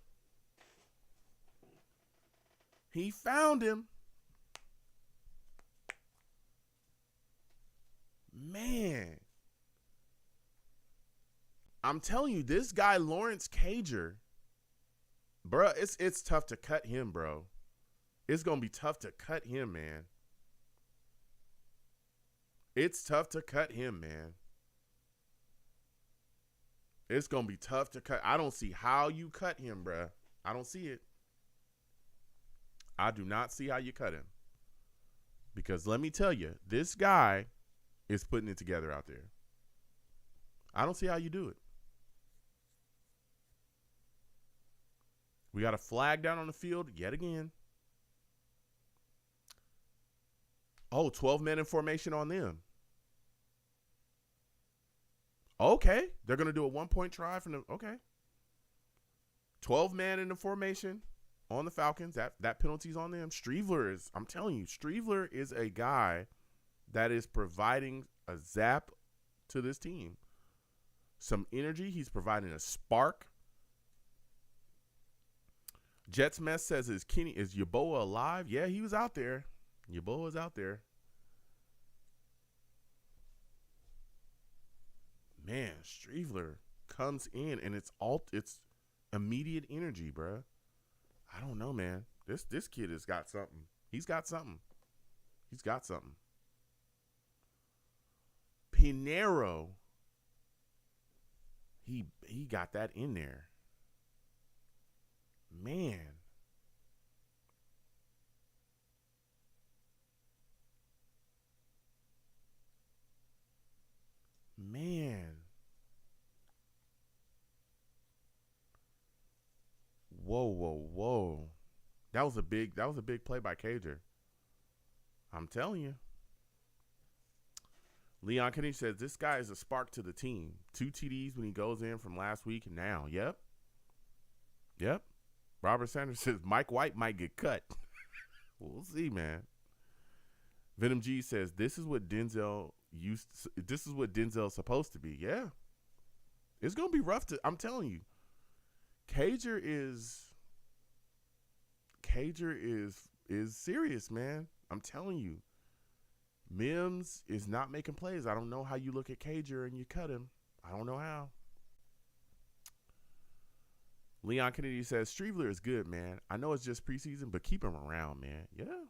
He found him. Man. I'm telling you, this guy, Lawrence Cager, bro, it's tough to cut him, bro. It's going to be tough to cut him, man. It's tough to cut him, man. It's going to be tough to cut. I don't see how you cut him, bruh. I don't see it. I do not see how you cut him. Because let me tell you, this guy is putting it together out there. I don't see how you do it. We got a flag down on the field yet again. Oh, 12 men in formation on them. Okay. They're going to do a 1-point try from the. Okay. 12 men in the formation on the Falcons. That penalty's on them. Streveler is, I'm telling you, Streveler is a guy that is providing a zap to this team. Some energy. He's providing a spark. Jets Mess says, is Yeboah alive? Yeah, he was out there. Yeboah's out there. Man, Streveler comes in and it's immediate energy, bruh. I don't know, man. This kid has got something. He's got something. He's got something. Pinero. He got that in there. Man. Whoa. That was a big play by Cager. I'm telling you. Leon Kennedy says this guy is a spark to the team. 2 TDs when he goes in from last week and now. Yep. Robert Sanders says Mike White might get cut. We'll see, man. Venom G says this is what Denzel's supposed to be. Yeah. It's going to be rough I'm telling you. Cager is serious, man. I'm telling you. Mims is not making plays. I don't know how you look at Cager and you cut him. I don't know how. Leon Kennedy says, Streveler is good, man. I know it's just preseason, but keep him around, man. Yeah.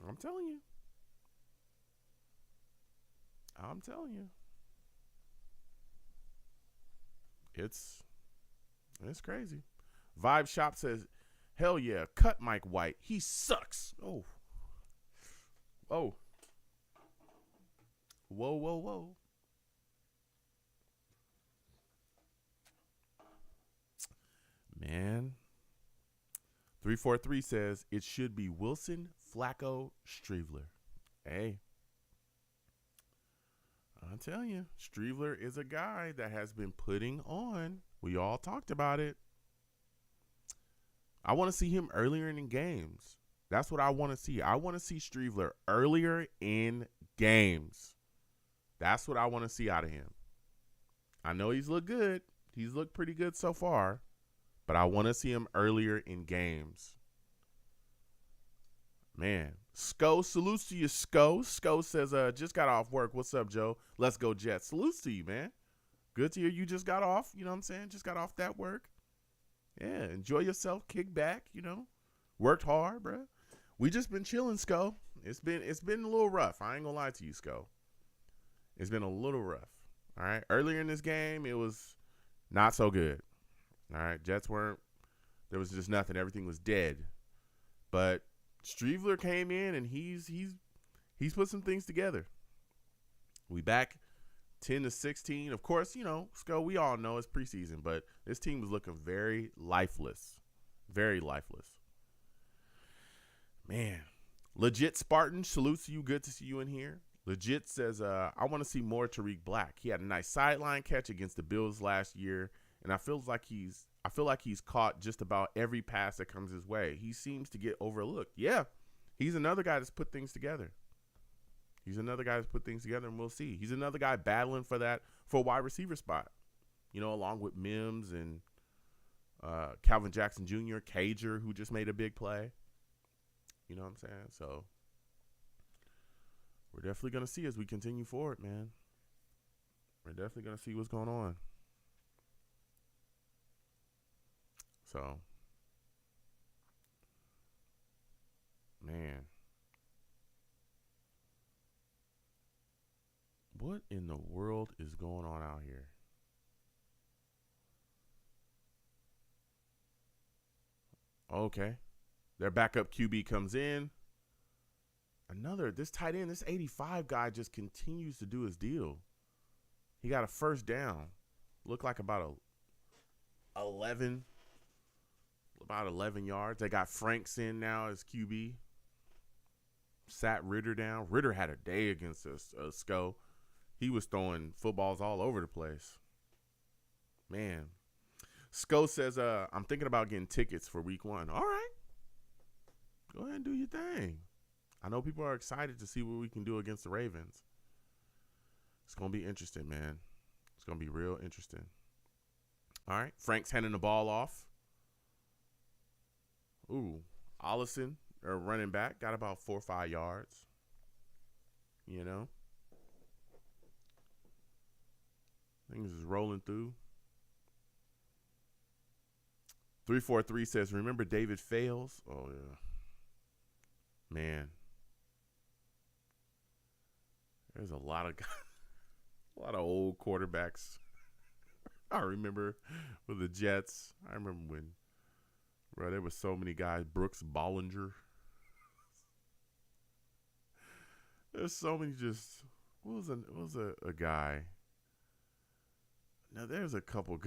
I'm telling you. It's crazy. Vibe Shop says, hell yeah, cut Mike White. He sucks. Oh. Whoa. Man. 343 says it should be Wilson, Flacco, Streveler. Hey. I'm telling you, Streveler is a guy that has been putting on. We all talked about it. I want to see him earlier in games. That's what I want to see. I want to see Streveler earlier in games. That's what I want to see out of him. I know he's looked good. He's looked pretty good so far. But I want to see him earlier in games. Man. Sko, salutes to you, Sko. Sko says, just got off work. What's up, Joe? Let's go, Jets. Salutes to you, man. Good to hear you just got off. You know what I'm saying? Just got off that work. Yeah, enjoy yourself. Kick back, Worked hard, bro. We just been chilling, Sko. It's been a little rough. I ain't gonna lie to you, Sko. It's been a little rough. All right. Earlier in this game, it was not so good. All right. Jets weren't. There was just nothing. Everything was dead. But Streveler came in and he's put some things together. We back 10-16. Of course, Sko, we all know it's preseason, but this team was looking very lifeless. Very lifeless. Man. Legit Spartan, salutes to you. Good to see you in here. Legit says, I want to see more Tariq Black. He had a nice sideline catch against the Bills last year, and I feel like he's caught just about every pass that comes his way. He seems to get overlooked. Yeah, he's another guy that's put things together. And we'll see. He's another guy battling for a wide receiver spot, along with Mims and Calvin Jackson Jr., Cager, who just made a big play. You know what I'm saying? So we're definitely going to see as we continue forward, man. We're definitely going to see what's going on. So, man. What in the world is going on out here? Okay. Their backup QB comes in. This tight end, this 85 guy just continues to do his deal. He got a first down. Looked like about 11 yards. They got Franks in now as QB. Sat Ritter down. Ritter had a day against Sko. He was throwing footballs all over the place. Man. Sko says, I'm thinking about getting tickets for week 1. All right. Go ahead and do your thing. I know people are excited to see what we can do against the Ravens. It's going to be interesting, man. It's going to be real interesting. All right. Frank's handing the ball off. Ooh. Allison, or running back, got about 4 or 5 yards. You know? Things is rolling through. 343 says, remember David Fales? Oh, yeah. Man. There's a lot of old quarterbacks. I remember with the Jets. I remember when, bro, there was so many guys. Brooks Bollinger. There's so many just. What was a guy? Now there's a couple.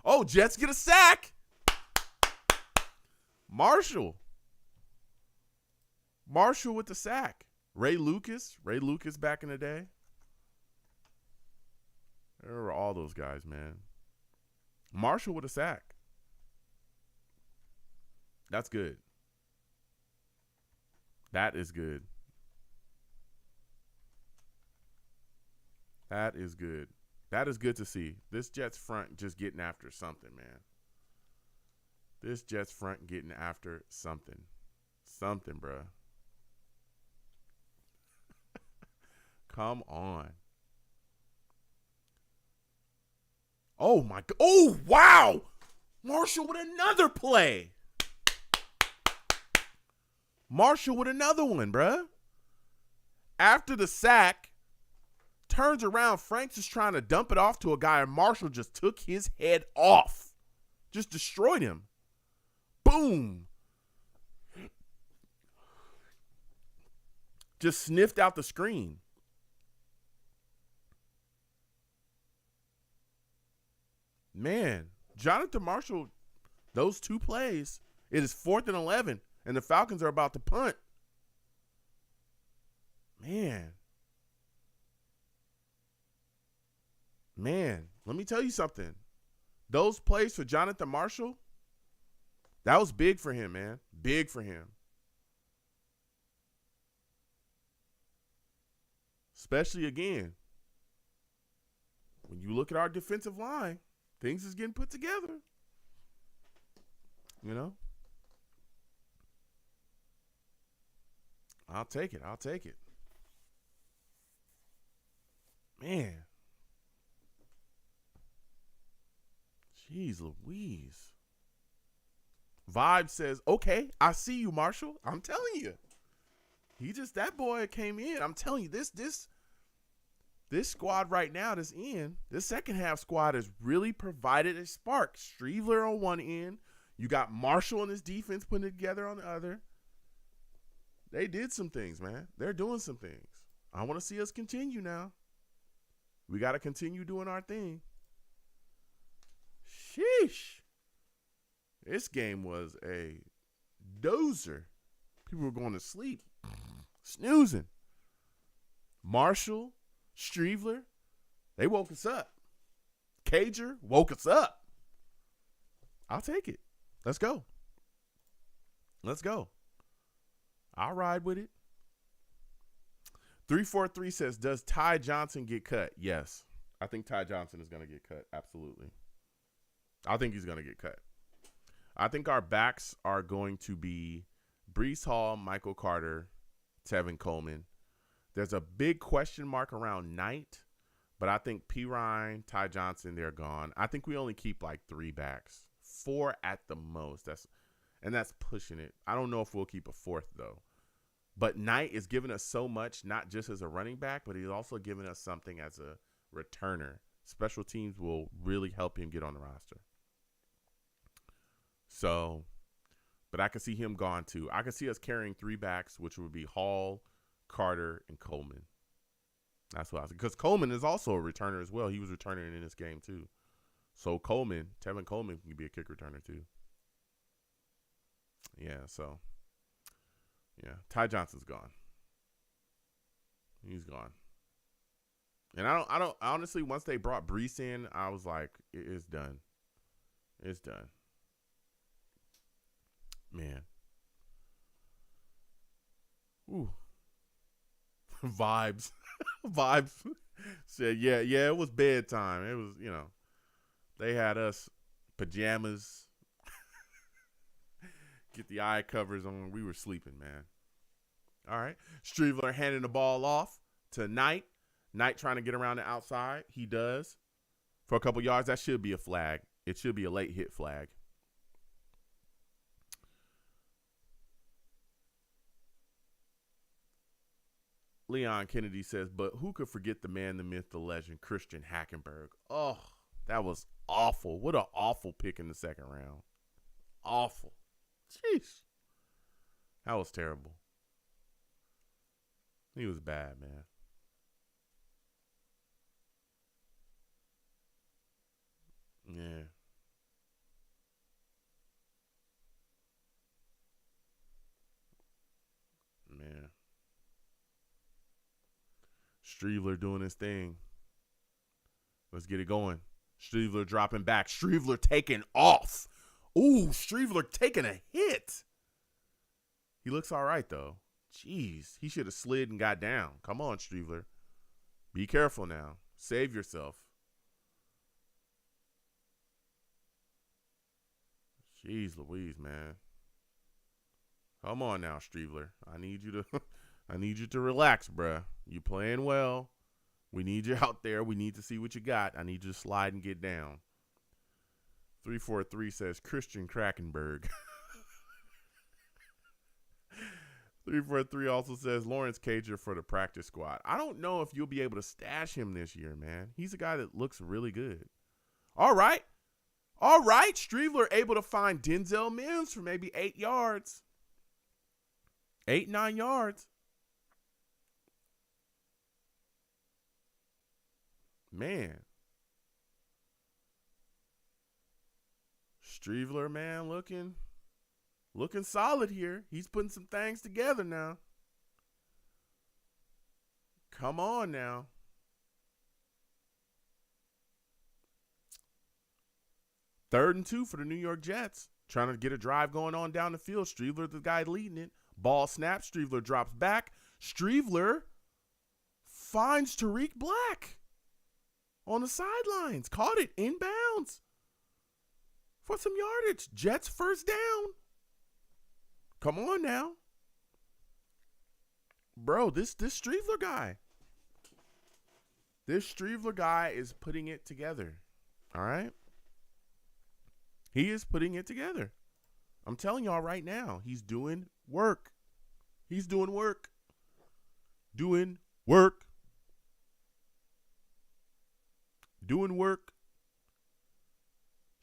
Oh, Jets get a sack. Marshall with the sack. Ray Lucas back in the day. There were all those guys, man. Marshall with a sack. That's good. That is good. That is good. That is good to see. This Jets front just getting after something, man. This Jets front getting after something. Something, bruh. Come on. Oh, my God. Oh, wow. Marshall with another play. Marshall with another one, bruh. After the sack, turns around. Franks is trying to dump it off to a guy, and Marshall just took his head off. Just destroyed him. Boom. Just sniffed out the screen. Man, Jonathan Marshall, those 2 plays, it is 4th and 11, and the Falcons are about to punt. Man, let me tell you something. Those plays for Jonathan Marshall, that was big for him, man. Big for him. Especially, again, when you look at our defensive line, things is getting put together. You know? I'll take it. Man. Jeez Louise. Vibe says, okay, I see you, Marshall. I'm telling you. That boy came in. I'm telling you, this squad right now that's in, this second half squad has really provided a spark. Streveler on one end. You got Marshall and his defense putting it together on the other. They did some things, man. They're doing some things. I want to see us continue now. We got to continue doing our thing. Sheesh. This game was a dozer. People were going to sleep. Snoozing. Marshall, Streveler, they woke us up. Cager woke us up. I'll take it. Let's go. I'll ride with it. 343 says, does Ty Johnson get cut? Yes. I think Ty Johnson is going to get cut. Absolutely. I think he's going to get cut. I think our backs are going to be Breece Hall, Michael Carter, Tevin Coleman. There's a big question mark around Knight, but I think P. Ryan, Ty Johnson, they're gone. I think we only keep like 3 backs, 4 at the most. That's pushing it. I don't know if we'll keep a 4th though. But Knight is giving us so much, not just as a running back, but he's also giving us something as a returner. Special teams will really help him get on the roster. So, but I can see him gone too. I can see us carrying 3 backs, which would be Hall, Carter, and Coleman. That's what I was, because Coleman is also a returner as well. He was returning in this game too. So Tevin Coleman can be a kick returner too. Yeah, so yeah, Ty Johnson's gone. He's gone. And I don't honestly, once they brought Breece in, I was like, it's done. It's done. Man. Ooh. Vibes. Vibes. Said, yeah, it was bedtime. It was, they had us pajamas. Get the eye covers on. We were sleeping, man. All right. Streveler handing the ball off to Knight. Knight trying to get around the outside. He does. For a couple yards, that should be a flag. It should be a late hit flag. Leon Kennedy says, but who could forget the man, the myth, the legend, Christian Hackenberg? Oh, that was awful. What an awful pick in the second round. Awful. Jeez. That was terrible. He was bad, man. Yeah. Man. Streveler doing his thing. Let's get it going. Streveler dropping back. Streveler taking off. Ooh, Streveler taking a hit. He looks all right, though. Jeez, he should have slid and got down. Come on, Streveler. Be careful now. Save yourself. Jeez Louise, man. Come on now, Streveler. I need you to relax, bruh. You playing well. We need you out there. We need to see what you got. I need you to slide and get down. 343 says Christian Krakenberg. 343 also says Lawrence Cager for the practice squad. I don't know if you'll be able to stash him this year, man. He's a guy that looks really good. All right. Streveler able to find Denzel Mims for maybe 8 yards. 8-9 yards. Man. Streveler, man, looking solid here. He's putting some things together now. Come on now. Third and 2 for the New York Jets. Trying to get a drive going on down the field. Streveler, the guy leading it. Ball snaps. Streveler drops back. Streveler finds Tariq Black on the sidelines. Caught it inbounds for some yardage. Jets first down. Come on now. Bro, this Streveler guy. This Streveler guy is putting it together. All right? He is putting it together. I'm telling y'all right now, he's doing work. He's doing work. Doing work. Doing work.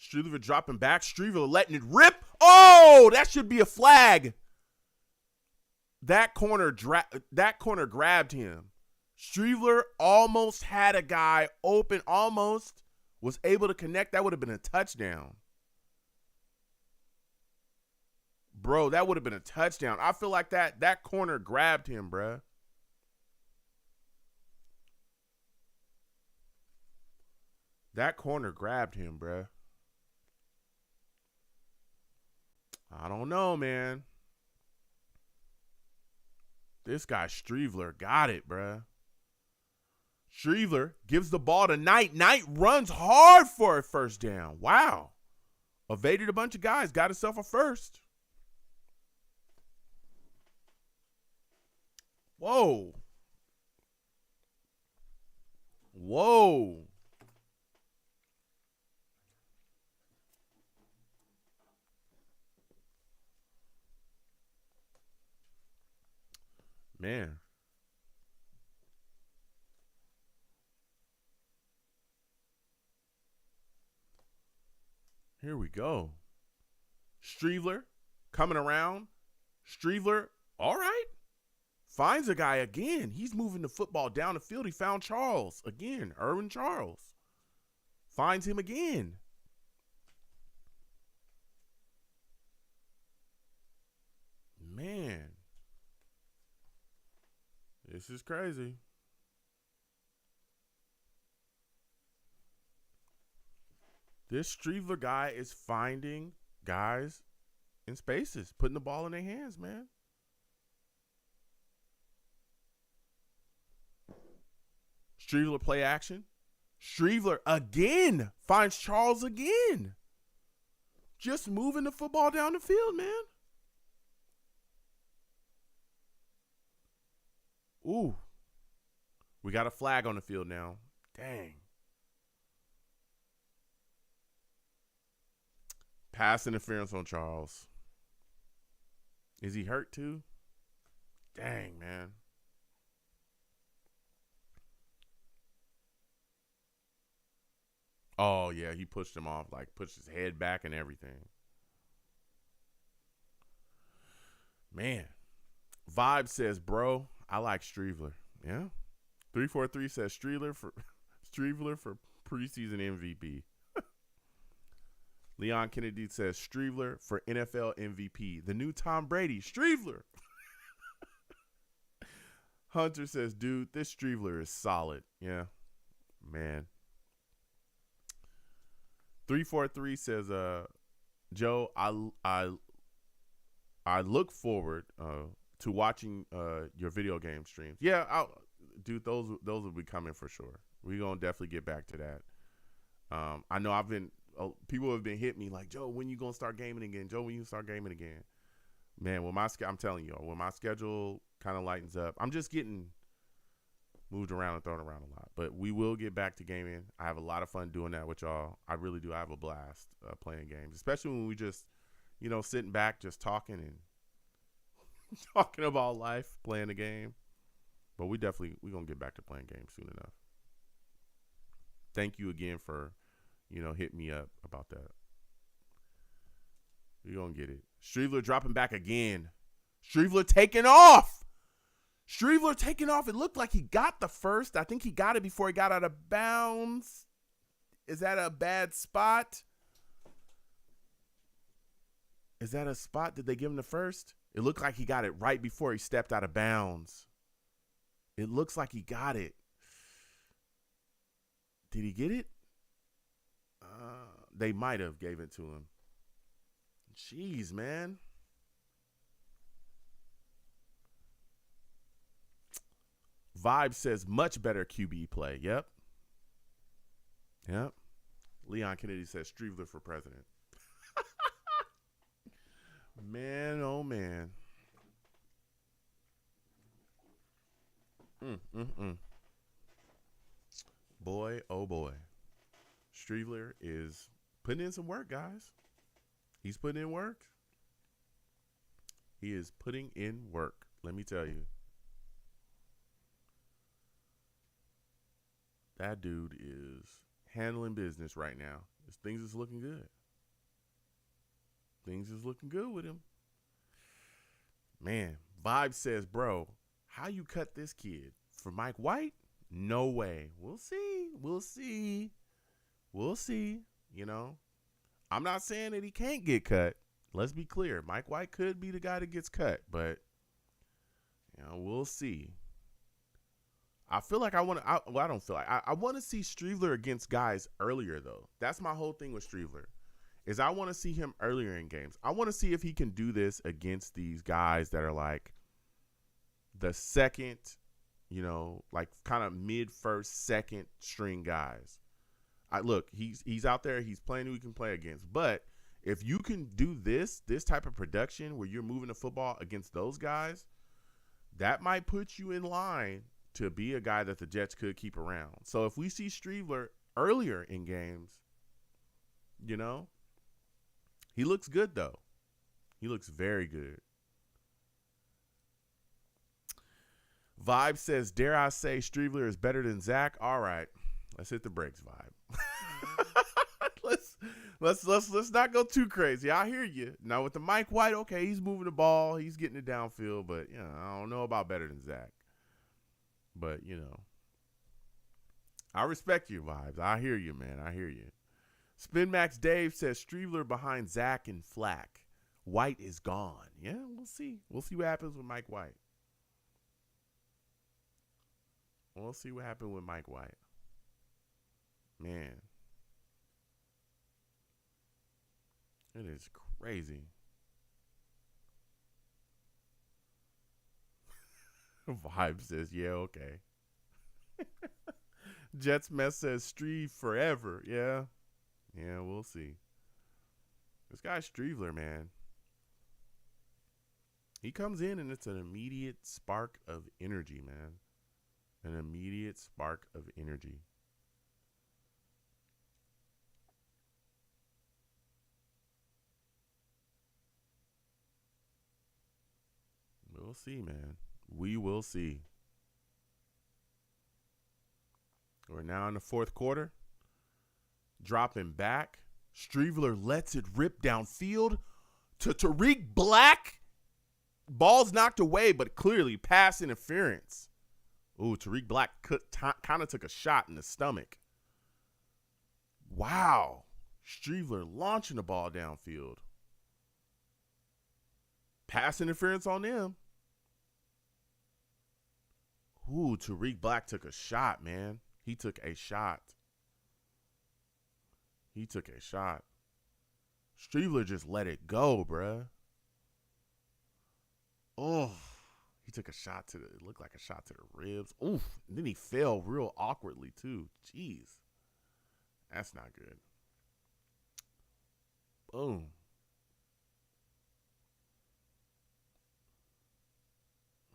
Streveler dropping back. Streveler letting it rip. Oh, that should be a flag. That corner grabbed him. Streveler almost had a guy open, almost was able to connect. That would have been a touchdown. Bro, that would have been a touchdown. I feel like that corner grabbed him, bruh. That corner grabbed him, bruh. I don't know, man. This guy Streveler got it, bruh. Streveler gives the ball to Knight. Knight runs hard for a first down. Wow. Evaded a bunch of guys. Got himself a first. Whoa. Whoa. Man. Here we go. Streveler coming around. Streveler, all right. Finds a guy again. He's moving the football down the field. He found Charles again. Irwin Charles. Finds him again. Man. This is crazy. This Streveler guy is finding guys in spaces, putting the ball in their hands, man. Streveler play action. Streveler again finds Charles again. Just moving the football down the field, man. Ooh. We got a flag on the field now. Dang. Pass interference on Charles. Is he hurt too? Dang, man. Oh, yeah, he pushed him off, like pushed his head back and everything. Man. Vibe says, bro, I like Streveler. Yeah. 343 says Streveler for preseason MVP. Leon Kennedy says Streveler for NFL MVP. The new Tom Brady, Streveler. Hunter says, dude, this Streveler is solid. Yeah, man. 343 says, Joe, I look forward to watching your video game streams. Yeah, dude, those will be coming for sure. We're gonna definitely get back to that. I know people have been hitting me like, Joe, when you gonna start gaming again? Joe, when you start gaming again? Man, I'm telling you, when my schedule kind of lightens up, I'm just getting moved around and thrown around a lot. But we will get back to gaming. I have a lot of fun doing that with y'all. I really do. I have a blast playing games, especially when we just, sitting back, just talking and talking about life, playing the game. But we're going to get back to playing games soon enough. Thank you again for, hitting me up about that. We're going to get it. Streveler dropping back again. Streveler taking off. It looked like he got the first. I think he got it before he got out of bounds. Is that a bad spot? Is that a spot? Did they give him the first? It looked like he got it right before he stepped out of bounds. It looks like he got it. Did he get it? They might have gave it to him. Jeez, man. Vibe says much better QB play. Yep. Leon Kennedy says Streveler for president. Man, oh man. Boy, oh boy. Streveler is putting in some work, guys. He's putting in work. He is putting in work. Let me tell you. That dude is handling business right now. Things is looking good. Things is looking good with him. Man, Vibe says, bro, how you cut this kid? For Mike White? No way. We'll see. I'm not saying that he can't get cut. Let's be clear. Mike White could be the guy that gets cut, but we'll see. I feel like I want to see Streveler against guys earlier, though. That's my whole thing with Streveler, is I want to see him earlier in games. I want to see if he can do this against these guys that are like the second, like kind of mid-first, second string guys. Look, he's out there. He's playing who he can play against. But if you can do this type of production where you're moving the football against those guys, that might put you in line to be a guy that the Jets could keep around. So if we see Streveler earlier in games, he looks good, though. He looks very good. Vibe says, dare I say Streveler is better than Zach? All right. Let's hit the brakes, Vibe. let's not go too crazy. I hear you. Now with the Mike White, okay, he's moving the ball, he's getting it downfield, but I don't know about better than Zach. But I respect your vibes. I hear you, man. I hear you. Spin Max Dave says Streveler behind Zach and Flack. White is gone. Yeah, we'll see. We'll see what happens with Mike White. We'll see what happens with Mike White. Man. It is crazy. Vibe says, yeah, okay. Jets Mess says, Streve forever. Yeah. Yeah, we'll see. This guy's Streveler, man. He comes in and it's an immediate spark of energy, man. An immediate spark of energy. We'll see, man. We will see. We're now in the fourth quarter. Dropping back. Streveler lets it rip downfield to Tariq Black. Ball's knocked away, but clearly pass interference. Ooh, Tariq Black kind of took a shot in the stomach. Wow. Streveler launching the ball downfield. Pass interference on them. Ooh, Tariq Black took a shot, man. He took a shot. He took a shot. Streveler just let it go, bruh. Oh, he took a shot it looked like a shot to the ribs. Oof. And then he fell real awkwardly, too. Jeez. That's not good. Boom.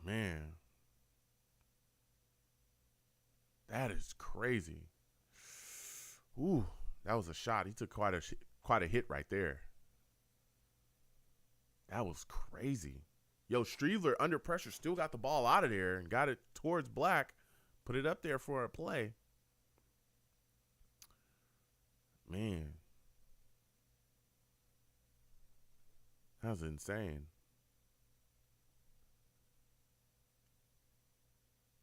Man. That is crazy. Ooh, that was a shot. He took quite a hit right there. That was crazy. Yo, Streveler under pressure still got the ball out of there and got it towards Black. Put it up there for a play. Man. That was insane.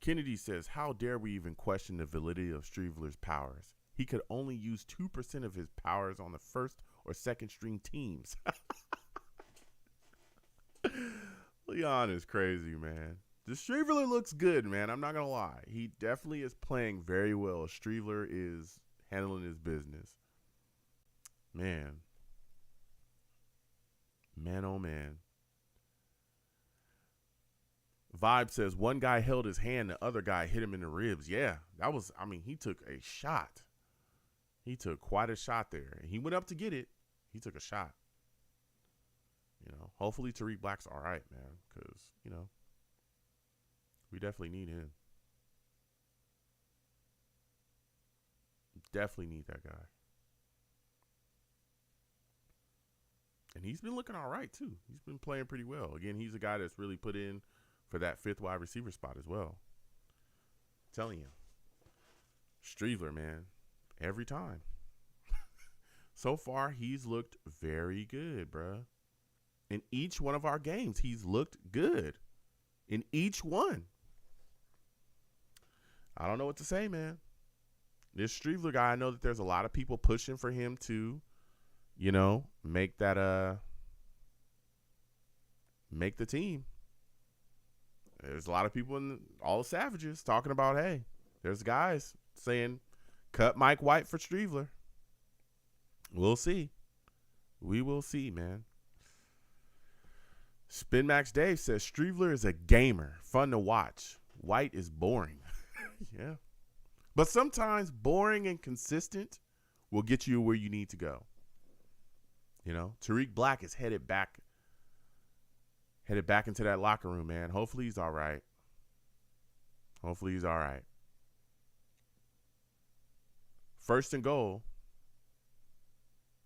Kennedy says, how dare we even question the validity of Streveler's powers? He could only use 2% of his powers on the first or second string teams. Leon is crazy, man. The Streveler looks good, man. I'm not going to lie. He definitely is playing very well. Streveler is handling his business. Man. Man, oh, man. Vibe says, one guy held his hand, the other guy hit him in the ribs. Yeah, he took a shot. He took quite a shot there. And he went up to get it. He took a shot. Hopefully Tariq Black's all right, man, because, we definitely need him. Definitely need that guy. And he's been looking all right, too. He's been playing pretty well. Again, he's a guy that's really put in for that fifth wide receiver spot as well. I'm telling you. Streveler, man. Every time. So far, he's looked very good, bruh. In each one of our games, he's looked good. In each one. I don't know what to say, man. This Streveler guy, I know that there's a lot of people pushing for him to, make that, make the team. There's a lot of people in all the Savages talking about, hey, there's guys saying, cut Mike White for Streveler. We'll see. We will see, man. Spin Max Dave says, Streveler is a gamer. Fun to watch. White is boring. Yeah. But sometimes boring and consistent will get you where you need to go. Tariq Black is headed back into that locker room, man. Hopefully he's all right. Hopefully he's all right. First and goal.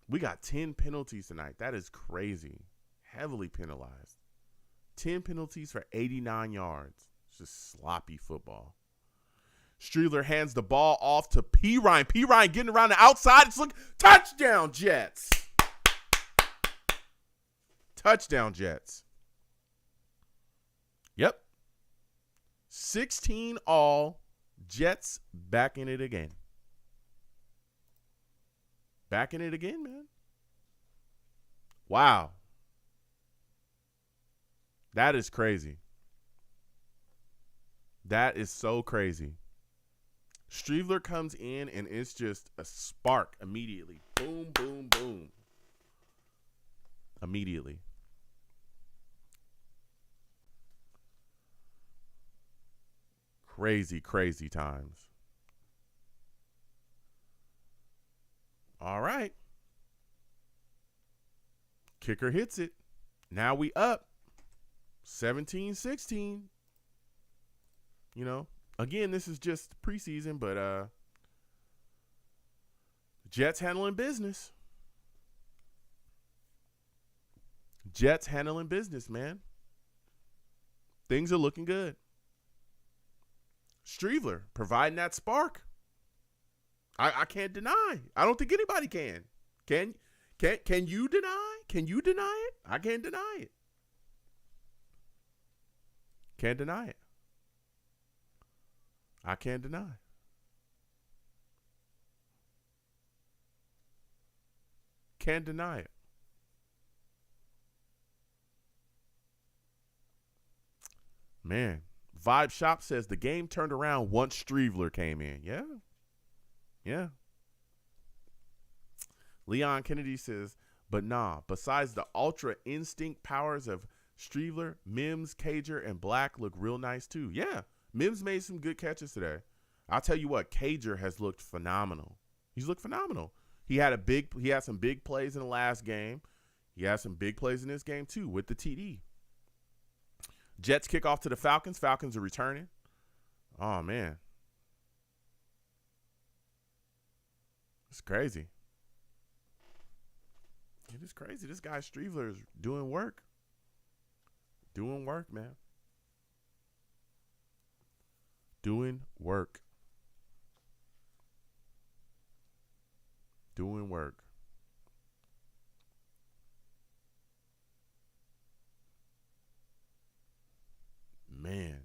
We got 10 penalties tonight. That is crazy. Heavily penalized. 10 penalties for 89 yards. It's just sloppy football. Streveler hands the ball off to P. Ryan. P. Ryan getting around the outside. It's look touchdown, Jets. Touchdown, Jets. Yep. 16 all. Jets back in it again. Back in it again, man. Wow. That is crazy. That is so crazy. Streveler comes in and it's just a spark immediately. Boom, boom, boom. Immediately. Crazy, crazy times. All right. Kicker hits it. Now we up 17-16. You know, again, this is just preseason, but Jets handling business. Jets handling business, man. Things are looking good. Streveler providing that spark. I can't deny. I don't think anybody can. Can you deny? Can you deny it? I can't deny it. Can't deny it. I can't deny. Can't deny it. Man, Vibe Shop says the game turned around once Streveler came in. Yeah. Yeah. Leon Kennedy says, but nah, besides the ultra instinct powers of Streveler, Mims, Cager, and Black look real nice too. Yeah. Mims made some good catches today. I'll tell you what, Cager has looked phenomenal. He's looked phenomenal. He had some big plays in the last game. He has some big plays in this game too with the TD. Jets kick off to the Falcons. Falcons are returning. Oh man. It's crazy. It is crazy. This guy Streveler is doing work. Doing work, man. Doing work. Doing work. Man.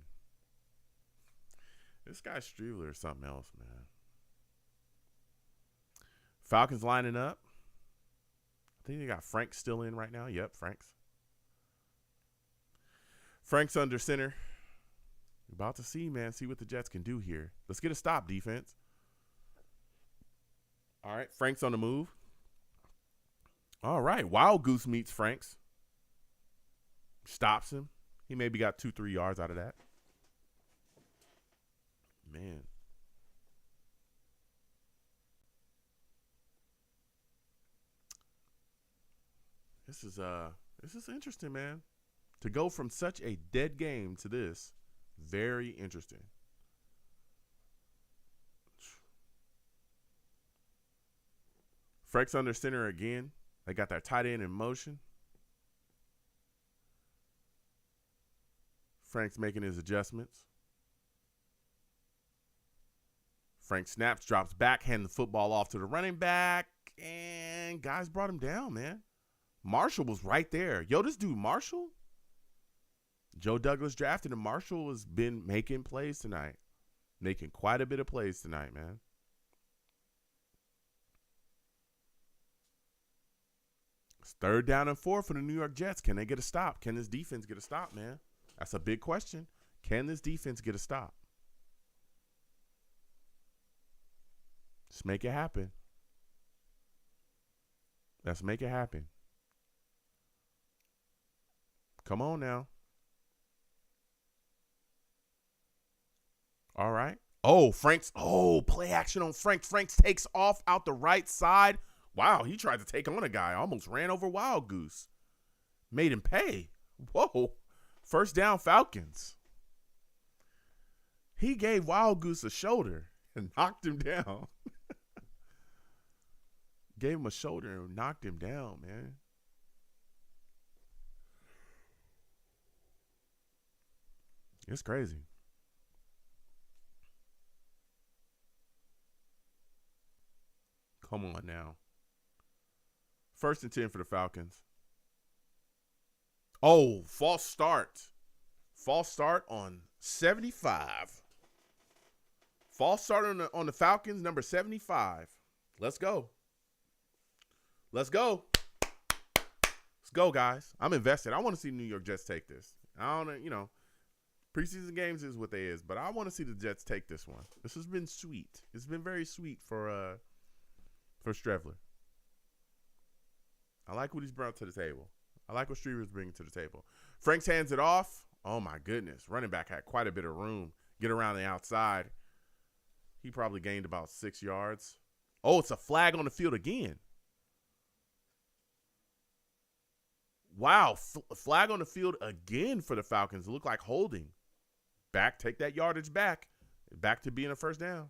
This guy Streveler is something else, man. Falcons lining up. I think they got Frank still in right now. Yep, Frank's under center. About to see, man. See what the Jets can do here. Let's get a stop, defense. All right, Frank's on the move. All right, Wild Goose meets Frank's. Stops him. He maybe got 2-3 yards out of that. Man. This is interesting, man. To go from such a dead game to this, very interesting. Frank's under center again. They got that tight end in motion. Frank's making his adjustments. Frank snaps, drops back, hand the football off to the running back, and guys brought him down, man. Marshall was right there. Yo, this dude Marshall, Joe Douglas drafted him. Marshall has been making plays tonight. Making quite a bit of plays tonight, man. It's 3rd down and 4 for the New York Jets. Can they get a stop? Can this defense get a stop, man? That's a big question. Can this defense get a stop? Let's make it happen. Let's make it happen. Come on now. All right. Oh, play action on Frank. Franks takes off out the right side. Wow, he tried to take on a guy. Almost ran over Wild Goose. Made him pay. Whoa. 1st down, Falcons. He gave Wild Goose a shoulder and knocked him down. Gave him a shoulder and knocked him down, man. It's crazy. Come on now. 1st and 10 for the Falcons. Oh, false start. False start on 75. False start on the Falcons, number 75. Let's go. Let's go. Let's go, guys. I'm invested. I want to see New York Jets take this. I don't, preseason games is what they is, but I want to see the Jets take this one. This has been sweet. It's been very sweet for Strevler. I like what he's brought to the table. I like what Strever's bringing to the table. Franks hands it off. Oh, my goodness. Running back had quite a bit of room. Get around the outside. He probably gained about 6 yards. Oh, it's a flag on the field again. Wow, flag on the field again for the Falcons. It looked like holding. Take that yardage back. Back to being a first down.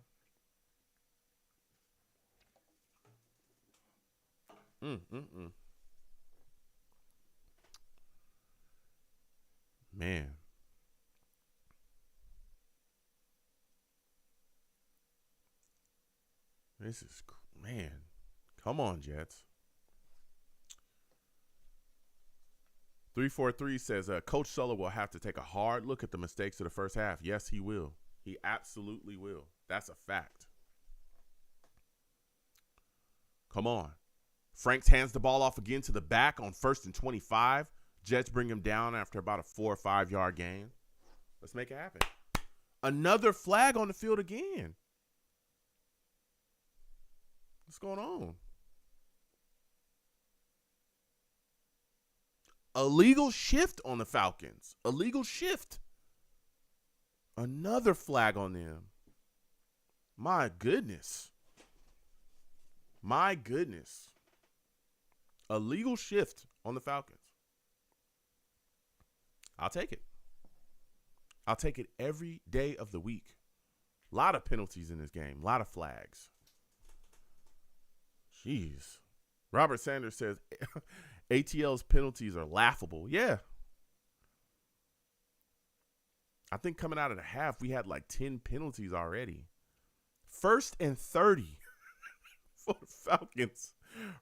Man. Come on, Jets. 343 says, Coach Suller will have to take a hard look at the mistakes of the first half. Yes, he will. He absolutely will. That's a fact. Come on. Franks hands the ball off again to the back on 1st and 25. Jets bring him down after about a 4 or 5 yard gain. Let's make it happen. Another flag on the field again. What's going on? Illegal shift on the Falcons. Illegal shift. Another flag on them. My goodness. My goodness. Illegal shift on the Falcons. I'll take it. I'll take it every day of the week. A lot of penalties in this game. A lot of flags. Jeez. Robert Sanders says ATL's penalties are laughable. Yeah. I think coming out of the half, we had like 10 penalties already. 1st and 30 for the Falcons.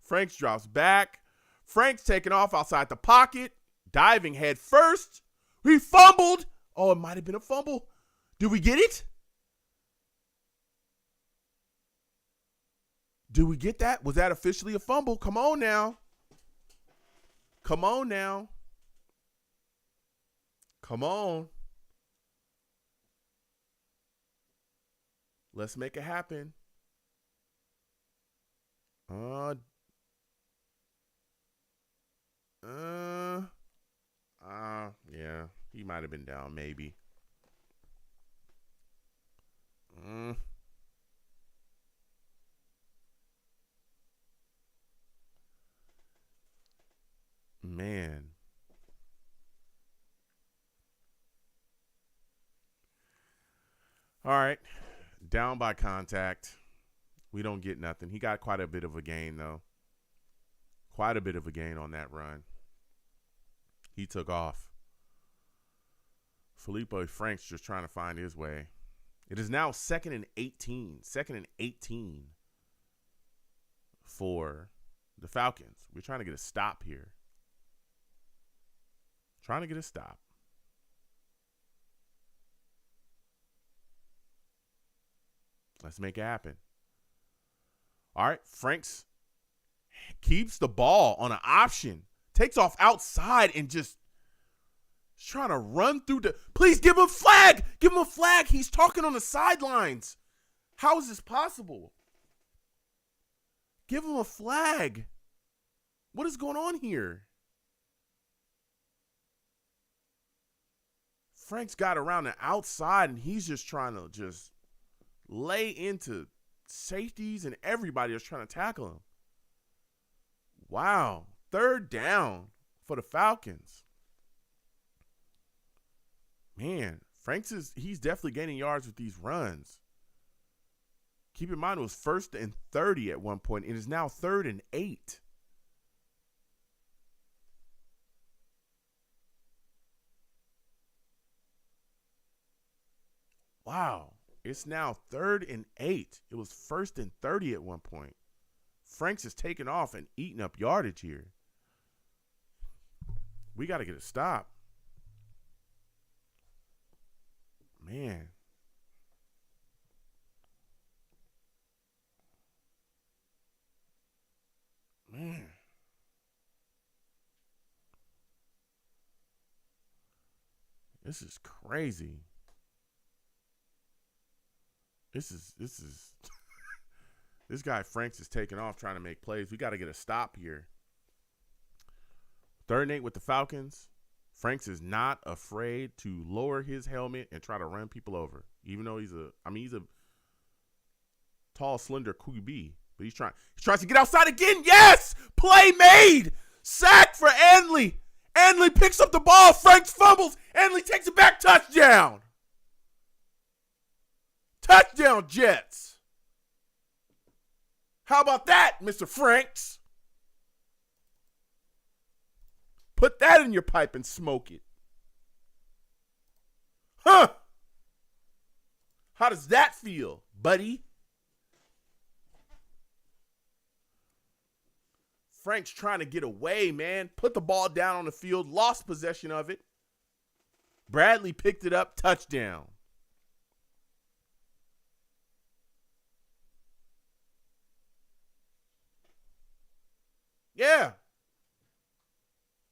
Franks drops back. Franks taking off outside the pocket. Diving head first. He fumbled. Oh, it might have been a fumble. Did we get it? Did we get that? Was that officially a fumble? Come on now. Come on now. Come on. Let's make it happen. Yeah, he might have been down, maybe. Man. All right. Down by contact. We don't get nothing. He got quite a bit of a gain, though. Quite a bit of a gain on that run. He took off. Felipe Franks just trying to find his way. It is now 2nd and 18. 2nd and 18 for the Falcons. We're trying to get a stop here. Trying to get a stop. Let's make it happen. All right, Franks keeps the ball on an option. Takes off outside and just trying to run through the... Please give him a flag. Give him a flag. He's talking on the sidelines. How is this possible? Give him a flag. What is going on here? Franks got around the outside and he's just trying to just lay into safeties and everybody is trying to tackle him. Wow. 3rd down for the Falcons. Man, he's definitely gaining yards with these runs. Keep in mind it was 1st and 30 at one point. It is now 3rd and 8. Wow. It's now 3rd and 8. It was 1st and 30 at one point. Franks is taking off and eating up yardage here. We got to get a stop. Man. This is crazy. This is this guy Franks is taking off trying to make plays. We got to get a stop here. 3rd and 8 with the Falcons. Franks is not afraid to lower his helmet and try to run people over. Even though he's a tall, slender QB. But he tries to get outside again. Yes! Play made! Sack for Andley. Andley picks up the ball. Franks fumbles. Andley takes it back. Touchdown. Touchdown, Jets. How about that, Mr. Franks? Put that in your pipe and smoke it. Huh? How does that feel, buddy? Frank's trying to get away, man. Put the ball down on the field, lost possession of it. Bradley picked it up, touchdown. Yeah.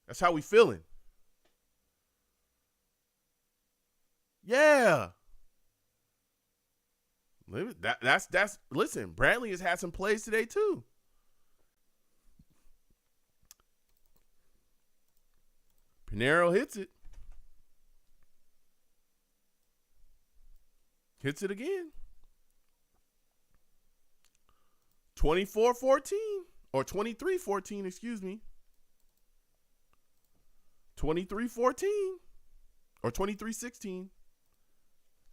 That's how we feeling. Yeah. That's listen, Bradley has had some plays today too. Pinero hits it. Hits it again. 24-14 or 23-14, excuse me. 23-14 or 23-16.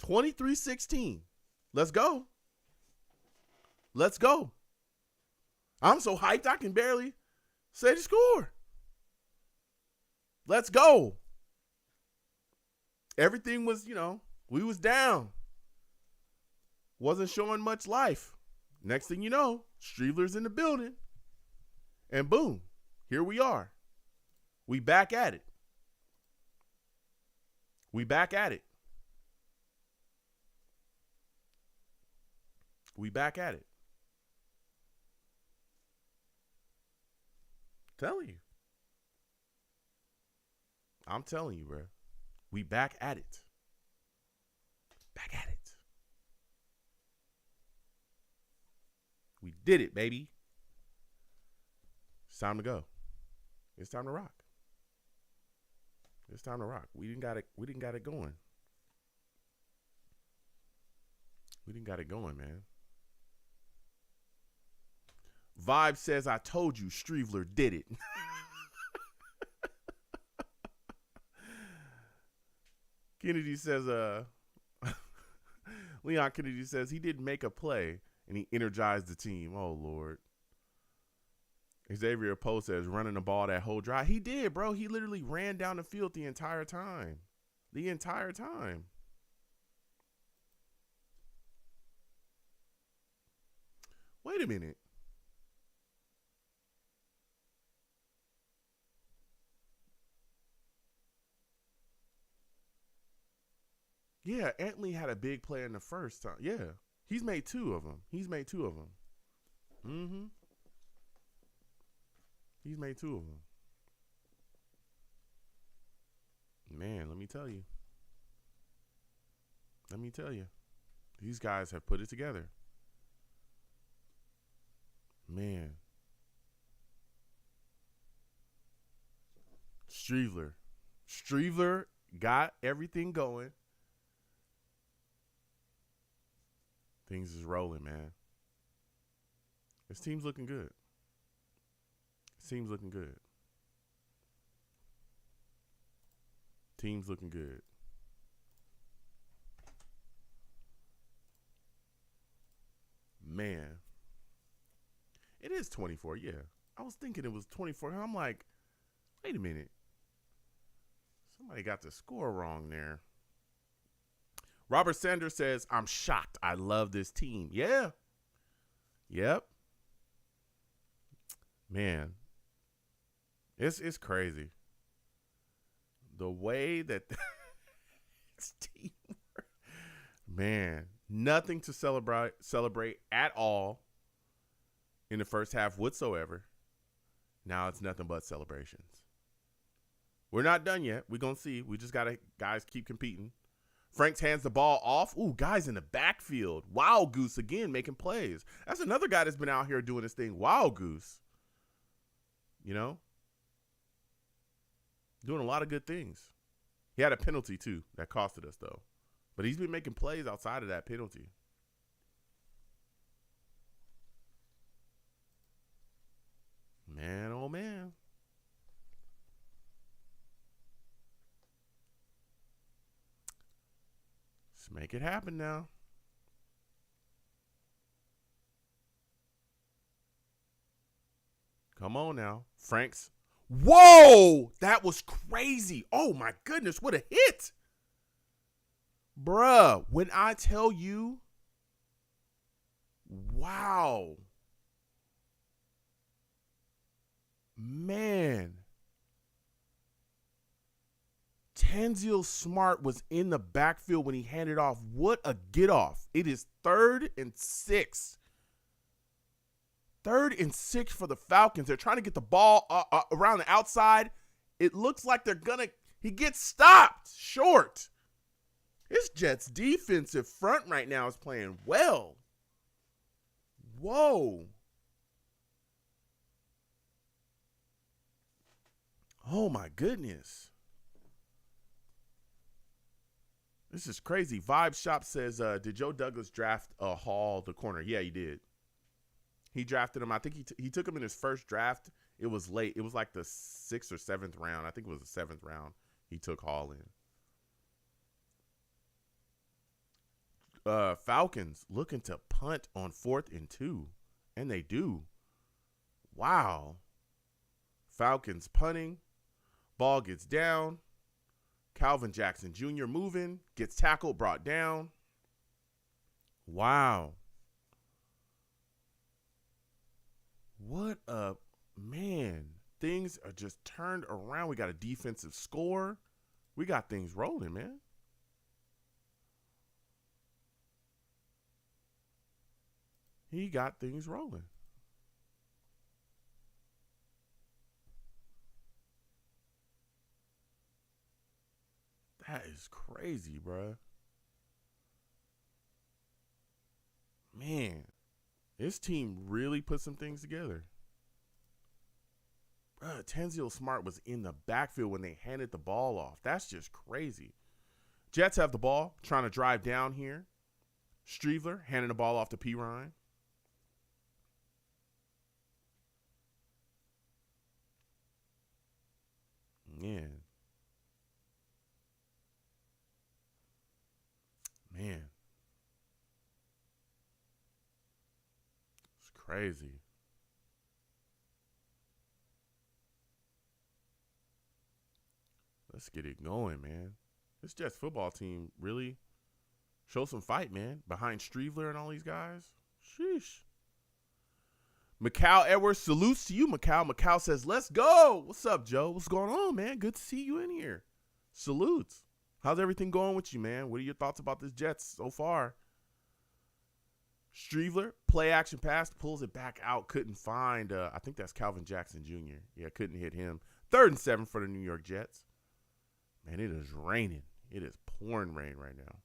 23-16. Let's go. Let's go. I'm so hyped I can barely say the score. Let's go. Everything was, we was down. Wasn't showing much life. Next thing you know, Streveler's in the building. And boom, here we are. We back at it. We back at it. We back at it. Telling you. I'm telling you, bro. We back at it. Back at it. We did it, baby. It's time to go. It's time to rock. It's time to rock. We didn't got it going. We didn't got it going, man. Vibe says, I told you Streveler did it. Kennedy says, Leon Kennedy says he didn't make a play and he energized the team. Oh, Lord. Xavier Poe says running the ball that whole drive. He did, bro. He literally ran down the field the entire time. The entire time. Wait a minute. Yeah, Antley had a big play in the first time. Yeah. He's made 2 of them. He's made 2 of them. Mm-hmm. He's made 2 of them. Man, let me tell you. Let me tell you. These guys have put it together. Man. Streveler got everything going. Things is rolling, man. This team's looking good. Team's looking good. Team's looking good. Man. It is 24, yeah. I was thinking it was 24. I'm like, wait a minute. Somebody got the score wrong there. Robert Sanders says, I'm shocked. I love this team. Yeah. Yep. Man, it's crazy. The way that this team, man, nothing to celebrate at all in the first half whatsoever. Now it's nothing but celebrations. We're not done yet. We're going to see. We just got to, guys, keep competing. Franks hands the ball off. Ooh, guys in the backfield. Wild Goose again making plays. That's another guy that's been out here doing this thing. Wild Goose. You know? Doing a lot of good things. He had a penalty, too, that costed us, though. But he's been making plays outside of that penalty. Man, oh, man. Let's make it happen now. Come on now. Franks. Whoa! That was crazy. Oh, my goodness. What a hit. Bruh, when I tell you, wow. Man. Tanzil Smart was in the backfield when he handed off. What a get off. It is 3rd and 6. 3rd and 6 for the Falcons. They're trying to get the ball around the outside. It looks like they're going to, he gets stopped short. This Jets defensive front right now is playing well. Whoa. Oh my goodness. This is crazy. Vibe Shop says, did Joe Douglas draft Hall, the corner? Yeah, he did. He drafted him. I think he took him in his first draft. It was late. It was like the 6th or 7th round. I think it was the 7th round he took Hall in. Falcons looking to punt on 4th and 2. And they do. Wow. Falcons punting. Ball gets down. Calvin Jackson Jr. moving. Gets tackled, brought down. Wow. What a man. Things are just turned around. We got a defensive score. We got things rolling, man. He got things rolling. That is crazy, bruh. Man, this team really put some things together. Bruh, Tanzil Smart was in the backfield when they handed the ball off. That's just crazy. Jets have the ball, trying to drive down here. Streveler handing the ball off to P. Ryan. Man. It's crazy. Let's get it going, man. This Jets football team really show some fight, man. Behind Streveler and all these guys. Sheesh. Macau Edwards salutes to you, Macau. Macau says, let's go. What's up, Joe? What's going on, man? Good to see you in here. Salutes. How's everything going with you, man? What are your thoughts about this Jets so far? Streveler, play action pass, pulls it back out. Couldn't find, I think that's Calvin Jackson Jr. Yeah, couldn't hit him. 3rd and 7 for the New York Jets. Man, it is raining. It is pouring rain right now.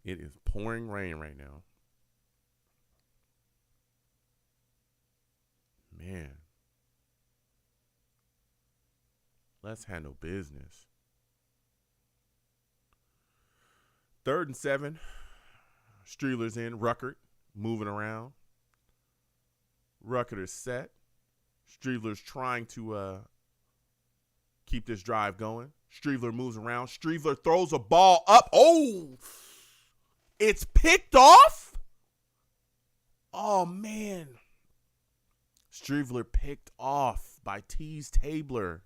It is pouring rain right now. Man. Let's handle business. 3rd and 7. Streeler's in. Ruckert moving around. Ruckert is set. Streveler's trying to keep this drive going. Streveler moves around. Streveler throws a ball up. Oh! It's picked off? Oh, man. Streveler picked off by Tease Tabler.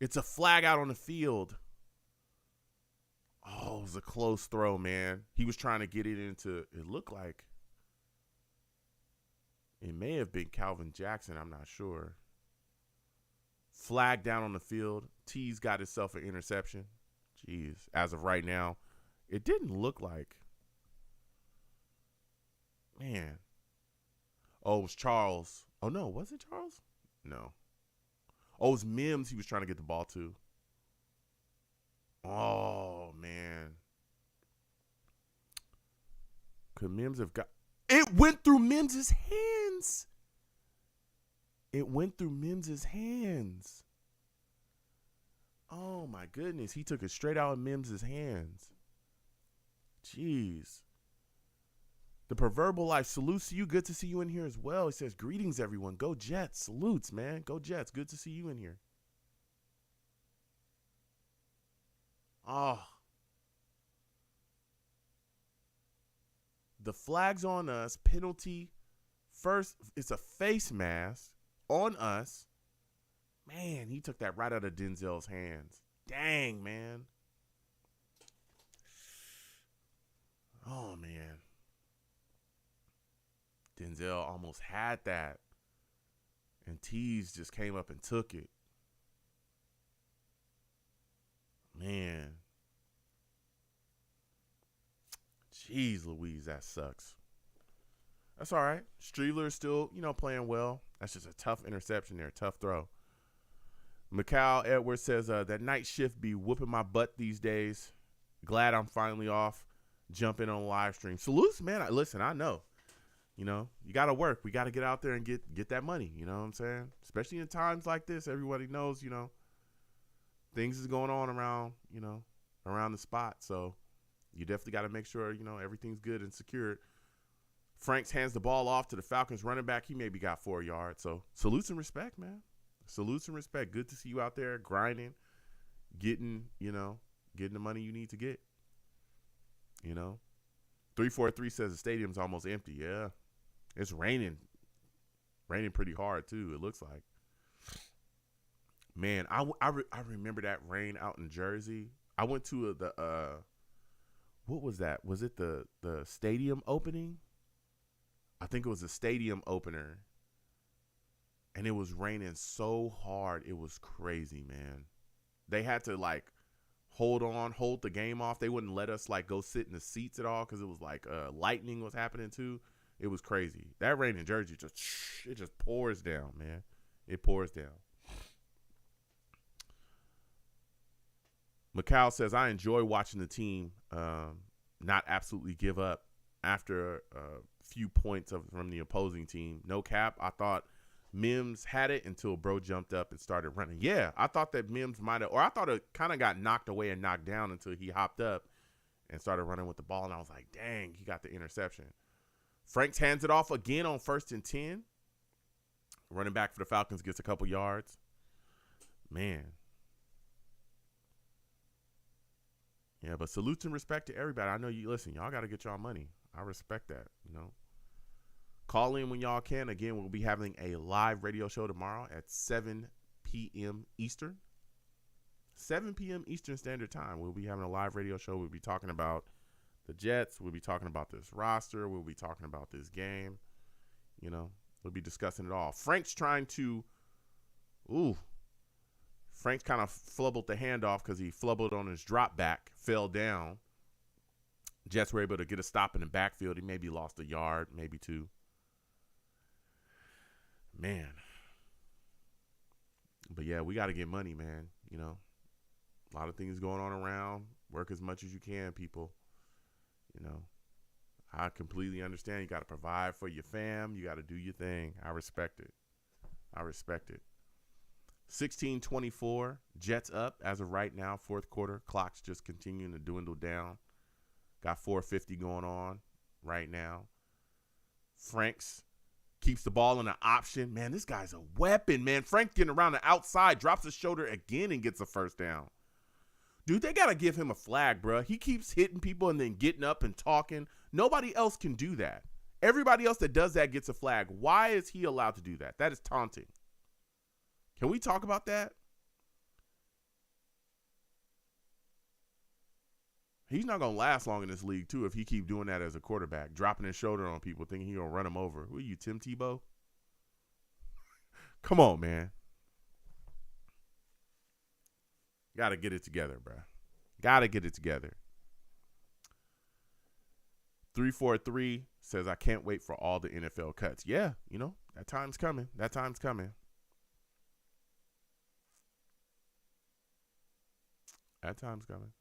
It's a flag out on the field. Oh, it was a close throw, man. He was trying to get it into, it looked like it may have been Calvin Jackson. I'm not sure. Flag down on the field. T's got himself an interception. Jeez. As of right now, it didn't look like. Man. Oh, it was Charles. Oh, no. Was it Charles? No. Oh, it was Mims he was trying to get the ball to. Oh, man. Could Mims have got. It went through Mims's hands. It went through Mims's hands. Oh, my goodness. He took it straight out of Mims's hands. Jeez. The Proverbial Life salutes to you. Good to see you in here as well. He says, greetings, everyone. Go Jets. Salutes, man. Go Jets. Good to see you in here. Oh. The flag's on us. Penalty. First, it's a face mask on us. Man, he took that right out of Denzel's hands. Dang, man. Oh, man. Denzel almost had that. And Tease just came up and took it. Man. Jeez Louise, that sucks. That's all right. Streeler is still, playing well. That's just a tough interception there, tough throw. Mikal Edwards says, that night shift be whooping my butt these days. Glad I'm finally off. Jumping on live stream. Salutes, man. Listen, I know. You got to work. We got to get out there and get that money. You know what I'm saying? Especially in times like this, everybody knows, things is going on around, around the spot. So you definitely got to make sure, everything's good and secured. Franks hands the ball off to the Falcons running back. He maybe got 4 yards. So salutes and respect, man. Salutes and respect. Good to see you out there grinding, getting the money you need to get. 343 says the stadium's almost empty. Yeah. It's raining. Raining pretty hard, too, it looks like. Man, I remember that rain out in Jersey. I went to what was that? Was it the stadium opening? I think it was a stadium opener. And it was raining so hard. It was crazy, man. They had to, hold the game off. They wouldn't let us, go sit in the seats at all because it was, lightning was happening, too. It was crazy. That rain in Jersey just pours down, man. It pours down. Mikal says, I enjoy watching the team not absolutely give up after a few points from the opposing team. No cap, I thought Mims had it until bro jumped up and started running. Yeah, I thought that Mims might have, or I thought it kind of got knocked away and knocked down until he hopped up and started running with the ball. And I was like, dang, he got the interception. Franks hands it off again on 1st and 10. Running back for the Falcons gets a couple yards. Man. Yeah, but salutes and respect to everybody. I know y'all got to get y'all money. I respect that, Call in when y'all can. Again, we'll be having a live radio show tomorrow at 7 p.m. Eastern. 7 p.m. Eastern Standard Time. We'll be having a live radio show. We'll be talking about the Jets. We'll be talking about this roster. We'll be talking about this game. We'll be discussing it all. Frank's kind of flubbled the handoff because he flubbled on his drop back, fell down. Jets were able to get a stop in the backfield. He maybe lost a yard, maybe 2. Man. But, yeah, we got to get money, man. A lot of things going on around. Work as much as you can, people. I completely understand. You got to provide for your fam. You got to do your thing. I respect it. 16-24. Jets up as of right now. 4th quarter. Clock's just continuing to dwindle down. Got 4:50 going on right now. Franks keeps the ball in an option. Man, this guy's a weapon, man. Frank getting around the outside, drops his shoulder again and gets a first down. Dude, they got to give him a flag, bro. He keeps hitting people and then getting up and talking. Nobody else can do that. Everybody else that does that gets a flag. Why is he allowed to do that? That is taunting. Can we talk about that? He's not going to last long in this league, too, if he keep doing that as a quarterback, dropping his shoulder on people, thinking he's going to run them over. Who are you, Tim Tebow? Come on, man. Got to get it together, bro. Got to get it together. 343 says, I can't wait for all the NFL cuts. Yeah, that time's coming. That time's coming. That time's coming.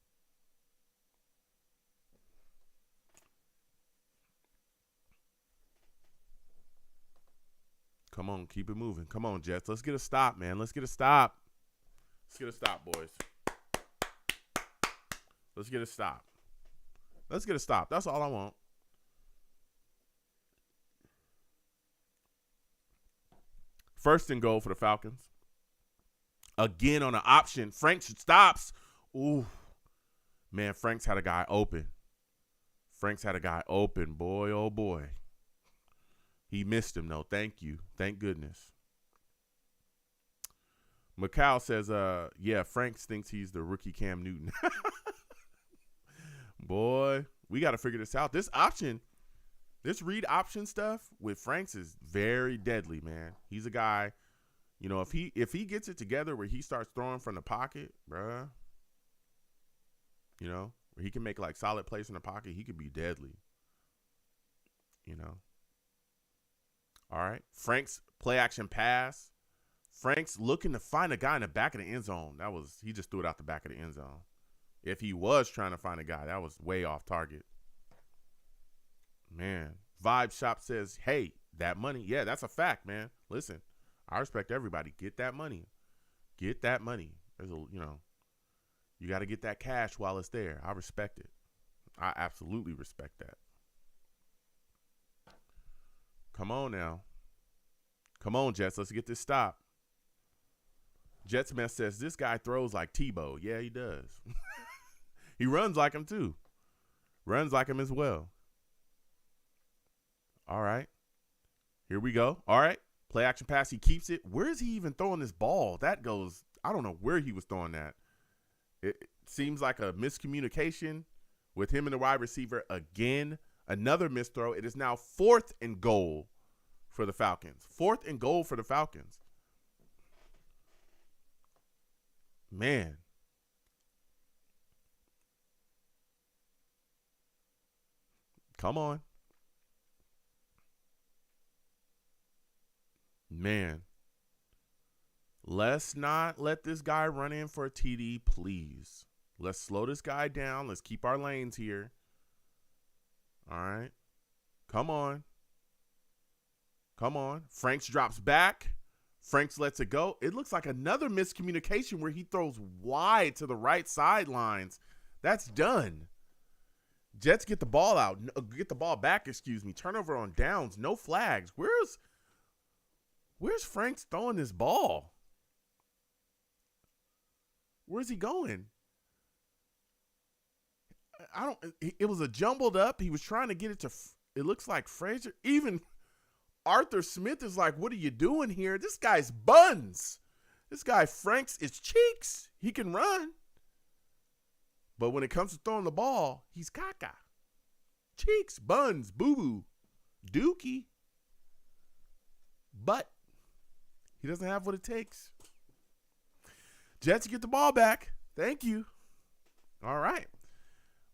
Come on, keep it moving. Come on, Jets. Let's get a stop, man. Let's get a stop. Let's get a stop, boys. Let's get a stop. Let's get a stop. That's all I want. First and goal for the Falcons. Again on an option. Franks stops. Ooh. Man, Franks had a guy open. Boy, oh boy. He missed him, though. Thank you. Thank goodness. Macau says, yeah, Franks thinks he's the rookie Cam Newton. Boy, we got to figure this out. This read option stuff with Franks is very deadly, man. He's a guy, if he gets it together where he starts throwing from the pocket, bruh, where he can make like solid plays in the pocket, he could be deadly, All right. Franks play action pass. Franks looking to find a guy in the back of the end zone. He just threw it out the back of the end zone. If he was trying to find a guy, that was way off target. Man, Vibe Shop says, hey, that money. Yeah, that's a fact, man. Listen, I respect everybody. Get that money. Get that money. There's you got to get that cash while it's there. I respect it. I absolutely respect that. Come on now. Come on, Jets. Let's get this stop. Jetsman says, this guy throws like Tebow. Yeah, he does. He runs like him, too. Runs like him as well. All right. Here we go. All right. Play action pass. He keeps it. Where is he even throwing this ball? That goes, I don't know where he was throwing that. It seems like a miscommunication with him and the wide receiver again. Another missed throw. It is now 4th and goal for the Falcons. 4th and goal for the Falcons. Man. Come on. Man. Let's not let this guy run in for a TD, please. Let's slow this guy down. Let's keep our lanes here. All right. Come on. Come on. Franks drops back. Franks lets it go. It looks like another miscommunication where he throws wide to the right sidelines. That's done. Jets get the ball out. Get the ball back, Turnover on downs. No flags. Where's Franks throwing this ball? Where's he going? It was a jumbled up. He was trying to get it to, it looks like Frazier. Even Arthur Smith is like, what are you doing here? This guy's buns. This guy Franks is cheeks. He can run. But when it comes to throwing the ball, he's caca. Cheeks, buns, boo-boo, dookie. But he doesn't have what it takes. Jets get the ball back. Thank you. All right.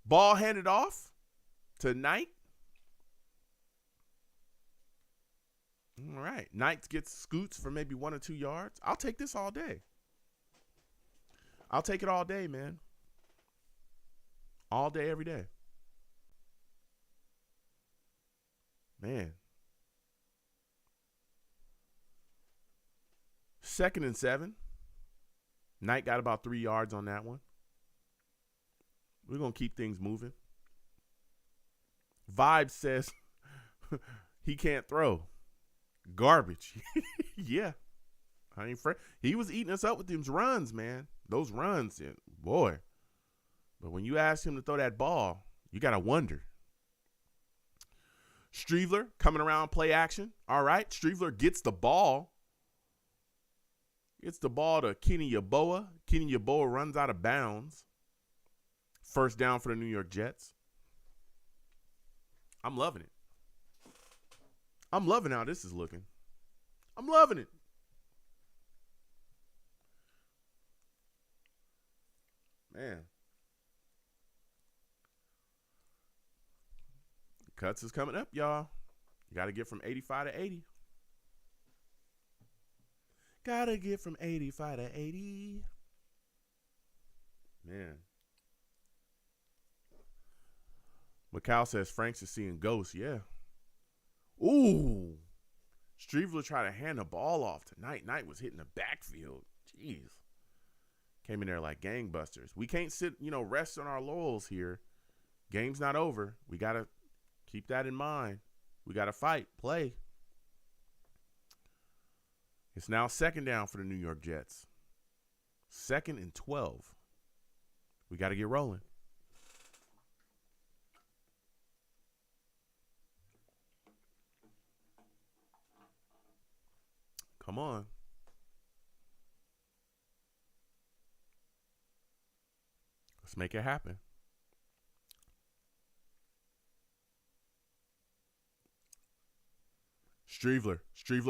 Ball handed off to Knight. All right. Knight gets scoots for maybe 1 or 2 yards. I'll take this all day. I'll take it all day, man. All day, every day. Man. 2nd and 7. Knight got about 3 yards on that one. We're going to keep things moving. Vibe says he can't throw. Garbage. Yeah. I ain't he was eating us up with those runs, man. Those runs, boy. But when you ask him to throw that ball, you got to wonder. Streveler coming around play action. All right. Streveler gets the ball. Gets the ball to Kenny Yeboah. Kenny Yeboah runs out of bounds. First down for the New York Jets. I'm loving it. I'm loving how this is looking. I'm loving it. Man. Cuts is coming up, y'all. You got to get from 85 to 80. Got to get from 85 to 80. Man. Macau says Franks is seeing ghosts. Yeah. Ooh. Streveler tried to hand the ball off tonight. Knight was hitting the backfield. Jeez. Came in there like gangbusters. We can't sit, rest on our laurels here. Game's not over. We got to keep that in mind. We got to fight, play. It's now second down for the New York Jets. 2nd and 12. We got to get rolling. Come on. Let's make it happen. Streveler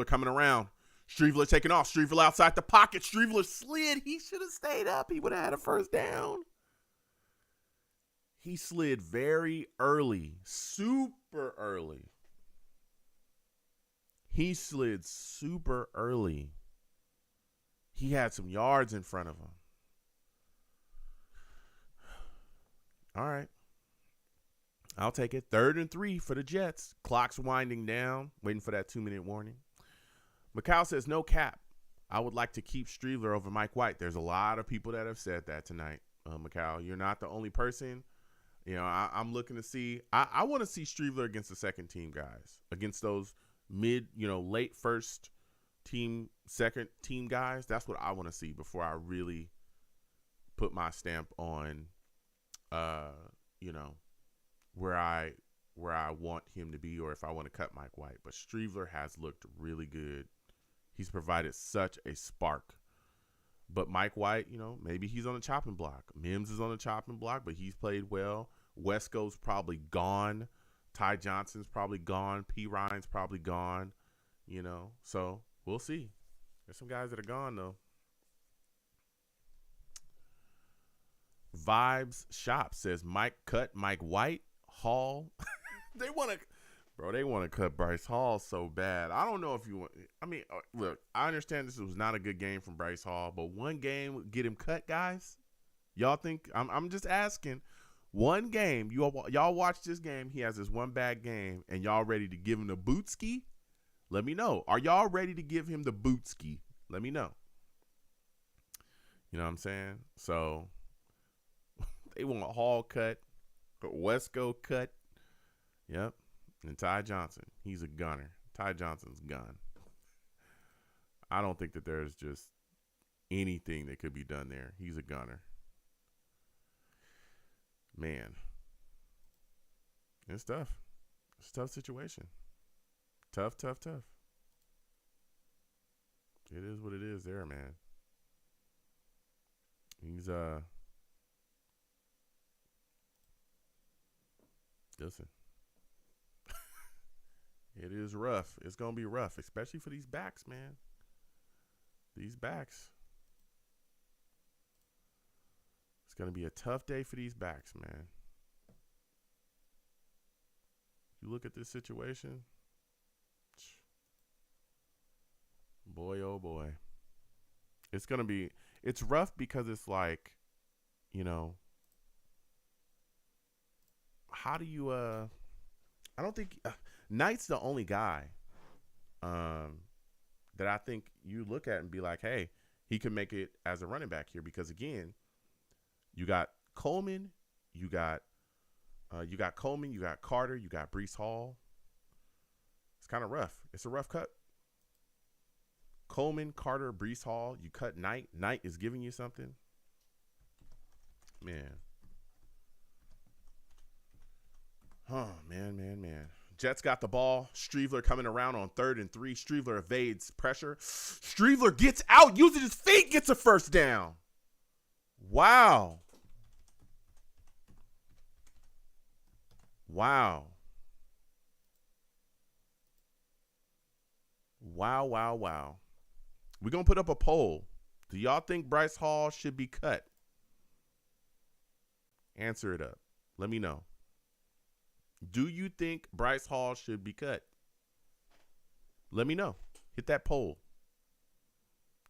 coming around. Streveler taking off. Streveler outside the pocket. Streveler slid. He should have stayed up. He would have had a first down. He slid very early. Super early. He slid super early. He had some yards in front of him. All right. I'll take it. 3rd and 3 for the Jets. Clock's winding down. Waiting for that 2-minute warning. Macau says, no cap. I would like to keep Streveler over Mike White. There's a lot of people that have said that tonight, Macau. You're not the only person. I'm looking to see. I want to see Streveler against the second team guys. Against those late first team, second team guys. That's what I want to see before I really put my stamp on, where I want him to be or if I want to cut Mike White. But Streveler has looked really good. He's provided such a spark. But Mike White, maybe he's on the chopping block. Mims is on the chopping block, but he's played well. Wesco's probably gone. Ty Johnson's probably gone. P. Ryan's probably gone. So we'll see. There's some guys that are gone, though. Vibes Shop says Mike cut Mike White. Hall. They want to cut Bryce Hall so bad. I don't know if you want. Look, I understand this was not a good game from Bryce Hall, but one game would get him cut, guys. Y'all think? I'm just asking. One game, y'all watch this game. He has this one bad game, and y'all ready to give him the bootski? Let me know. Are y'all ready to give him the bootski? Let me know. You know what I'm saying? So they want Hall cut, Wesco cut. Yep. And Ty Johnson, he's a gunner. Ty Johnson's gun. I don't think that there's just anything that could be done there. He's a gunner. Man. It's tough. It's a tough situation. Tough. It is what it is there, man. He's, listen. It is rough. It's going to be rough, especially for these backs, man. These backs. It's going to be a tough day for these backs, man. You look at this situation. Boy, oh boy. It's rough because it's like, how do you, I don't think, Knight's the only guy that I think you look at and be like, hey, he can make it as a running back here because, again, you got Coleman, you got Coleman, you got Carter, you got Breece Hall. It's kind of rough. It's a rough cut. Coleman, Carter, Breece Hall. You cut Knight. Knight is giving you something. Man. Oh, man. Jets got the ball. Streveler coming around on 3rd and 3. Streveler evades pressure. Streveler gets out, uses his feet, gets a first down. Wow. Wow. Wow, wow, wow. We're going to put up a poll. Do y'all think Bryce Hall should be cut? Answer it up. Let me know. Do you think Bryce Hall should be cut? Let me know. Hit that poll.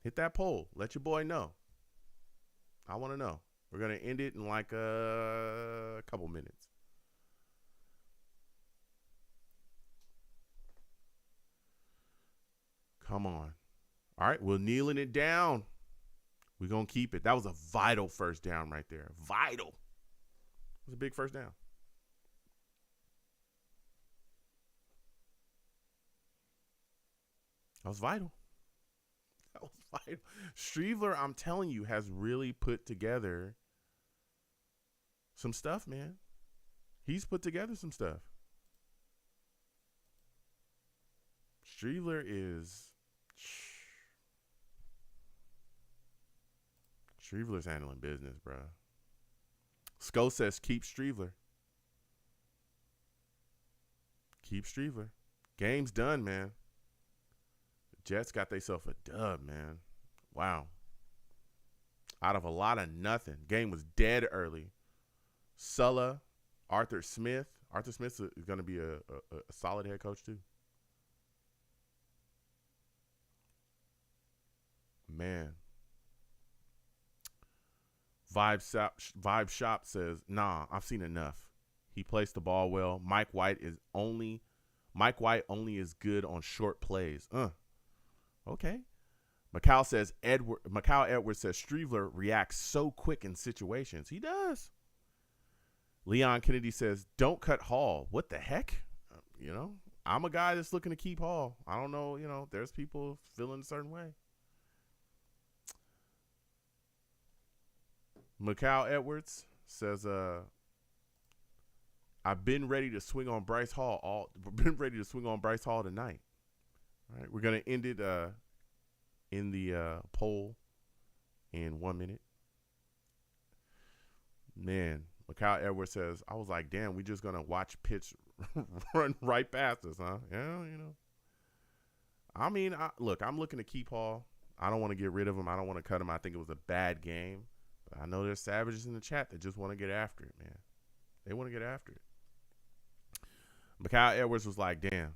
Hit that poll. Let your boy know. I want to know. We're going to end it in like a couple minutes. Come on. All right, we're kneeling it down. We're going to keep it. That was a vital first down right there. Vital. It was a big first down. That was vital. That was vital. Streveler, I'm telling you, has really put together some stuff, man. He's put together some stuff. Streveler is... Streveler's handling business, bro. Sko says keep Streveler. Keep Streveler. Game's done, man. The Jets got themselves a dub, man. Wow. Out of a lot of nothing. Game was dead early. Sulla, Arthur Smith. Arthur Smith is going to be a solid head coach, too. Man. Vibe Shop says, nah, I've seen enough. He plays the ball well. Mike White only is good on short plays. Okay. Macau Edwards says Streveler reacts so quick in situations. He does. Leon Kennedy says, don't cut Hall. What the heck? I'm a guy that's looking to keep Hall. I don't know, there's people feeling a certain way. Macau Edwards says, I've been ready to swing on Bryce Hall tonight. All right, we're gonna end it in the poll in 1 minute. Man, Macau Edwards says, I was like, damn, we just gonna watch pitch run right past us, huh? Yeah, I mean, look, I'm looking to keep Hall. I don't want to get rid of him. I don't want to cut him. I think it was a bad game. I know there's savages in the chat that just want to get after it, man. They want to get after it. Macau Edwards was like, damn.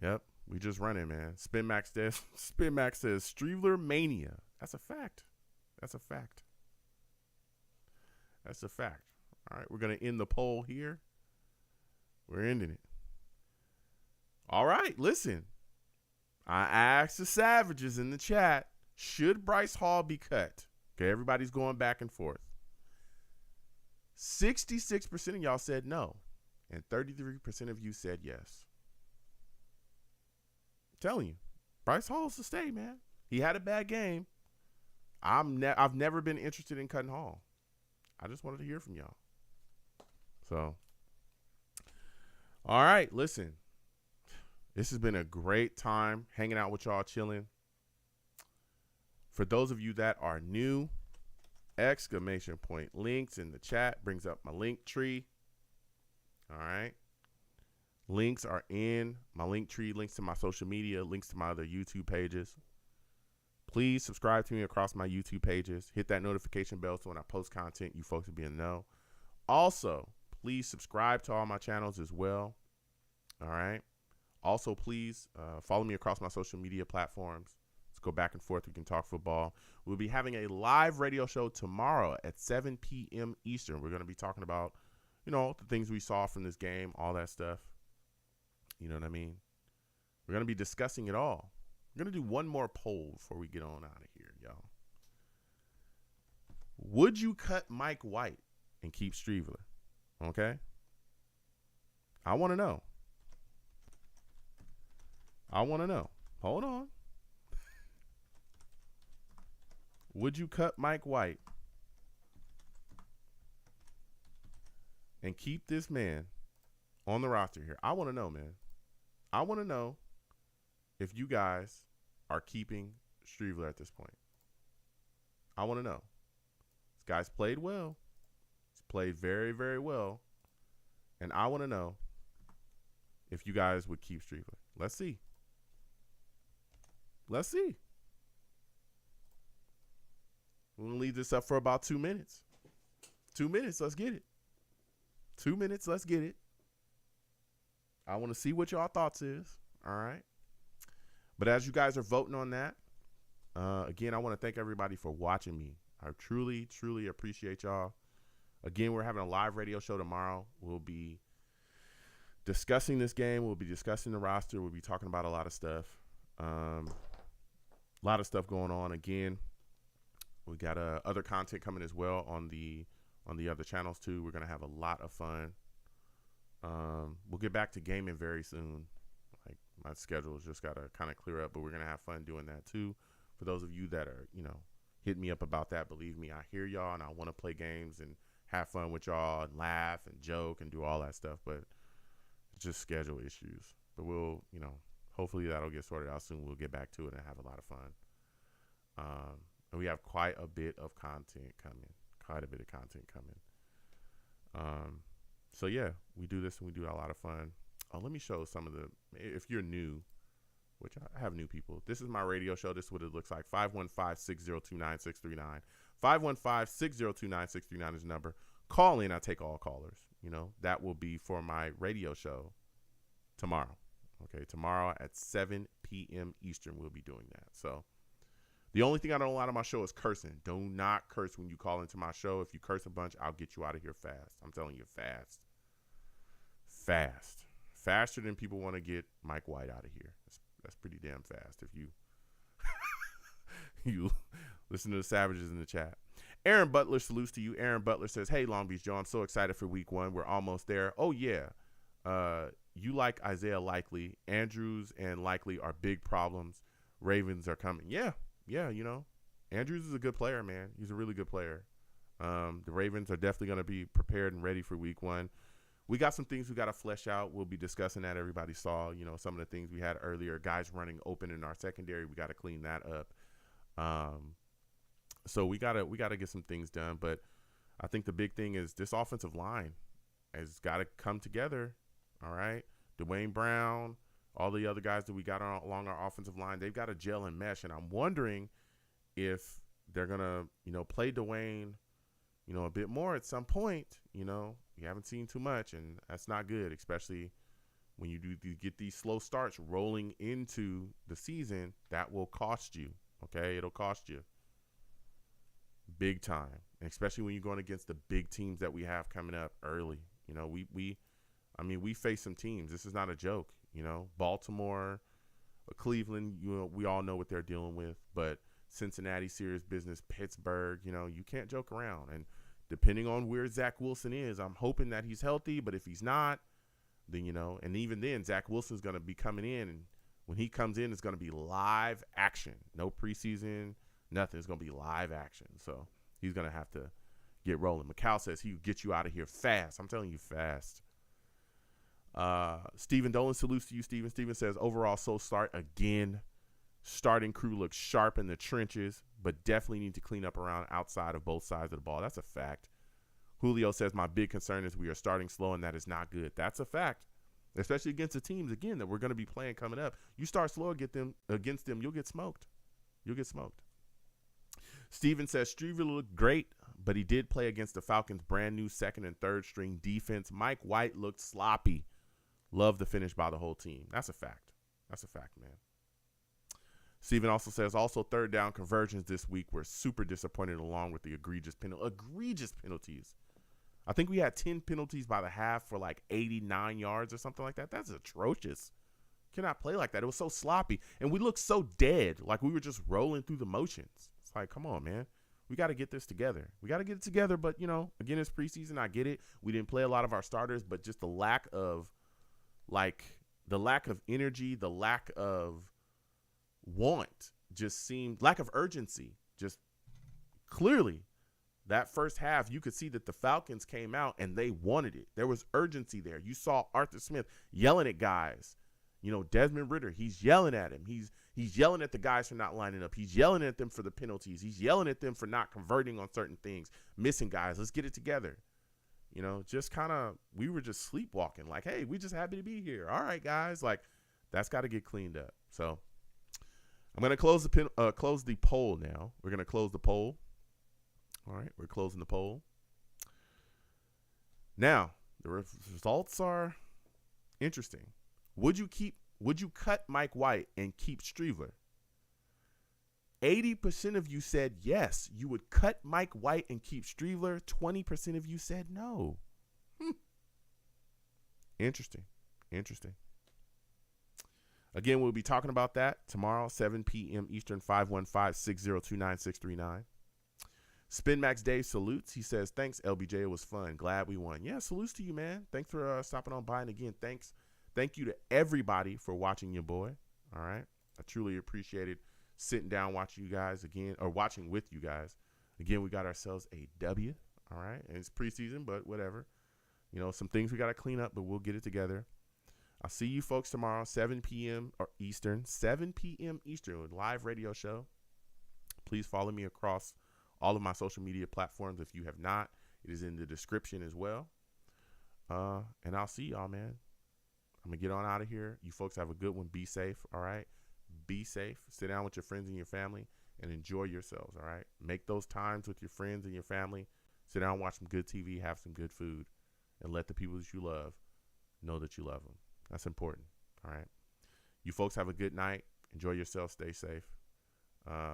Yep, we just running, man. Spin Max says Streveler mania. That's a fact. That's a fact. All right, we're going to end the poll here. We're ending it. All right, listen. I asked the savages in the chat, should Bryce Hall be cut? Okay, everybody's going back and forth. 66% of y'all said no, and 33% of you said yes. I'm telling you, Bryce Hall's to stay, man. He had a bad game. I've never been interested in cutting Hall. I just wanted to hear from y'all. So, all right, listen. This has been a great time hanging out with y'all, chilling. For those of you that are new, ! Links in the chat brings up my link tree. All right. Links are in my link tree, links to my social media, links to my other YouTube pages. Please subscribe to me across my YouTube pages. Hit that notification bell so when I post content, you folks will be in the know. Also, please subscribe to all my channels as well. All right. Also, please follow me across my social media platforms. Let's go back and forth. We can talk football. We'll be having a live radio show tomorrow at 7 p.m. Eastern. We're going to be talking about, the things we saw from this game, all that stuff. You know what I mean? We're going to be discussing it all. We're going to do one more poll before we get on out of here, y'all. Would you cut Mike White and keep Streveler? Okay? I want to know. Hold on. Would you cut Mike White and keep this man on the roster here? I want to know, man. I want to know if you guys are keeping Streveler at this point. I want to know. This guy's played well. He's played very, very well. And I want to know if you guys would keep Striegler. Let's see. Let's see. We're going to leave this up for about 2 minutes. 2 minutes, let's get it. 2 minutes, let's get it. I want to see what y'all thoughts is. All right. But as you guys are voting on that, again, I want to thank everybody for watching me. I truly, truly appreciate y'all. Again, we're having a live radio show tomorrow. We'll be discussing this game. We'll be discussing the roster. We'll be talking about a lot of stuff. A lot of stuff going on. Again, we got other content coming as well on the other channels too. We're going to have a lot of fun. We'll get back to gaming very soon. Like, my schedule's just got to kind of clear up, but we're going to have fun doing that too. For those of you that are, hit me up about that, believe me, I hear y'all and I want to play games and have fun with y'all and laugh and joke and do all that stuff, but it's just schedule issues. But we'll, hopefully that'll get sorted out soon. We'll get back to it and have a lot of fun. And we have quite a bit of content coming. So yeah, we do this and we do a lot of fun. Let me show some of if you're new, which I have new people. This is my radio show. This is what it looks like. 515-602-9639. 515-602-9639 is the number. Call in. I take all callers. That will be for my radio show tomorrow. Okay, tomorrow at 7 p.m. Eastern, we'll be doing that. So the only thing I don't allow on my show is cursing. Do not curse when you call into my show. If you curse a bunch, I'll get you out of here fast. I'm telling you, fast. Faster than people want to get Mike White out of here. That's pretty damn fast if you you listen to the savages in the chat. Aaron Butler salutes to you. Aaron Butler says, hey, Long Beach Joe, I'm so excited for week 1. We're almost there. Oh, yeah. You like Isaiah Likely. Andrews and Likely are big problems. Ravens are coming. Yeah, Andrews is a good player, man. He's a really good player. The Ravens are definitely going to be prepared and ready for week 1. We got some things we got to flesh out. We'll be discussing that. Everybody saw, some of the things we had earlier. Guys running open in our secondary. We got to clean that up. So we gotta get some things done. But I think the big thing is this offensive line has got to come together. All right, Dwayne Brown, all the other guys that we got along our offensive line, they've got to gel and mesh. And I'm wondering if they're gonna, play Dwayne, a bit more at some point. We haven't seen too much, and that's not good, especially when you get these slow starts rolling into the season. That will cost you, okay? It'll cost you big time, and especially when you're going against the big teams that we have coming up early. We face some teams. This is not a joke, Baltimore, Cleveland, we all know what they're dealing with, but Cincinnati, serious business, Pittsburgh, you can't joke around. And depending on where Zach Wilson is, I'm hoping that he's healthy. But if he's not, then, and even then, Zach Wilson's going to be coming in. And when he comes in, it's going to be live action. No preseason, nothing. It's going to be live action. So he's going to have to get rolling. McCall says he will get you out of here fast. I'm telling you, fast. Stephen Dolan salutes to you, Stephen. Stephen says, overall, so start again. Starting crew looks sharp in the trenches, but definitely need to clean up around outside of both sides of the ball. That's a fact. Julio says, my big concern is we are starting slow, and that is not good. That's a fact, especially against the teams, again, that we're going to be playing coming up. You start slow against them, you'll get smoked. Steven says, Striegler looked great, but he did play against the Falcons' brand new second and third string defense. Mike White looked sloppy. Love the finish by the whole team. That's a fact. Man. Steven also says, third down conversions this week were super disappointed along with the egregious penalties. I think we had 10 penalties by the half for like 89 yards or something like that. That's atrocious. Cannot play like that. It was so sloppy. And we looked so dead, like we were just rolling through the motions. It's like, come on, man. We got to get this together. But, again, it's preseason. I get it. We didn't play a lot of our starters, but just the lack of energy, the lack of want just seemed, lack of urgency, just clearly that first half, you could see that the Falcons came out and they wanted it. There was urgency there. You saw Arthur Smith yelling at guys. Desmond Ridder, he's yelling at him. He's yelling at the guys for not lining up. He's yelling at them for the penalties. He's yelling at them for not converting on certain things, missing guys. Let's get it together. You know, just kind of, we were just sleepwalking. Like, hey, we just happy to be here. All right, guys. Like, that's got to get cleaned up. So I'm going to close the poll now. We're going to close the poll. All right, we're closing the poll. Now, the results are interesting. Would you cut Mike White and keep Streveler? 80% of you said yes, you would cut Mike White and keep Streveler. 20% of you said no. Interesting. Again, we'll be talking about that tomorrow, 7 p.m. Eastern, 515-602-9639. Spin Max Dave salutes. He says, thanks, LBJ. It was fun. Glad we won. Yeah, salutes to you, man. Thanks for stopping on by. And again, thank you to everybody for watching your boy. All right. I truly appreciate it. Sitting down, watching you guys again, or watching with you guys. Again, we got ourselves a W. All right. And it's preseason, but whatever. You know, some things we got to clean up, but we'll get it together. I'll see you folks tomorrow, 7 p.m. Eastern, 7 p.m. Eastern, with live radio show. Please follow me across all of my social media platforms. If you have not, it is in the description as well. And I'll see y'all, man. I'm going to get on out of here. You folks have a good one. Be safe. All right. Be safe. Sit down with your friends and your family and enjoy yourselves. All right. Make those times with your friends and your family. Sit down, watch some good TV, have some good food, and let the people that you love know that you love them. That's important. All right. You folks have a good night. Enjoy yourself. Stay safe.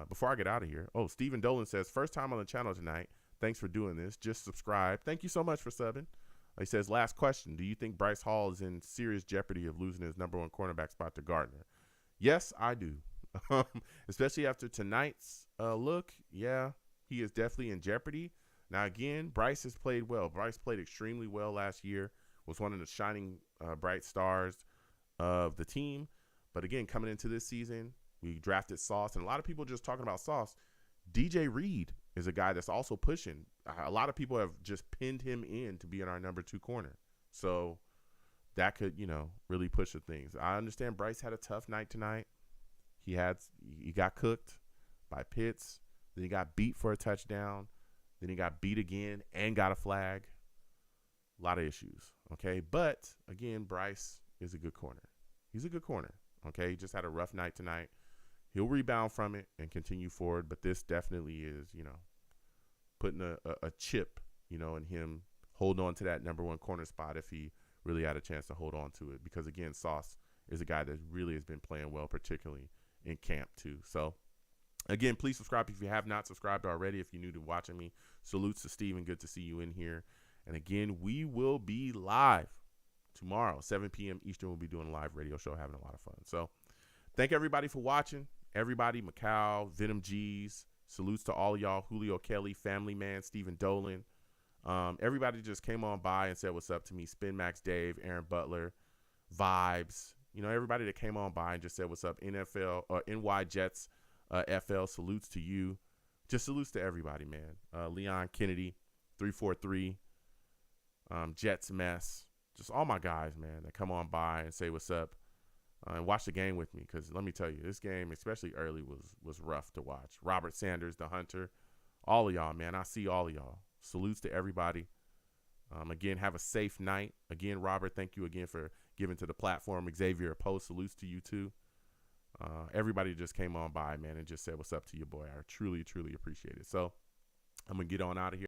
Before I get out of here, Stephen Dolan says, first time on the channel tonight. Thanks for doing this. Just subscribe. Thank you so much for subbing. He says, last question. Do you think Bryce Hall is in serious jeopardy of losing his number one cornerback spot to Gardner? Yes, I do. Especially after tonight's look. Yeah, he is definitely in jeopardy. Now, again, Bryce has played well. Bryce played extremely well last year. Was one of the shining bright stars of the team. But again, coming into this season, we drafted Sauce. And a lot of people just talking about Sauce. DJ Reed is a guy that's also pushing. A lot of people have just pinned him in to be in our number 2 corner. So that could, really push the things. I understand Bryce had a tough night tonight. He got cooked by Pitts. Then he got beat for a touchdown. Then he got beat again and got a flag. A lot of issues, okay? But, again, Bryce is a good corner. He's a good corner, okay? He just had a rough night tonight. He'll rebound from it and continue forward, but this definitely is, putting a chip, in him holding on to that number 1 corner spot if he really had a chance to hold on to it. Because, again, Sauce is a guy that really has been playing well, particularly in camp too. So, again, please subscribe if you have not subscribed already. If you're new to watching me, salutes to Steven. Good to see you in here. And, again, we will be live tomorrow, 7 p.m. Eastern. We'll be doing a live radio show, having a lot of fun. So, thank everybody for watching. Everybody, Macau, Venom G's, salutes to all of y'all, Julio Kelly, Family Man, Stephen Dolan. Everybody just came on by and said what's up to me. Spin Max Dave, Aaron Butler, Vibes. Everybody that came on by and just said what's up. NFL or NY Jets FL, salutes to you. Just salutes to everybody, man. Leon Kennedy, 343, Jets Mess. Just all my guys, man, that come on by and say what's up. And watch the game with me, because let me tell you, this game, especially early, was rough to watch. Robert Sanders, the Hunter, all of y'all, man. I see all of y'all. Salutes to everybody. Again, have a safe night. Again, Robert, thank you again for giving to the platform. Xavier Post, salutes to you too. Everybody just came on by, man, and just said what's up to your boy. I truly, truly appreciate it. So I'm going to get on out of here.